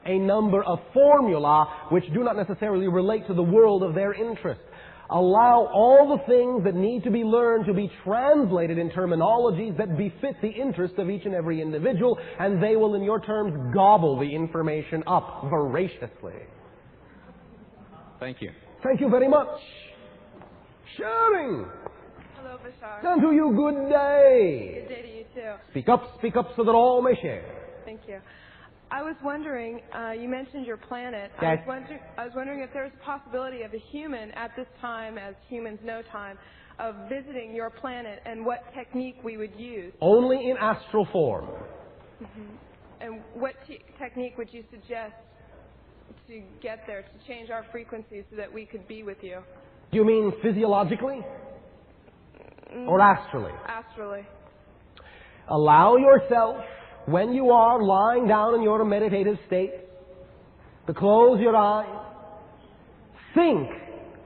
a number of formula which do not necessarily relate to the world of their interest. Allow all the things that need to be learned to be translated in terminologies that befit the interest of each and every individual, and they will, in your terms, gobble the information up voraciously. Thank you. Thank you very much. Sharing. Hello, Bashar. And to you, good day. Good day to you, too. Speak up so that all may share. Thank you. I was wondering, you mentioned your planet. Yes. I was wondering if there's a possibility of a human at this time, as humans know time, of visiting your planet and what technique we would use. Only in astral form. Mm-hmm. And what technique would you suggest to get there, to change our frequency so that we could be with you? Do you mean physiologically? Or astrally? Astrally. Allow yourself, when you are lying down in your meditative state, to close your eyes. Think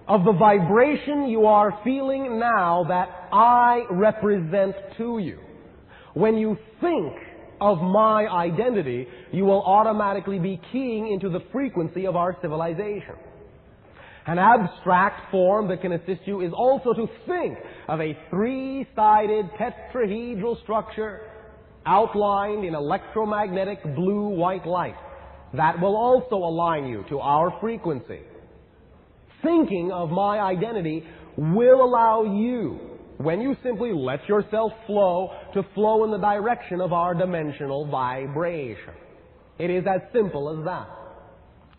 of the vibration you are feeling now that I represent to you. When you think of my identity, you will automatically be keying into the frequency of our civilization. An abstract form that can assist you is also to think of a three-sided tetrahedral structure outlined in electromagnetic blue-white light. That will also align you to our frequency. Thinking of my identity will allow you, when you simply let yourself flow, to flow in the direction of our dimensional vibration. It is as simple as that.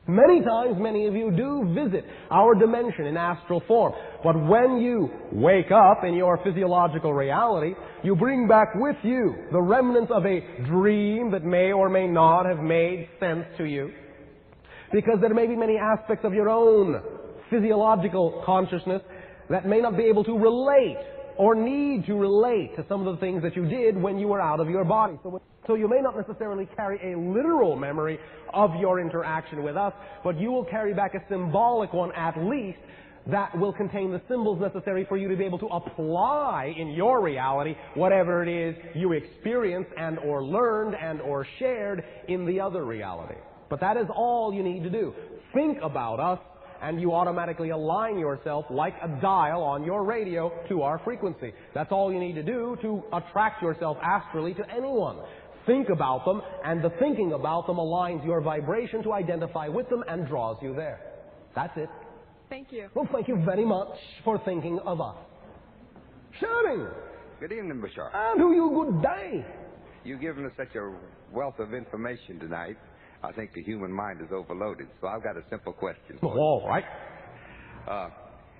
Many times, many of you do visit our dimension in astral form. But when you wake up in your physiological reality, you bring back with you the remnants of a dream that may or may not have made sense to you. Because there may be many aspects of your own physiological consciousness that may not be able to relate or need to relate to some of the things that you did when you were out of your body. So you may not necessarily carry a literal memory of your interaction with us, but you will carry back a symbolic one at least that will contain the symbols necessary for you to be able to apply in your reality whatever it is you experienced and or learned and or shared in the other reality. But that is all you need to do. Think about us, and you automatically align yourself like a dial on your radio to our frequency. That's all you need to do to attract yourself astrally to anyone. Think about them, and the thinking about them aligns your vibration to identify with them and draws you there. That's it. Thank you. Well, thank you very much for thinking of us. Sharing. Good evening, Bashar. And to you, good day. You've given us such a wealth of information tonight. I think the human mind is overloaded, so I've got a simple question for you. All right.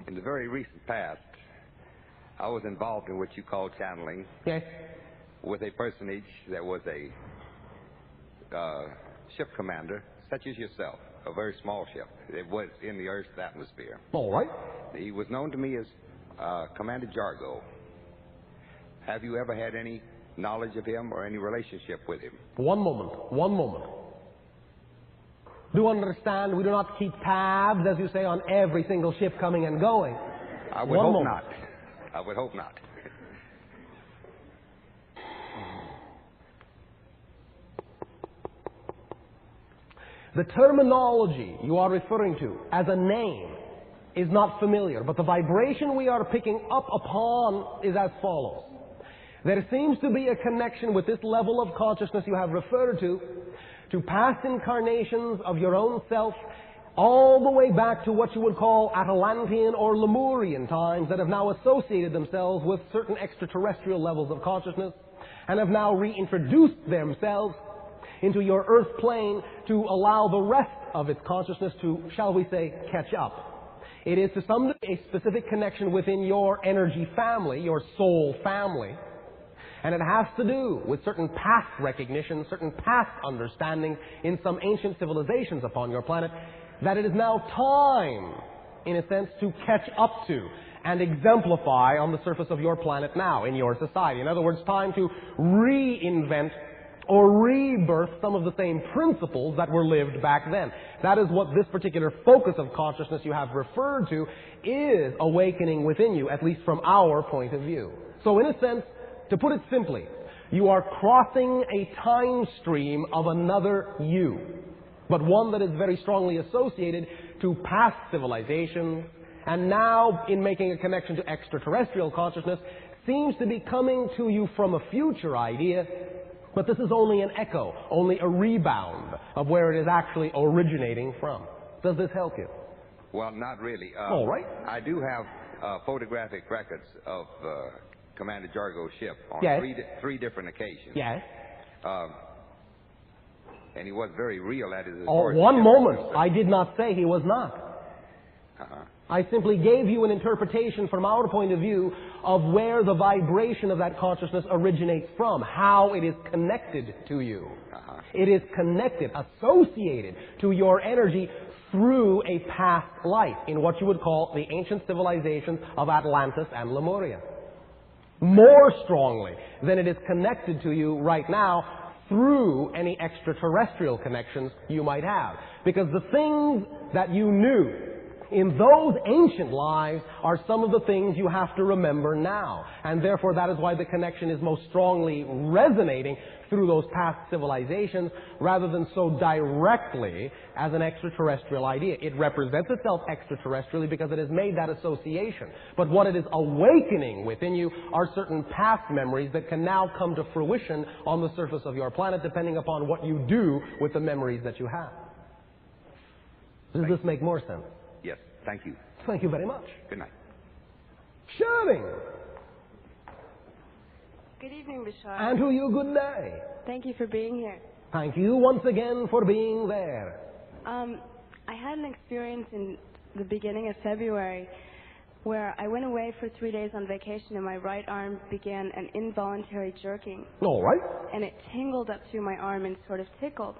In the very recent past, I was involved in what you call channeling. Yes. With a personage that was a ship commander, such as yourself, a very small ship. It was in the Earth's atmosphere. All right. He was known to me as Commander Jargo. Have you ever had any knowledge of him or any relationship with him? One moment. Do understand we do not keep tabs, as you say, on every single ship coming and going. I would hope not. I would hope not. The terminology you are referring to as a name is not familiar, but the vibration we are picking up upon is as follows. There seems to be a connection with this level of consciousness you have referred to past incarnations of your own self, all the way back to what you would call Atlantean or Lemurian times that have now associated themselves with certain extraterrestrial levels of consciousness and have now reintroduced themselves into your earth plane to allow the rest of its consciousness to, shall we say, catch up. It is to some degree a specific connection within your energy family, your soul family, and it has to do with certain past recognition, certain past understanding in some ancient civilizations upon your planet that it is now time, in a sense, to catch up to and exemplify on the surface of your planet now, in your society. In other words, time to reinvent or rebirth some of the same principles that were lived back then. That is what this particular focus of consciousness you have referred to is awakening within you, at least from our point of view. So in a sense, to put it simply, you are crossing a time stream of another you, but one that is very strongly associated to past civilizations, and now, in making a connection to extraterrestrial consciousness, seems to be coming to you from a future idea, but this is only an echo, only a rebound of where it is actually originating from. Does this help you? Well, not really. All right. I do have photographic records of Commander Jargo's ship on three different occasions. Yes. And he was very real at his one moment. I did not say he was not. I simply gave you an interpretation from our point of view of where the vibration of that consciousness originates from, how it is connected to you. It is connected, associated to your energy through a past life in what you would call the ancient civilizations of Atlantis and Lemuria. More strongly than it is connected to you right now through any extraterrestrial connections you might have. Because the things that you knew in those ancient lives are some of the things you have to remember now. And therefore that is why the connection is most strongly resonating through those past civilizations rather than so directly as an extraterrestrial idea. It represents itself extraterrestrially because it has made that association. But what it is awakening within you are certain past memories that can now come to fruition on the surface of your planet depending upon what you do with the memories that you have. Does this make more sense? Yes, thank you. Thank you very much. Good night. Sharing. Good evening, Bashar. And to you, good day. Thank you for being here. Thank you once again for being there. I had an experience in the beginning of February where I went away for 3 days on vacation and my right arm began an involuntary jerking. All right. And it tingled up through my arm and sort of tickled.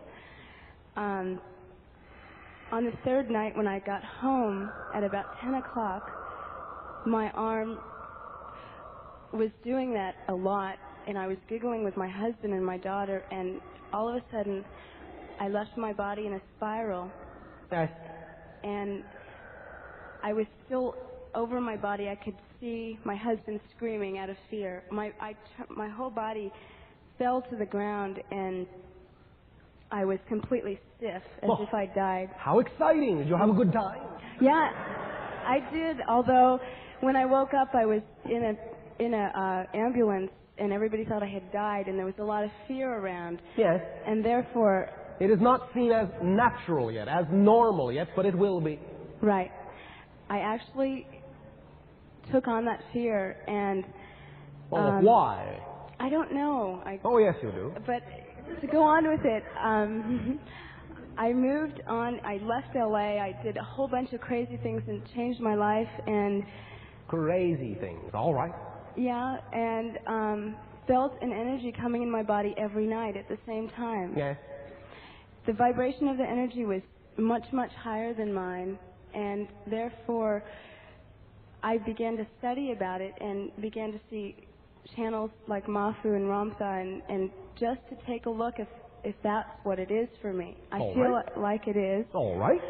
on the third night when I got home at about 10 o'clock, my arm was doing that a lot, and I was giggling with my husband and my daughter, and all of a sudden I left my body in a spiral. Yes. And I was still over my body. I could see my husband screaming out of fear. My whole body fell to the ground, and I was completely stiff, as if I died. How exciting! Did you have a good time? Yeah, I did. Although when I woke up, I was in a ambulance, and everybody thought I had died, and there was a lot of fear around. Yes. And therefore, it is not seen as natural yet, as normal yet, but it will be. Right. I actually took on that fear, and why? I don't know. Oh, yes, you do. But to go on with it, I moved on. I left LA. I did a whole bunch of crazy things and changed my life. And crazy things. All right. Yeah, and felt an energy coming in my body every night at the same time. Yes. The vibration of the energy was much, much higher than mine, and therefore I began to study about it and began to see channels like Mafu and Ramtha, and just to take a look if that's what it is for me. I feel like it is. All right.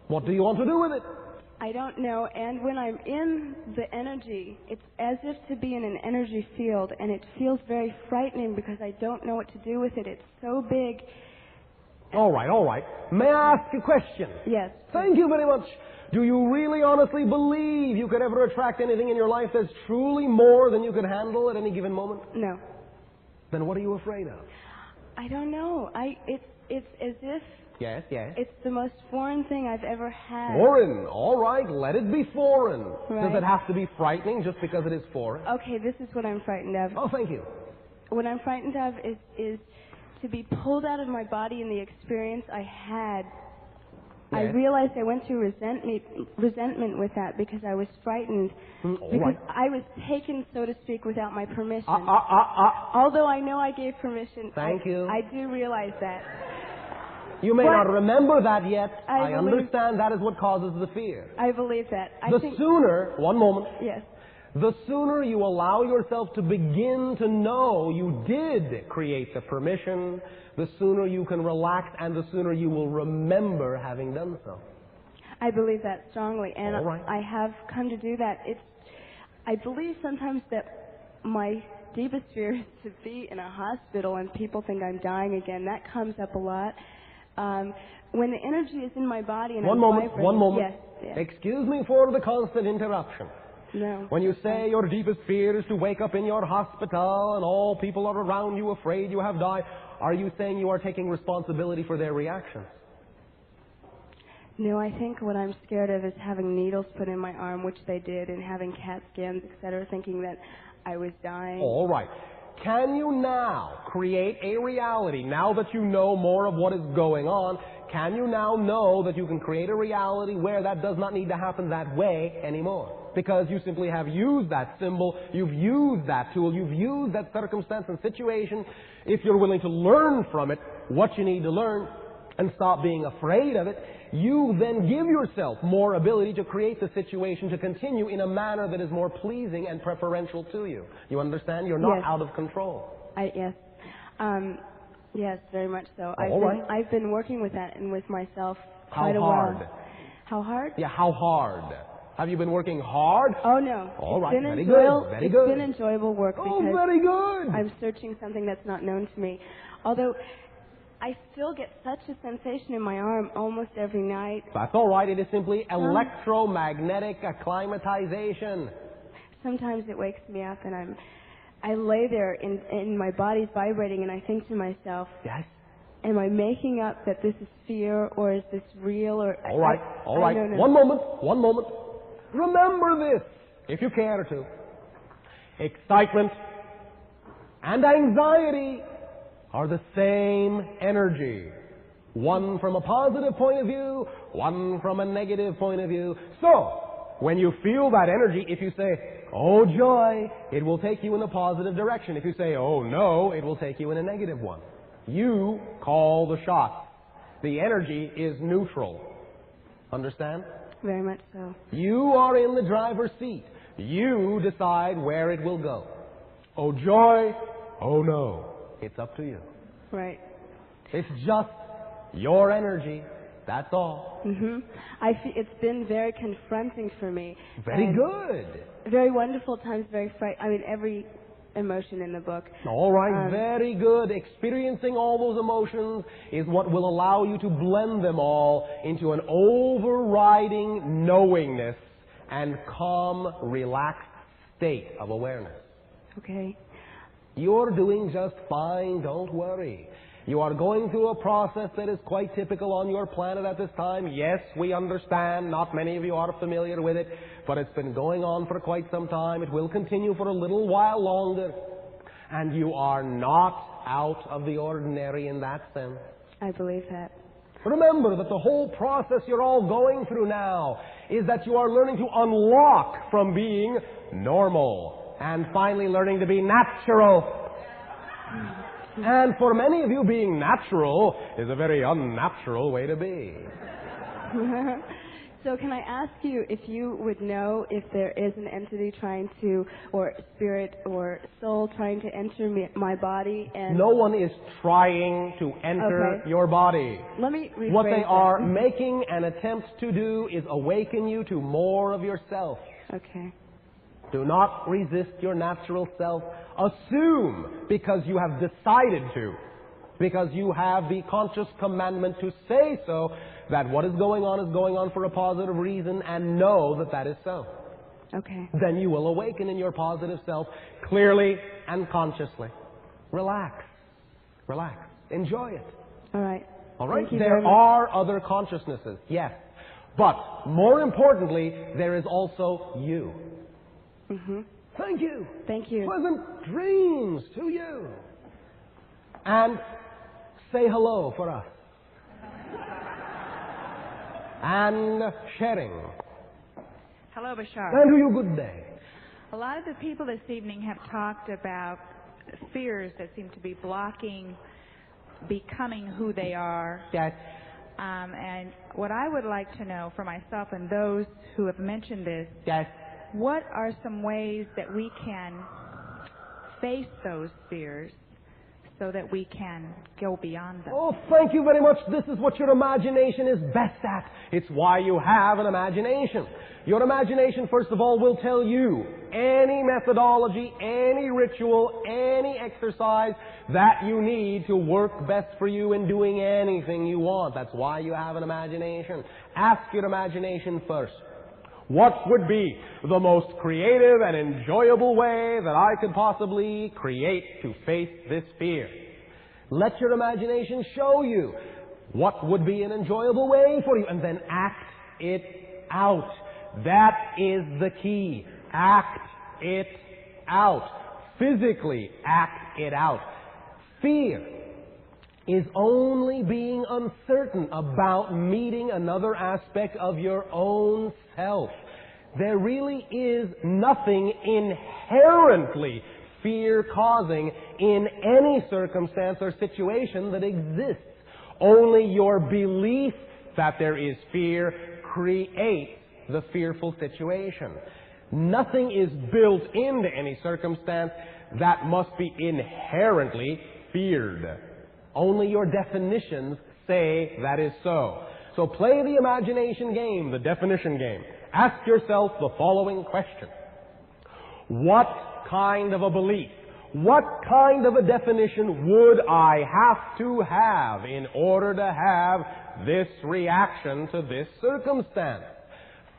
What do you want to do with it? I don't know, and when I'm in the energy, it's as if to be in an energy field, and it feels very frightening because I don't know what to do with it. It's so big. All right, all right. May I ask a question? Yes. Thank you very much. Do you really honestly believe you could ever attract anything in your life that's truly more than you could handle at any given moment? No. Then what are you afraid of? I don't know. It's as if... Yes, yes. It's the most foreign thing I've ever had. Foreign. All right, let it be foreign. Right. Does it have to be frightening just because it is foreign? Okay, this is what I'm frightened of. Oh, thank you. What I'm frightened of is to be pulled out of my body in the experience I had. Yes. I realized I went through resentment with that because I was frightened. Because I was taken, so to speak, without my permission. Although I know I gave permission. Thank you. I do realize that. You may not remember that yet. I understand that is what causes the fear. I believe that. The sooner, one moment. Yes. The sooner you allow yourself to begin to know you did create the permission, the sooner you can relax and the sooner you will remember having done so. I believe that strongly, and right. I have come to do that. I believe sometimes that my deepest fear is to be in a hospital and people think I'm dying again. That comes up a lot. When the energy is in my body and One moment. Yes. Excuse me for the constant interruption. No. When you say your deepest fear is to wake up in your hospital and all people are around you afraid you have died, are you saying you are taking responsibility for their reactions? No, I think what I'm scared of is having needles put in my arm, which they did, and having CAT scans, etc., thinking that I was dying. All right. Can you now create a reality, now that you know more of what is going on, can you now know that you can create a reality where that does not need to happen that way anymore? Because you simply have used that symbol, you've used that tool, you've used that circumstance and situation. If you're willing to learn from it what you need to learn and stop being afraid of it, you then give yourself more ability to create the situation to continue in a manner that is more pleasing and preferential to you. You understand? You're not out of control. Yes. Yes, very much so. I've been working with that and with myself quite a while. How hard? Yeah, how hard? Have you been working hard? Oh, no. All right, very good. It's been enjoyable work because very good. I'm searching something that's not known to me. Although I still get such a sensation in my arm almost every night. That's all right. It is simply electromagnetic acclimatization. Sometimes it wakes me up and I lay there and my body's vibrating and I think to myself, yes. Am I making up that this is fear or is this real? Or all right. I don't know. One moment. Remember this, if you care to. Excitement and anxiety are the same energy. One from a positive point of view, one from a negative point of view. So, when you feel that energy, if you say, oh joy, it will take you in a positive direction. If you say, oh no, it will take you in a negative one. You call the shots. The energy is neutral. Understand? Very much so. You are in the driver's seat. You decide where it will go. Oh joy, oh no. It's up to you. Right. It's just your energy. That's all. It's been very confronting for me. Very and good. Very wonderful times, very frightening. I mean, every emotion in the book. All right, very good. Experiencing all those emotions is what will allow you to blend them all into an overriding knowingness and calm, relaxed state of awareness. Okay. You're doing just fine, don't worry. You are going through a process that is quite typical on your planet at this time. Yes, we understand. Not many of you are familiar with it, but it's been going on for quite some time. It will continue for a little while longer. And you are not out of the ordinary in that sense. I believe that. Remember that the whole process you're all going through now is that you are learning to unlock from being normal and finally learning to be natural. And for many of you, being natural is a very unnatural way to be. So can I ask you if you would know if there is an entity trying to, or spirit or soul trying to enter my body? And no one is trying to enter your body. Let me rephrase what they are that. making an attempt to do is awaken you to more of yourself. Okay. Do not resist your natural self. Assume, because you have decided to, because you have the conscious commandment to say so, that what is going on for a positive reason, and know that that is so. Okay. Then you will awaken in your positive self clearly and consciously. Relax. Relax. Enjoy it. All right. All right? Thank you There very much. are other consciousnesses, yes. But more importantly, there is also you. Thank you. Thank you. Pleasant dreams to you. And say hello for us. And sharing. Hello, Bashar. And to you, good day. A lot of the people this evening have talked about fears that seem to be blocking becoming who they are. Yes. And what I would like to know for myself and those who have mentioned this, yes, what are some ways that we can face those fears so that we can go beyond them? Oh, thank you very much. This is what your imagination is best at. It's why you have an imagination. Your imagination, first of all, will tell you any methodology, any ritual, any exercise that you need to work best for you in doing anything you want. That's why you have an imagination. Ask your imagination first. What would be the most creative and enjoyable way that I could possibly create to face this fear? Let your imagination show you what would be an enjoyable way for you, and then act it out. That is the key. Act it out. Physically act it out. Fear is only being uncertain about meeting another aspect of your own self. There really is nothing inherently fear-causing in any circumstance or situation that exists. Only your belief that there is fear creates the fearful situation. Nothing is built into any circumstance that must be inherently feared. Only your definitions say that is so. So play the imagination game, the definition game. Ask yourself the following question. What kind of a belief, what kind of a definition would I have to have in order to have this reaction to this circumstance?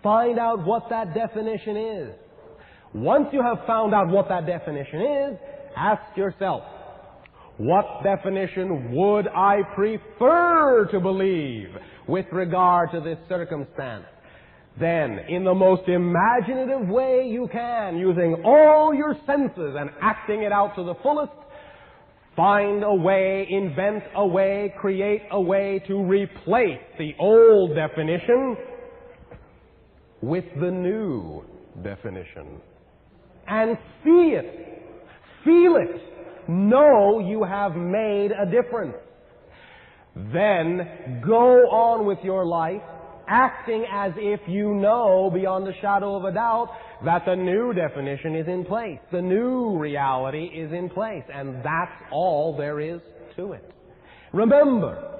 Find out what that definition is. Once you have found out what that definition is, ask yourself, what definition would I prefer to believe with regard to this circumstance? Then, in the most imaginative way you can, using all your senses and acting it out to the fullest, find a way, invent a way, create a way to replace the old definition with the new definition. And see it. Feel it. Know you have made a difference. Then go on with your life acting as if you know beyond a shadow of a doubt that the new definition is in place. The new reality is in place, and that's all there is to it. Remember,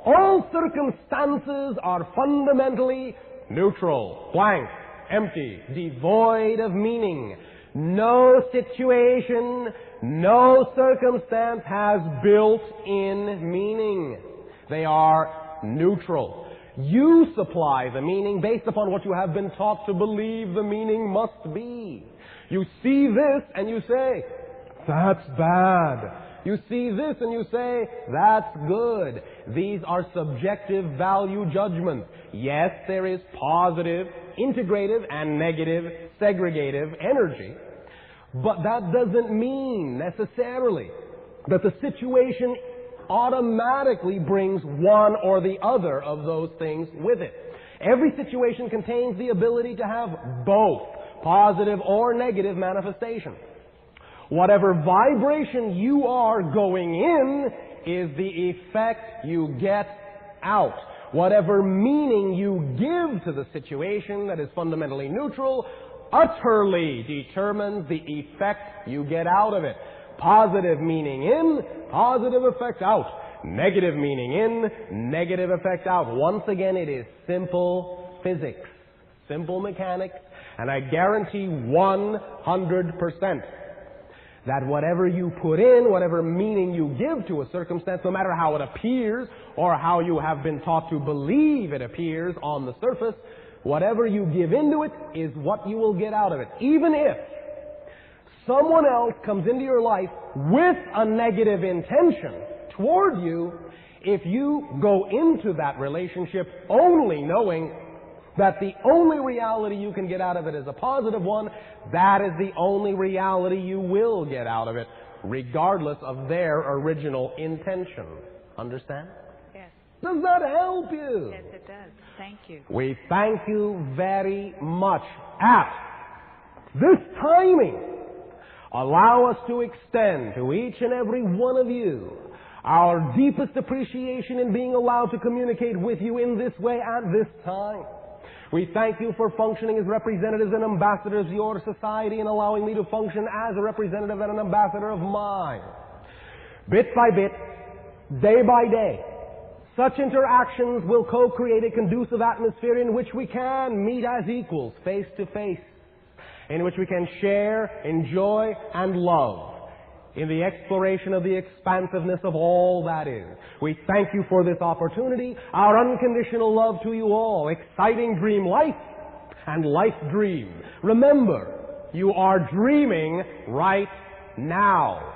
all circumstances are fundamentally neutral, blank, empty, devoid of meaning. No situation, no circumstance has built-in meaning. They are neutral. You supply the meaning based upon what you have been taught to believe the meaning must be. You see this and you say, that's bad. You see this and you say, that's good. These are subjective value judgments. Yes, there is positive, integrative, and negative, segregative energy. But that doesn't mean necessarily that the situation automatically brings one or the other of those things with it. Every situation contains the ability to have both positive or negative manifestation. Whatever vibration you are going in is the effect you get out. Whatever meaning you give to the situation that is fundamentally neutral utterly determines the effect you get out of it. Positive meaning in, positive effect out. Negative meaning in, negative effect out. Once again, it is simple physics, simple mechanics, and I guarantee 100% that whatever you put in, whatever meaning you give to a circumstance, no matter how it appears or how you have been taught to believe it appears on the surface, whatever you give into it is what you will get out of it. Even if someone else comes into your life with a negative intention toward you, if you go into that relationship only knowing that the only reality you can get out of it is a positive one, that is the only reality you will get out of it, regardless of their original intention. Understand? Yes. Does that help you? Yes, it does. Thank you. We thank you very much. At this timing, allow us to extend to each and every one of you our deepest appreciation in being allowed to communicate with you in this way at this time. We thank you for functioning as representatives and ambassadors of your society and allowing me to function as a representative and an ambassador of mine. Bit by bit, day by day, such interactions will co-create a conducive atmosphere in which we can meet as equals, face to face, in which we can share, enjoy, and love in the exploration of the expansiveness of all that is. We thank you for this opportunity, our unconditional love to you all, exciting dream life and life dream. Remember, you are dreaming right now.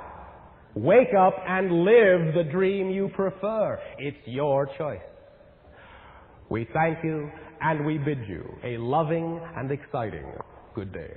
Wake up and live the dream you prefer. It's your choice. We thank you and we bid you a loving and exciting good day.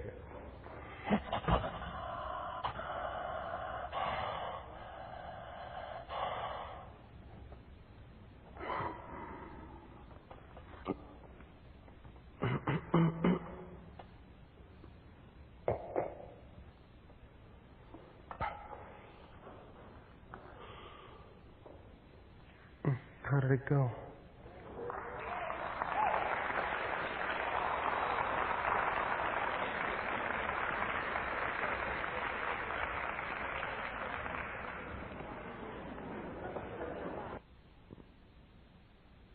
How did it go?